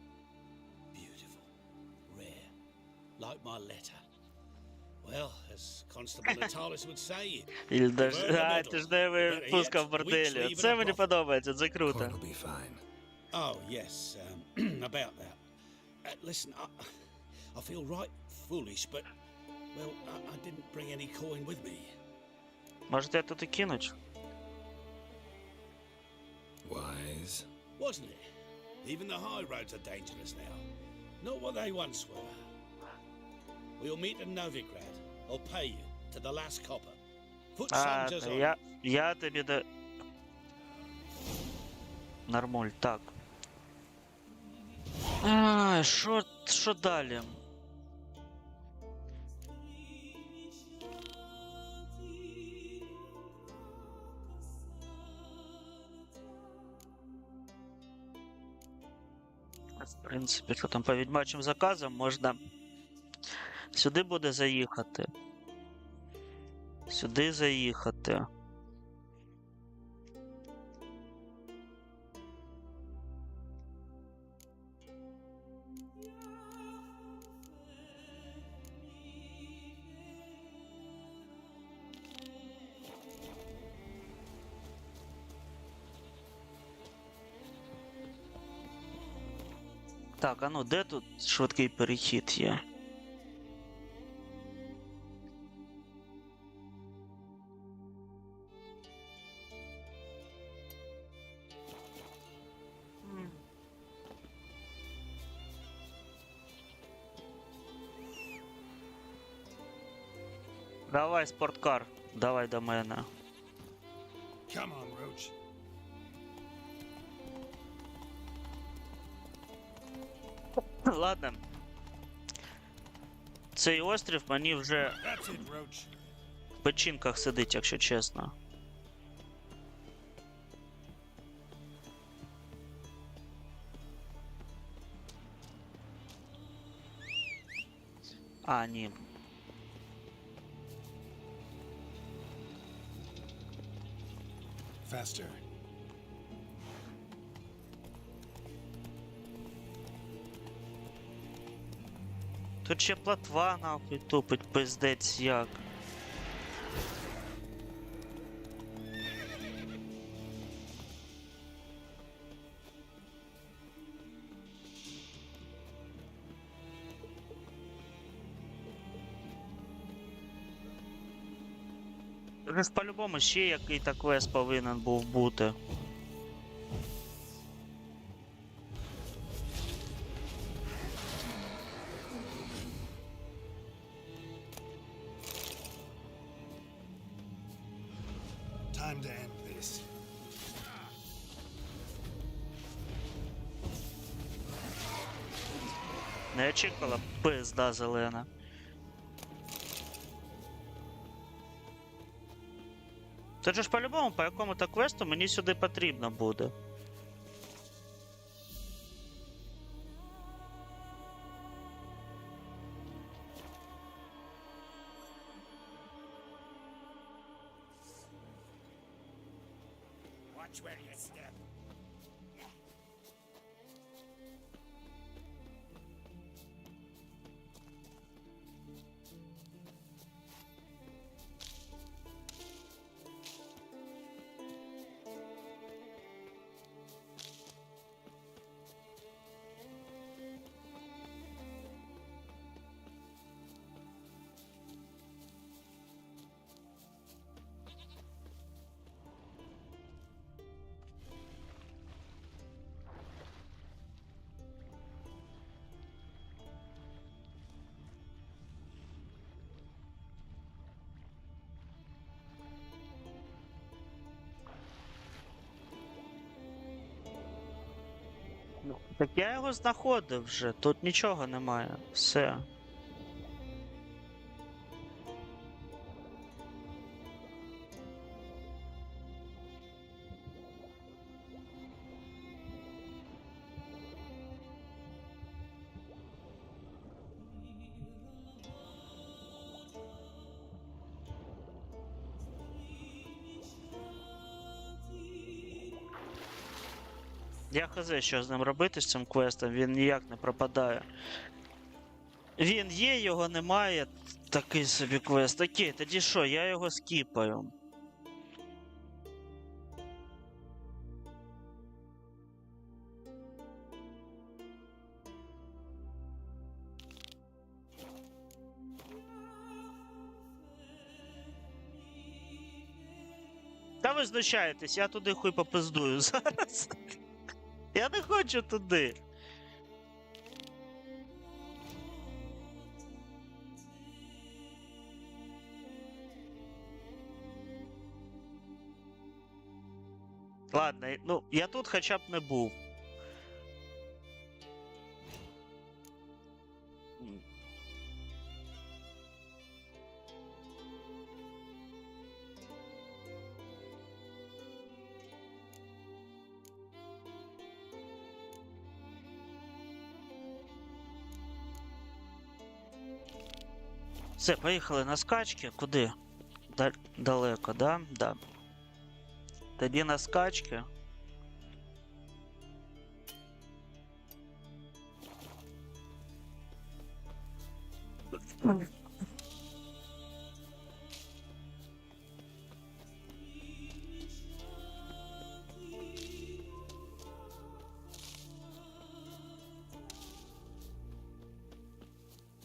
Beautiful. Rare. Like my letter. Well, as Constable Natalis would say, Ти ж не випускав в борделі. Це мені подобається, це круто. Corn will be fine. oh yes, about that. Listen, I feel right foolish, but, well, I didn't bring any coin with me. Можете я тут і кинуть? Wise. Wasn't it? Even the high roads are dangerous now. Not what they once were. We'll meet in Novigrad. I'll pay you to the last copper. Foot soldiers on. Я тобі да... Нормуль, так. Що далі? В принципі, що там по відьмачим заказам можна... Сюди буде заїхати. Сюди заїхати. Так, а ну де тут швидкий перехід є? Давай, спорткар, давай до мене. Come on, Roach. Ладно. Цей острів мені вже That's it, Roach. в печінках сидить, якщо чесно. А, ні. Faster. Тут ще платва нахуй тупить, пиздець як. Вже ж по-любому ще який-то квест повинен був бути. Time to end this. Не очікувала пизда зелена. Це ж по-любому, по якому-то квесту мені сюди потрібно буде. Watch where you step. Ну, так я його знаходив вже, тут нічого немає. Все. Я хз, що з ним робити з цим квестом, він ніяк не пропадає. Він є, його немає. Такий собі квест. Окей, тоді що, я його скіпаю. Та ви знущаєтесь, я туди хуй попиздую зараз. Я не хочу туди. Ладно, ну, я тут хоча б не був. Все, поїхали на скачки. Куди? Далеко, да? Да. Тоді на скачки.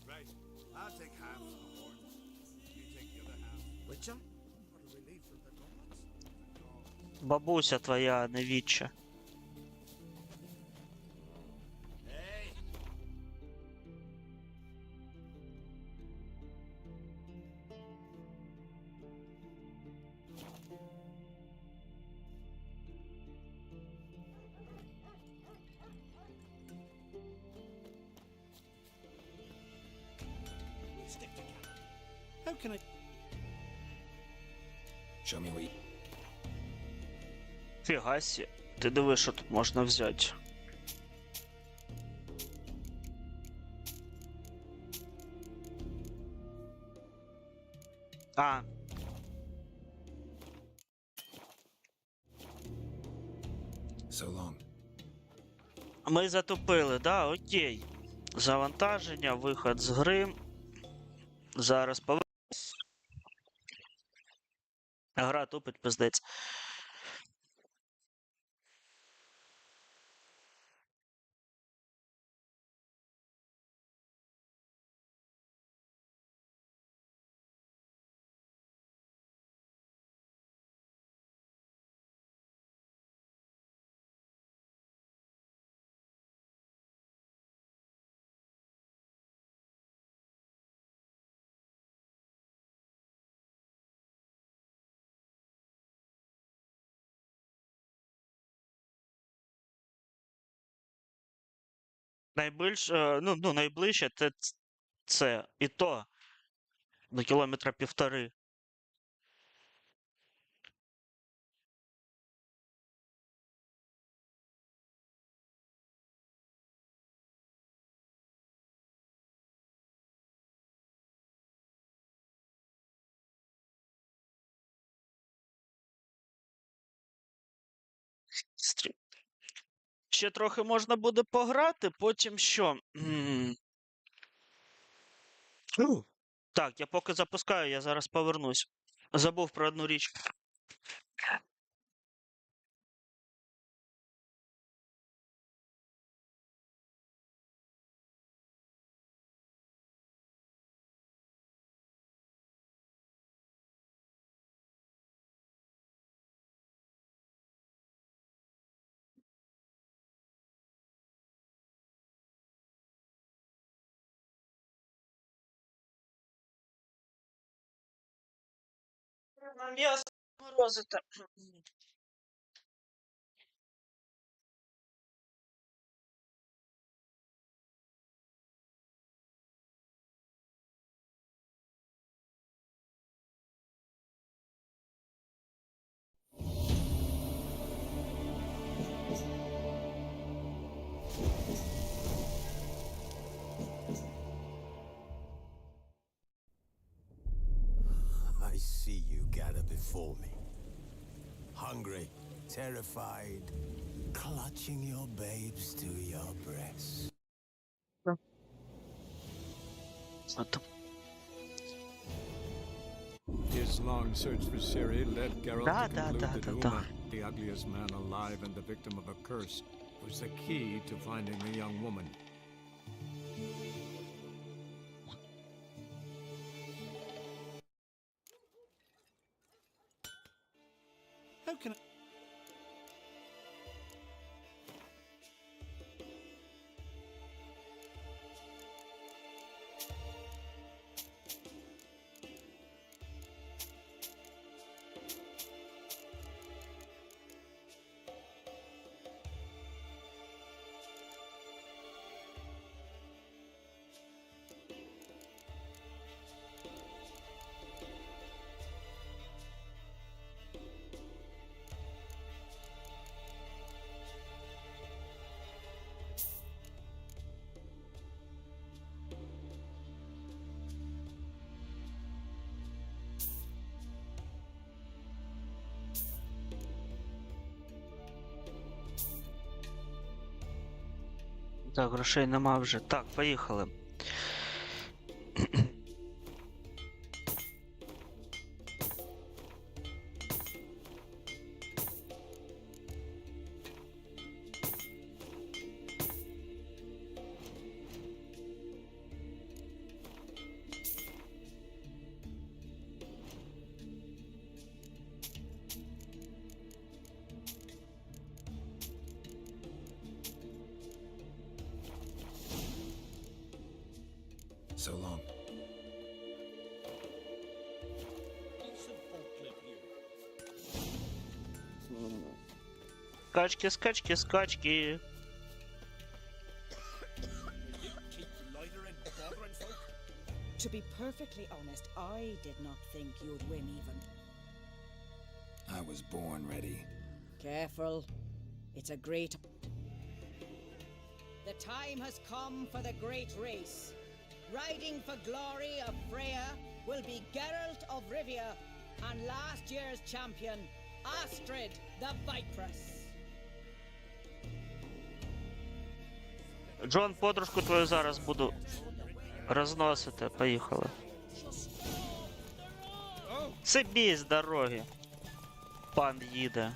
Right. I'll take half of the horns. You take the other half. Witcher? What a relief from the gods. Бабуся твоя невіччя. Hey! We'll stick together. How can I... Show me where you... Фігасі. Ти диви, що тут можна взяти. А. So long. Ми затопили, да, окей. Завантаження, виход з гри. Зараз повернемось. Гра тупить, пиздець. Найближче це. І то до кілометра 1,5. Стрім. Ще трохи можна буде пограти, потім що? Так, я поки запускаю, я зараз повернусь. Забув про одну річ. М'ясо морозити. before me. Hungry, terrified, clutching your babes to your breasts. His long search for Ciri led Geralt to conclude that Uma, the ugliest man alive and the victim of a curse, was the key to finding the young woman. How can I... Так, грошей нема вже. Так, поїхали. So long. Скачки, скачки, скачки. To be perfectly honest, I did not think you'd win even. I was born ready. Careful. It's a great... The time has come for the great race. Riding for glory of Freya will be Geralt of Rivia and last year's champion, Astrid the Vipress. Джон, подружку твою зараз буду розносити. Поїхали. Собі з дороги. Пан їде.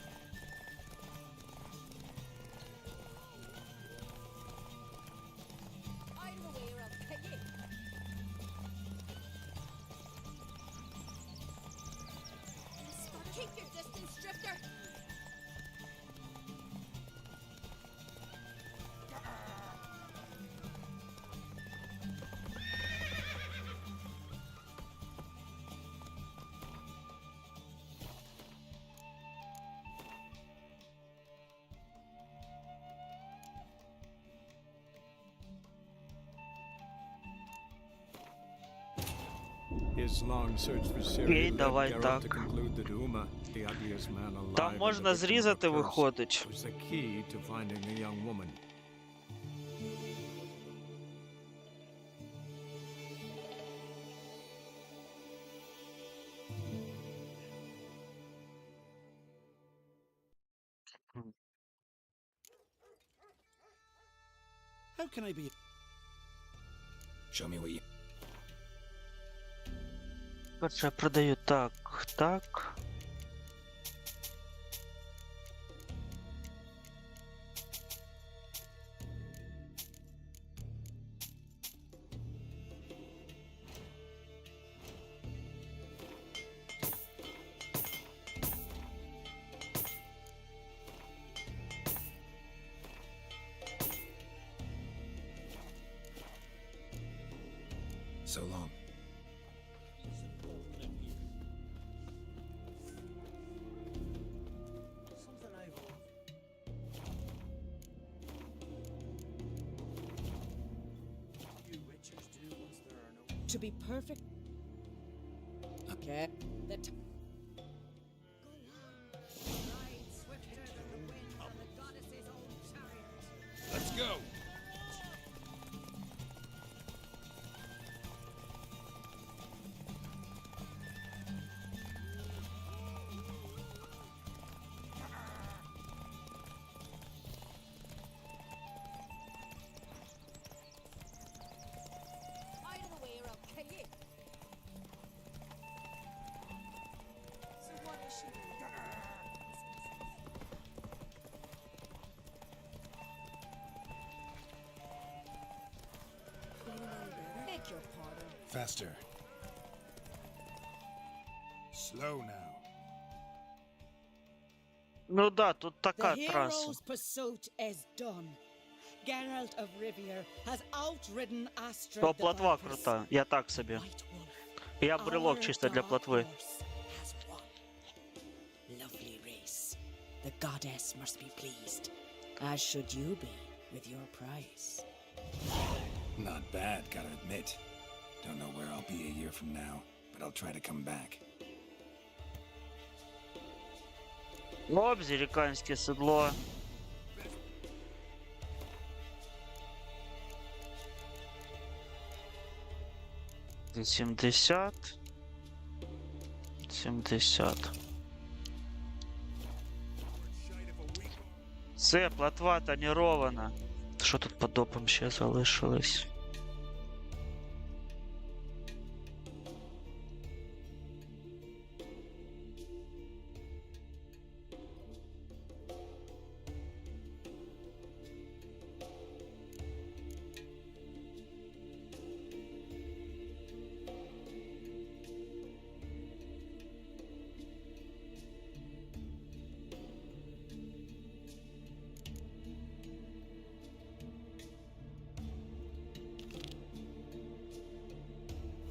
His long search for Ciri led Geralt to conclude that Uma, the ugliest man alive, Там можна зрізати, виходить. was the key to finding the young woman. How can I be... Show me what you... Перше продаю так, так. So long. To be perfect... Okay. The t... Let's go! Faster. Slow now. Ну да, тут The така траса. hero's pursuit is done. Geralt of Rivia has outridden Astrid То the платва Viper's. крута, я так собі. Я брелок чисто для платви. Lovely race. The goddess must be pleased, as should you be with your prize. Not bad, gotta admit. Don't know where I'll be a year from now, but I'll try to come back. Оп, зіріканське седло. За 70. 70. Все, платва тонірована. Що тут по допам ще залишилось?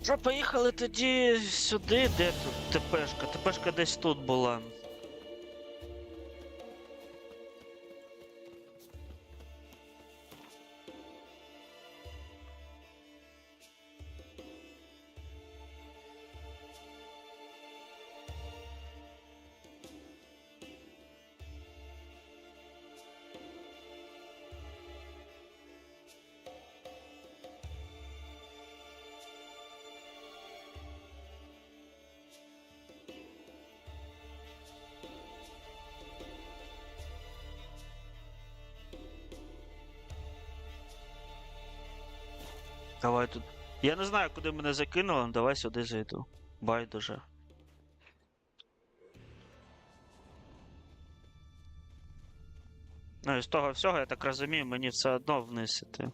Що, поїхали тоді сюди, де тут ТПшка? ТПшка десь тут була. Давай тут. Я не знаю, куди мене закинули, але давай сюди зайду. Байдуже. Ну і з того всього, я так розумію, мені все одно вниз іти.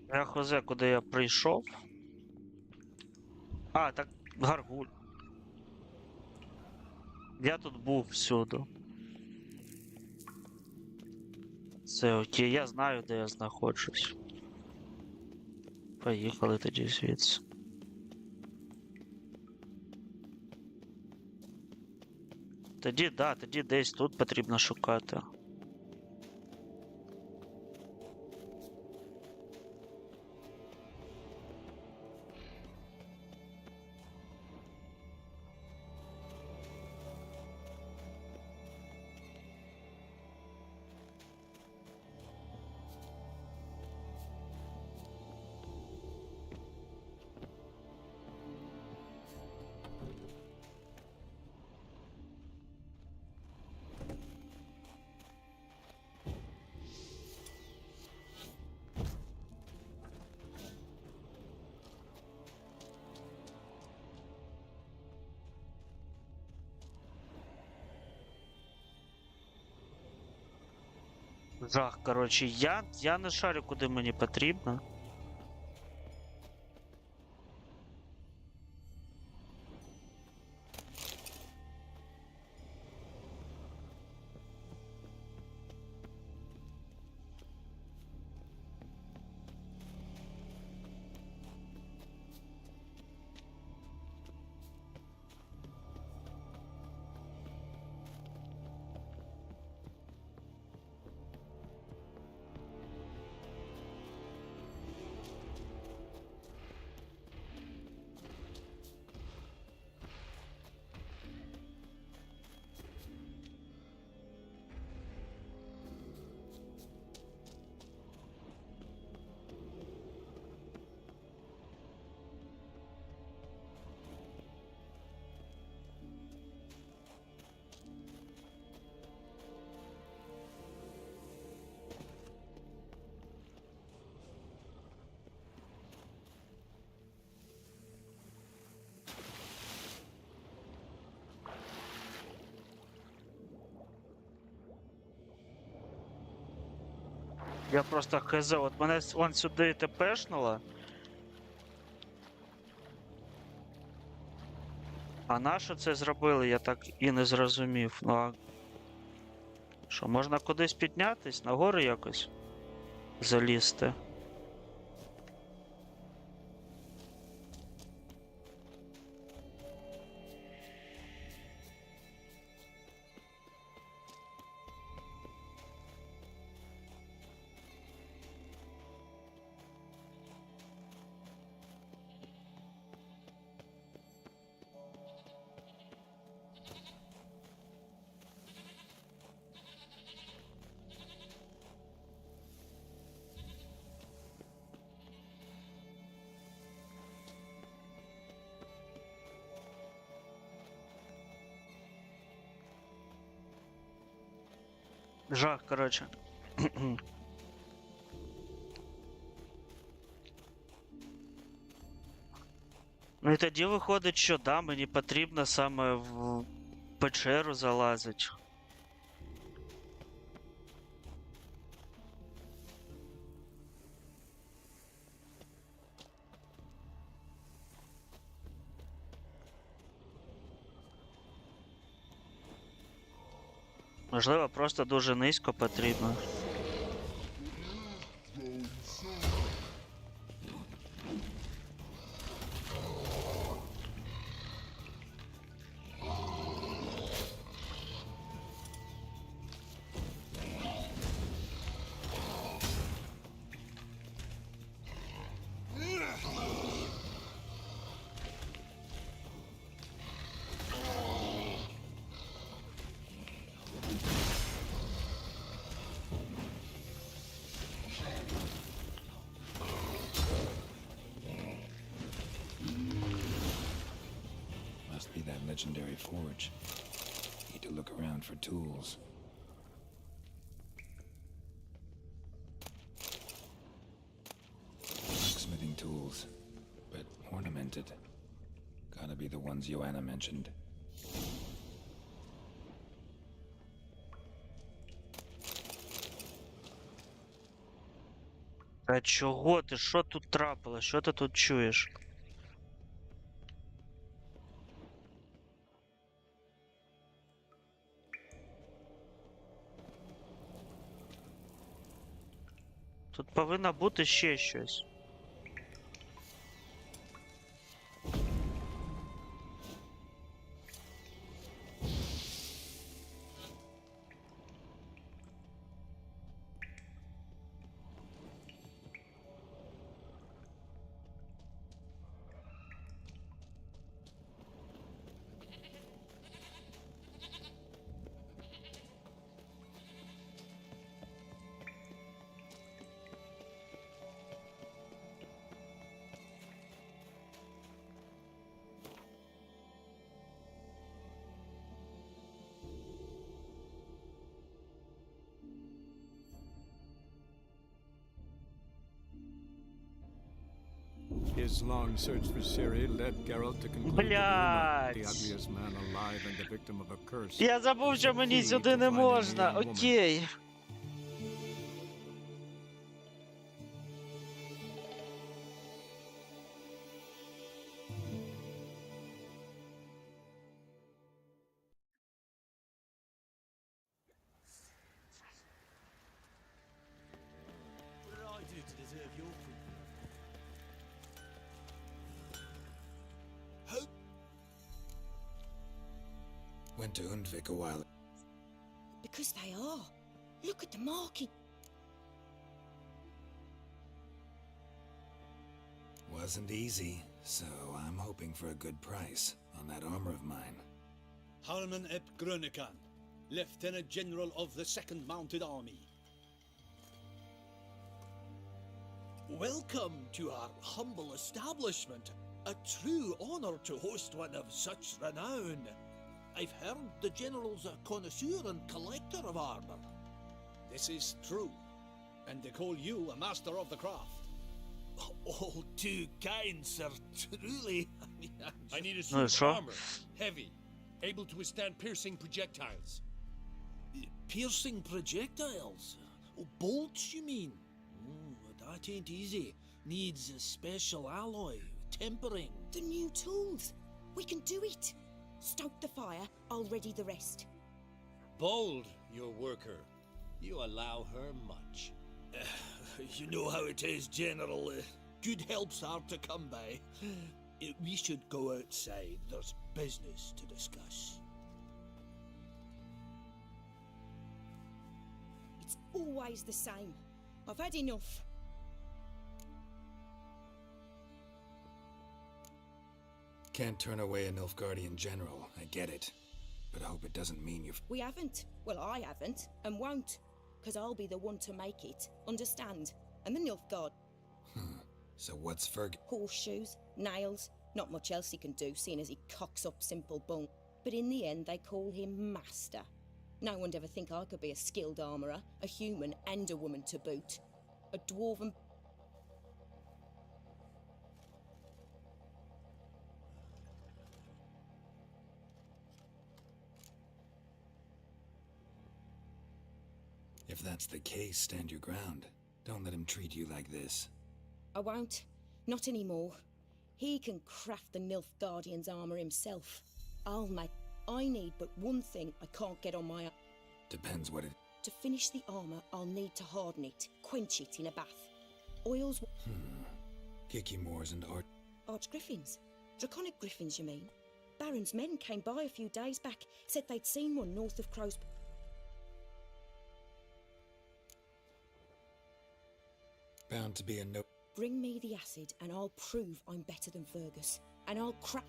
Я хозе, куди я прийшов. А, так, гаргуль. Я тут був всюди. Це окей, я знаю, де я знаходжусь. Поїхали тоді звідси. Тоді, да, тоді десь тут потрібно шукати. Жах, коротше, я не шарю, куди мені потрібно. Я просто хз, от мене вон сюди тепешнуло. А на що це зробили, я так і не зрозумів. Ну а що, можна кудись піднятись, нагору якось залізти? Жах, коротше. Ну і тоді виходить, що да, мені потрібно саме в печеру залазити. Можливо, просто дуже низько потрібно. Must be that legendary forge. Need to look around for tools. Smithing tools, but ornamented. Gotta be the ones Joanna mentioned. А чого ти? Що тут трапилось? Що ти тут чуєш? Тут повинно бути ще щось. His long search for Ciri led Geralt to conclude that Uma, the ugliest man alive and the victim of a curse. Я забув, що мені сюди не можна. Окей. Went to Undvik a while. Because they are. Look at the marking. Wasn't easy, so I'm hoping for a good price on that armor of mine. Harman ep Grönekan, Lieutenant General of the 2nd Mounted Army. Welcome to our humble establishment. A true honor to host one of such renown. I've heard the General's a connoisseur and collector of armor. This is true, and they call you a master of the craft. All too kind, sir, truly. I need a No, suit of sure. armor, heavy, able to withstand piercing projectiles. Piercing projectiles? Oh, bolts, you mean? That ain't easy. Needs a special alloy, tempering. The new tools. We can do it. Stoke the fire, I'll ready the rest. Bold, your worker. You allow her much. You know how it is, General. Good help's hard to come by. We should go outside. There's business to discuss. It's always the same. I've had enough. Can't turn away a Nilfgaardian general, I get it. But I hope it doesn't mean you've... We haven't. Well, I haven't, and won't. Because I'll be the one to make it, understand? And the Nilfgaard. So what's Ferg... Horseshoes, nails, not much else he can do, seeing as he cocks up simple bone. But in the end, they call him Master. No one'd ever think I could be a skilled armourer, a human and a woman to boot. A dwarven... If that's the case, stand your ground. Don't let him treat you like this. I won't. Not anymore. He can craft the Nilfgaardian's armour himself. I'll make... I need but one thing I can't get on my own. Depends what it... To finish the armour, I'll need to harden it, quench it in a bath. Oils... Kicky Moors and Art... Archgriffins. Draconic griffins, you mean? Baron's men came by a few days back, said they'd seen one north of Crow's... Bound to be a no... Bring me the acid and I'll prove I'm better than Fergus. And I'll crack...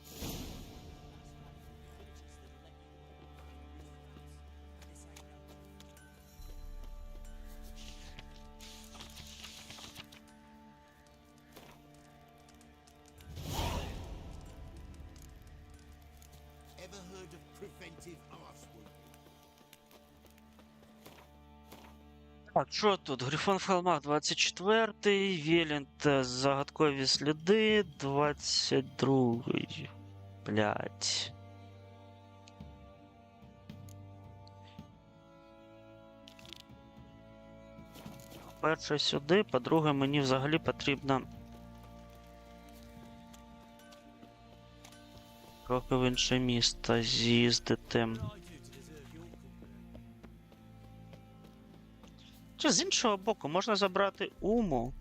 Ever heard of preventive arsewood? Так, що тут? Грифон в холмах 24-й, Велент загадкові сліди 22-й. Блять. Перше сюди, по-друге, мені взагалі потрібно трохи в інше місто з'їздити. Чи з іншого боку, можна забрати Уму.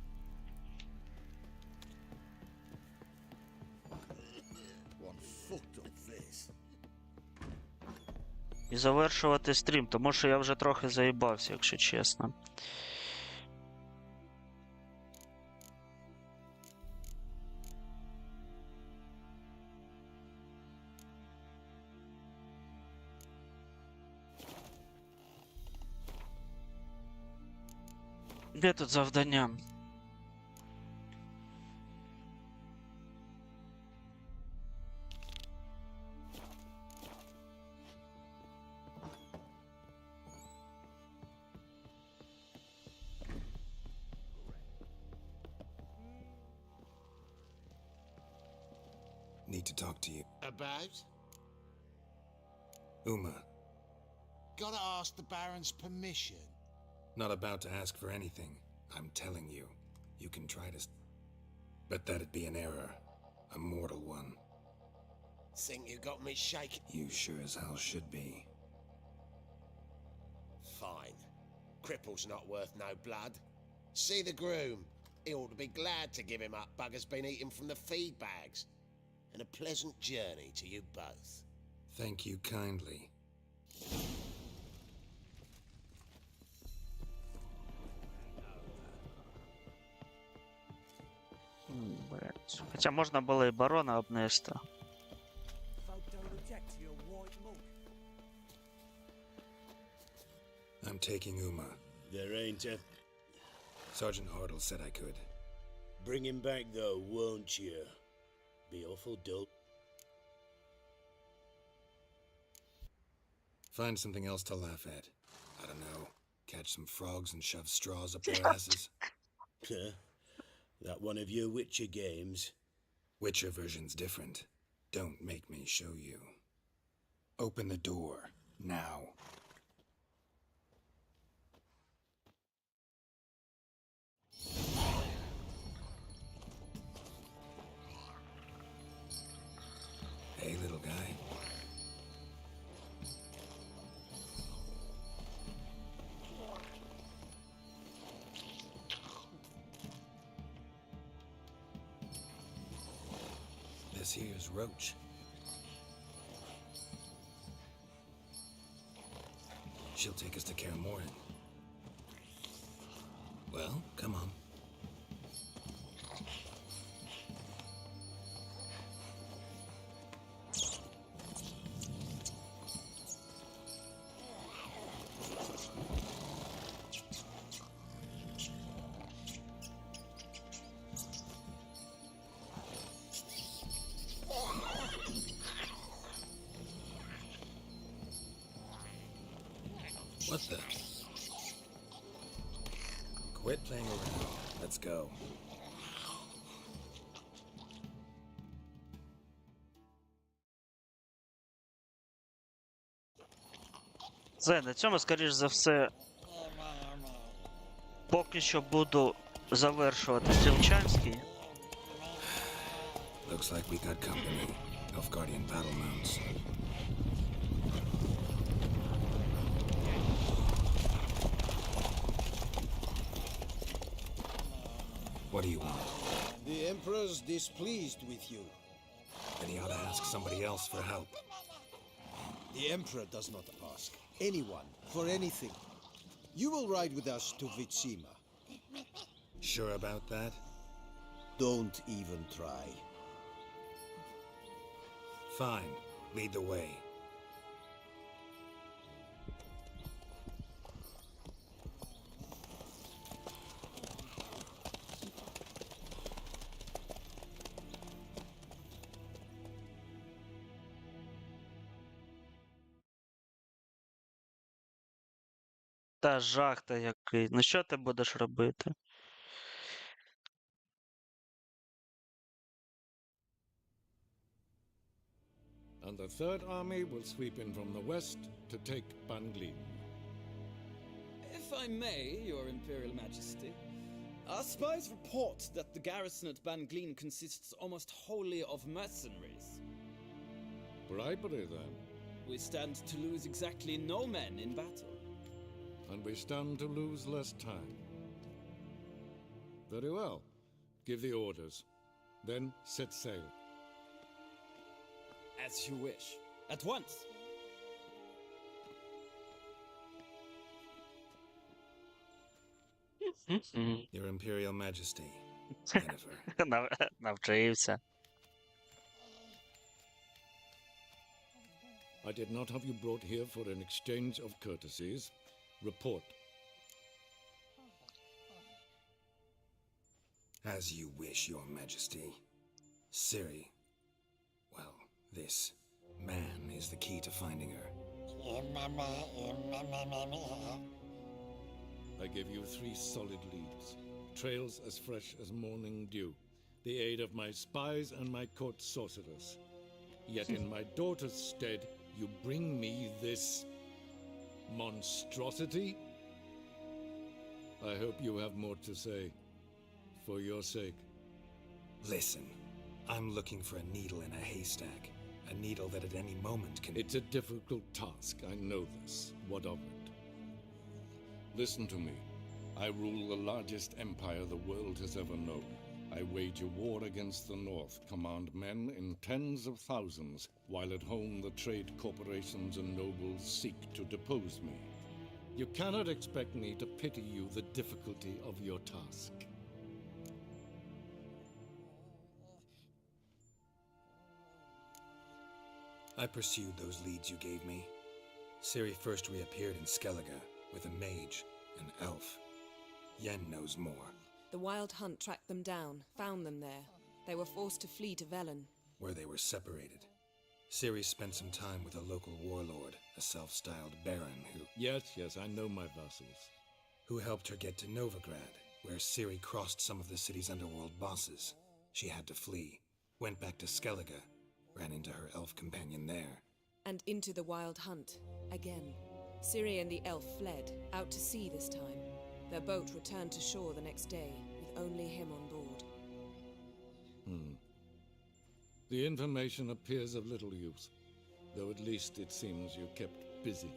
І завершувати стрім, тому що я вже трохи заїбався, якщо чесно. Де тут завдання? Need to talk to you. About? Uma. Gotta ask the Baron's permission. Not about to ask for anything. I'm telling you. You can try to... But that'd be an error. A mortal one. Think you got me shaking? You sure as hell should be. Fine. Cripple's not worth no blood. See the groom. He ought to be glad to give him up. Bugger's been eating from the feed bags. And a pleasant journey to you both. Thank you kindly. Хоча можна було і барона обнести. I'm taking Uma. There ain't a... Sergeant Hartle said I could. Bring him back, though, won't you? Be awful dull. Find something else to laugh at. I don't know. Catch some frogs and shove straws up their asses. Huh? That one of your Witcher games? Witcher version's different. Don't make me show you. Open the door. Now. Hey, little guy. This here's Roach. She'll take us to Kaer Morhen. Well, come on. What the? Quit playing around. Let's go. Це, на цьому, скоріш за все, поки що буду завершувати Стрілчанський. Looks like we got company. Nilfgaardian battle mounts. What do you want? The Emperor's displeased with you. Then he ought to ask somebody else for help. The Emperor does not ask anyone for anything. You will ride with us to Vitsima. Sure about that? Don't even try. Fine. Lead the way. Та жах та який. Ну що ти будеш робити? And the Third Army will sweep in from the west to take Banglin. If I may, Your Imperial Majesty, our spies report that the garrison at Banglin consists almost wholly of mercenaries. Bribery, then. We stand to lose exactly no men in battle. And we stand to lose less time. Very well. Give the orders. Then set sail. As you wish. At once. Your Imperial Majesty. Jennifer. Навчився. I did not have you brought here for an exchange of courtesies. Report. As you wish, Your Majesty. Ciri. Well, this man is the key to finding her. I give you 3 solid leads. Trails as fresh as morning dew. The aid of my spies and my court sorcerers. Yet in my daughter's stead, you bring me this monstrosity? I hope you have more to say. For your sake. Listen, I'm looking for a needle in a haystack. A needle that at any moment can... It's a difficult task, I know this. What of it? Listen to me. I rule the largest empire the world has ever known. I wage a war against the North, command men in tens of thousands, while at home the trade corporations and nobles seek to depose me. You cannot expect me to pity you the difficulty of your task. I pursued those leads you gave me. Ciri first reappeared in Skellige with a mage, an elf. Yen knows more. The Wild Hunt tracked them down, found them there. They were forced to flee to Velen. Where they were separated. Ciri spent some time with a local warlord, a self-styled baron who... Yes, I know my vassals. Who helped her get to Novigrad, where Ciri crossed some of the city's underworld bosses. She had to flee, went back to Skellige, ran into her elf companion there. And into the Wild Hunt, again. Ciri and the elf fled, out to sea this time. Their boat returned to shore the next day, with only him on board. The information appears of little use, though at least it seems you kept busy.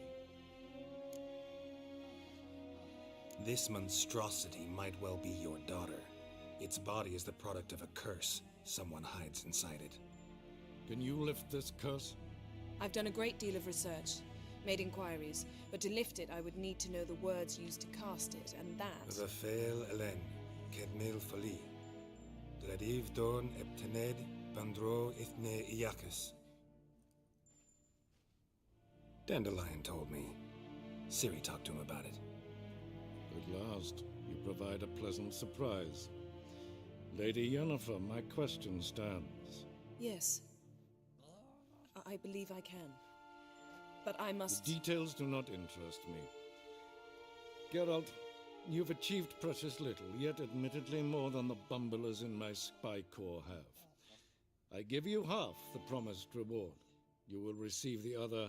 This monstrosity might well be your daughter. Its body is the product of a curse. Someone hides inside it. Can you lift this curse? I've done a great deal of research, made inquiries, but to lift it I would need to know the words used to cast it, and that... Vafael Elen, Kedmil Fali. Dradiv Dorn Eptened Bandro Ithne Iakis. Dandelion told me. Ciri talked to him about it. At last, you provide a pleasant surprise. Lady Yennefer, my question stands. Yes. I believe I can. But I must... The details do not interest me. Geralt, you've achieved precious little, yet admittedly more than the bumblers in my spy corps have. I give you half the promised reward. You will receive the other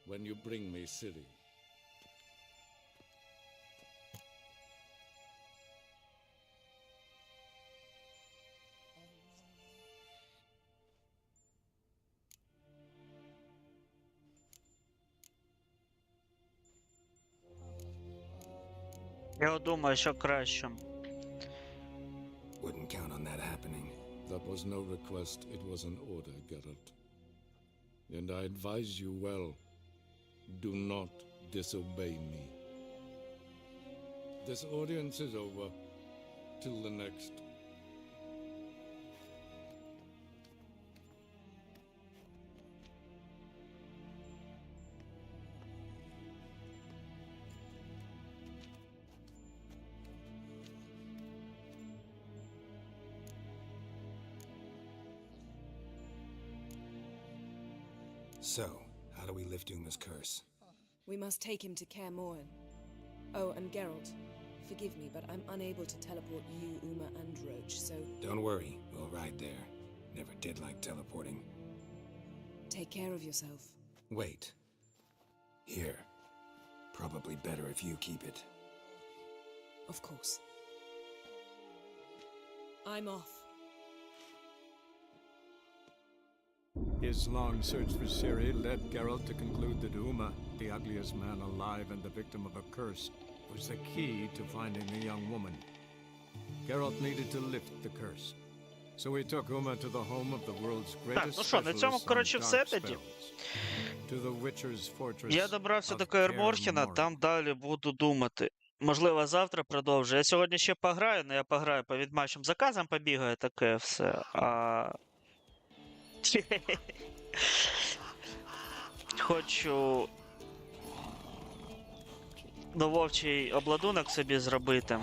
when you bring me Ciri. Я думаю, що краще. Wouldn't count on that happening. That was no request, it was an order, Geralt. And I advise you well, do not disobey me. This audience is over. Till the next. So, how do we lift Uma's curse? We must take him to Kaer Morhen. Oh, and Geralt, forgive me, but I'm unable to teleport you, Uma, and Roach, so... Don't worry, we'll ride there. Never did like teleporting. Take care of yourself. Wait. Here. Probably better if you keep it. Of course. I'm off. His long search for Ciri led Geralt to conclude that Uma, the ugliest man alive and the victim of a curse, was the key to finding the young woman. Geralt needed to lift the curse. So he took Uma to the home of the world's greatest specialist on dark spells. To the Witcher's fortress. Я добрався до Kaer Morhen, там далі буду думати. Можливо, завтра продовжу. Я сьогодні ще пограю, але я пограю по відьмачим заказам, побігаю, таке все. Хочу вовчий обладунок собі зробити.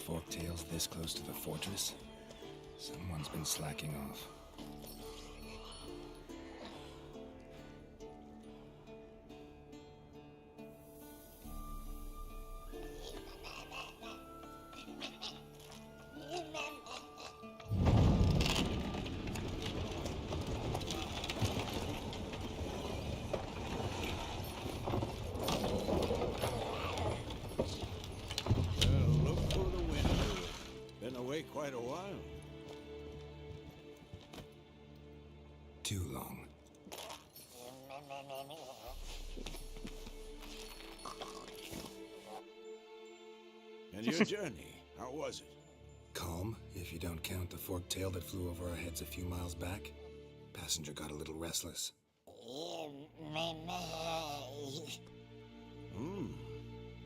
Forktails this close to the fortress? Someone's been slacking off. Quite a while. Too long. And your journey, how was it? Calm, if you don't count the forked tail that flew over our heads a few miles back. Passenger got a little restless.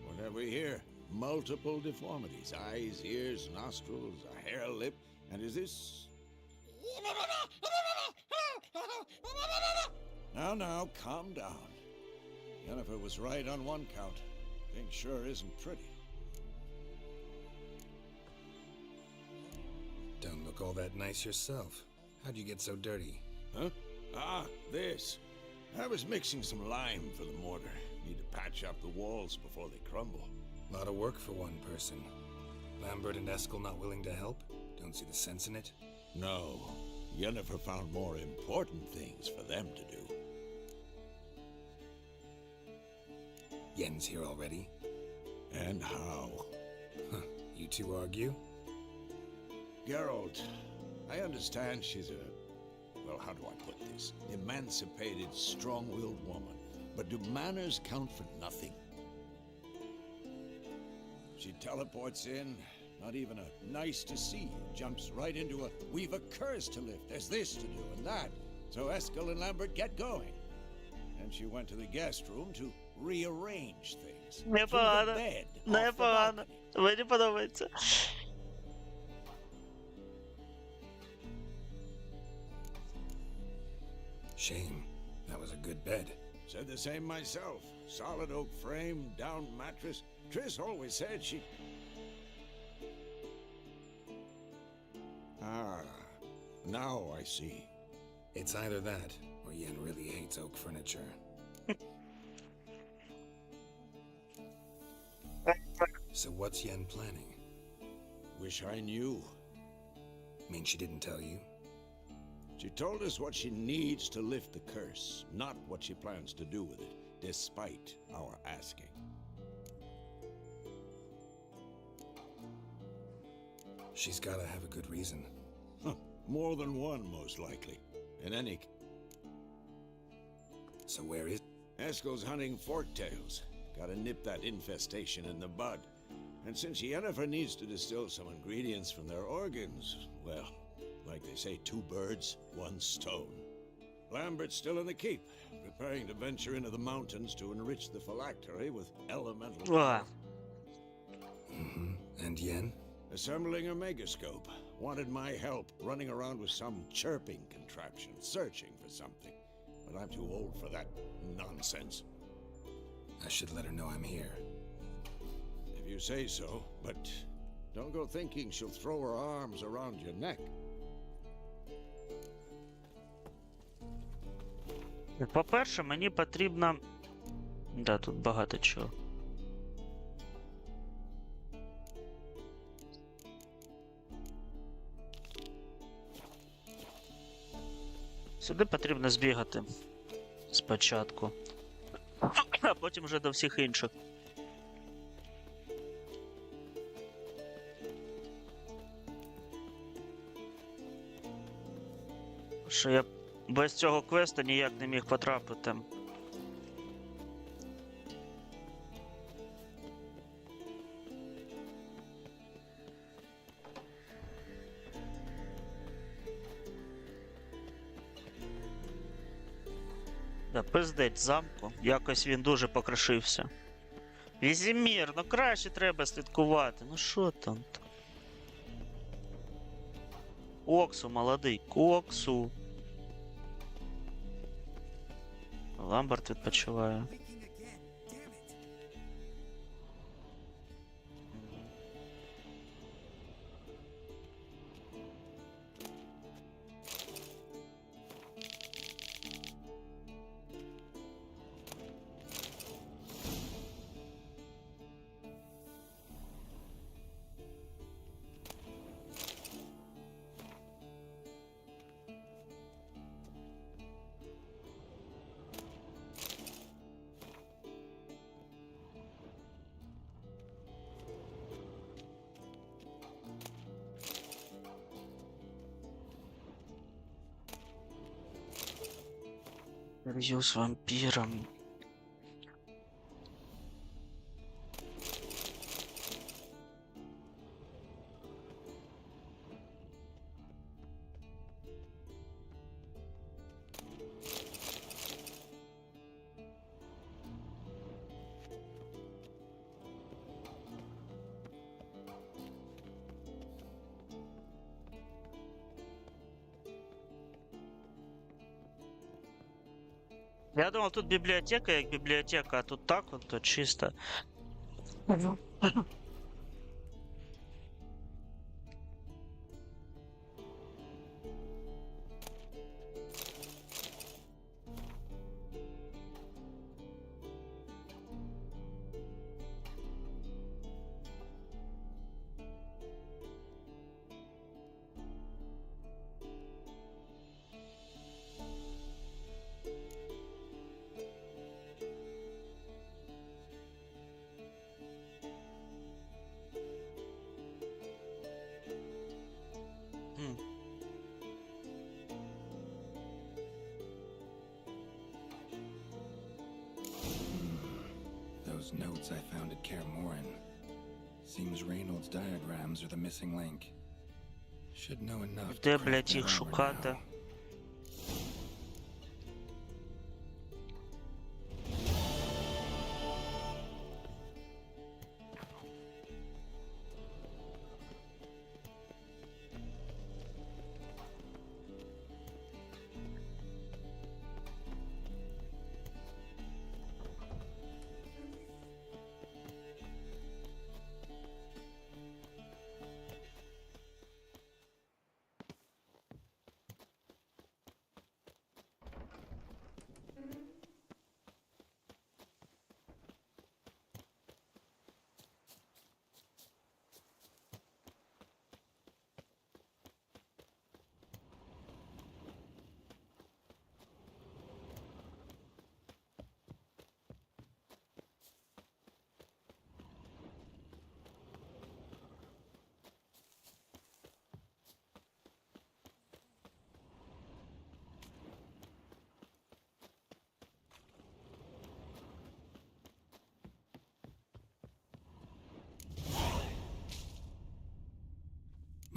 What have we here? Multiple deformities. Eyes, ears, nostrils, a hair lip. And is this... Now, calm down. Yennefer was right on one count. Thing sure isn't pretty. Don't look all that nice yourself. How'd you get so dirty? Huh? This. I was mixing some lime for the mortar. Need to patch up the walls before they crumble. Lot of work for one person. Lambert and Eskel not willing to help? Don't see the sense in it? No. Yennefer found more important things for them to do. Yen's here already? And how? Huh. You two argue? Geralt, I understand she's a... well, how do I put this? Emancipated, strong-willed woman. But do manners count for nothing? She teleports in, not even a nice to see you, jumps right into a we've a curse to lift, there's this to do and that. So Eskel and Lambert get going. And she went to the guest room to rearrange things. Непогано. Непогано. Мені подобається. Shame. That was a good bed. Said the same myself. Solid oak frame, down mattress. Triss always said she... Now I see. It's either that, or Yen really hates oak furniture. So what's Yen planning? Wish I knew. Mean she didn't tell you? She told us what she needs to lift the curse, not what she plans to do with it, despite our asking. She's gotta have a good reason. More than one, most likely. In any... So where is... Eskel's hunting forktails. Gotta nip that infestation in the bud. And since Yennefer needs to distill some ingredients from their organs, well, like they say, 2 birds, 1 stone. Lambert's still in the keep, preparing to venture into the mountains to enrich the phylactery with elemental power. And Yen? Assembling a megascope. Wanted my help running around with some chirping contraption, searching for something. But I'm too old for that nonsense. I should let her know I'm here. If you say so, but don't go thinking she'll throw her arms around your neck. По-перше, мені потрібно... Да, тут багато чого. Сюди потрібно збігати спочатку, а потім вже до всіх інших. Що я без цього квесту ніяк не міг потрапити. Да, пиздець замку. Якось він дуже покришився. Візімір, ну краще треба слідкувати. Ну що там? Коксу, молодий, коксу. Ламберт відпочиває. Интервью с вампиром. Я думав, тут бібліотека як бібліотека, а тут так от, то чисто. Those notes I found at Kaer Morhen. Seems Reynolds' diagrams are the missing link. Should know enough to Де, craft блядь, their їх armor шукати? now.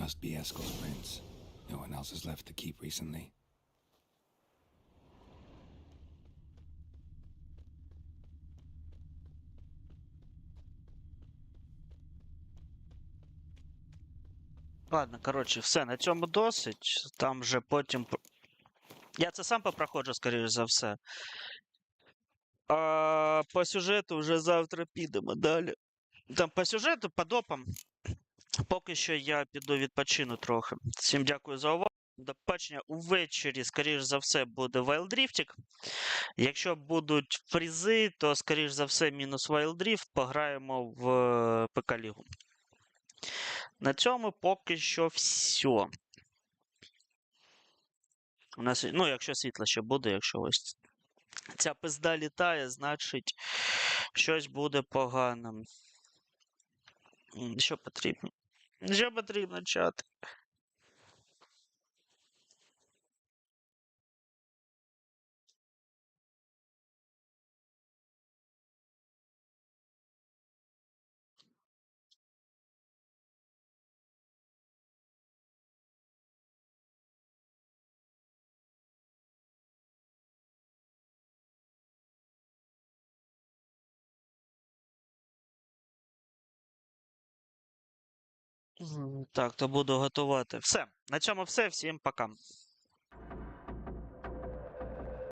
Must be Eskel's prints. No one else has left the keep recently. Ладно, коротше, все, на цьому досить. Там вже потім. Я це сам попроходжу, скоріш за все. А по сюжету вже завтра підемо далі. Там по сюжету, по допам. Поки що я піду відпочину трохи. Всім дякую за увагу. До побачення увечері, скоріш за все, буде вайлдріфтик. Якщо будуть фрізи, то, скоріш за все, мінус вайлдріфт. Пограємо в ПК-лігу. На цьому поки що все. У нас, ну, якщо світло ще буде, якщо ось ця пизда літає, значить щось буде погано. Що потрібно? Що потрібно, чат? Так, то буду готувати. Все. На цьому все. Всім пока.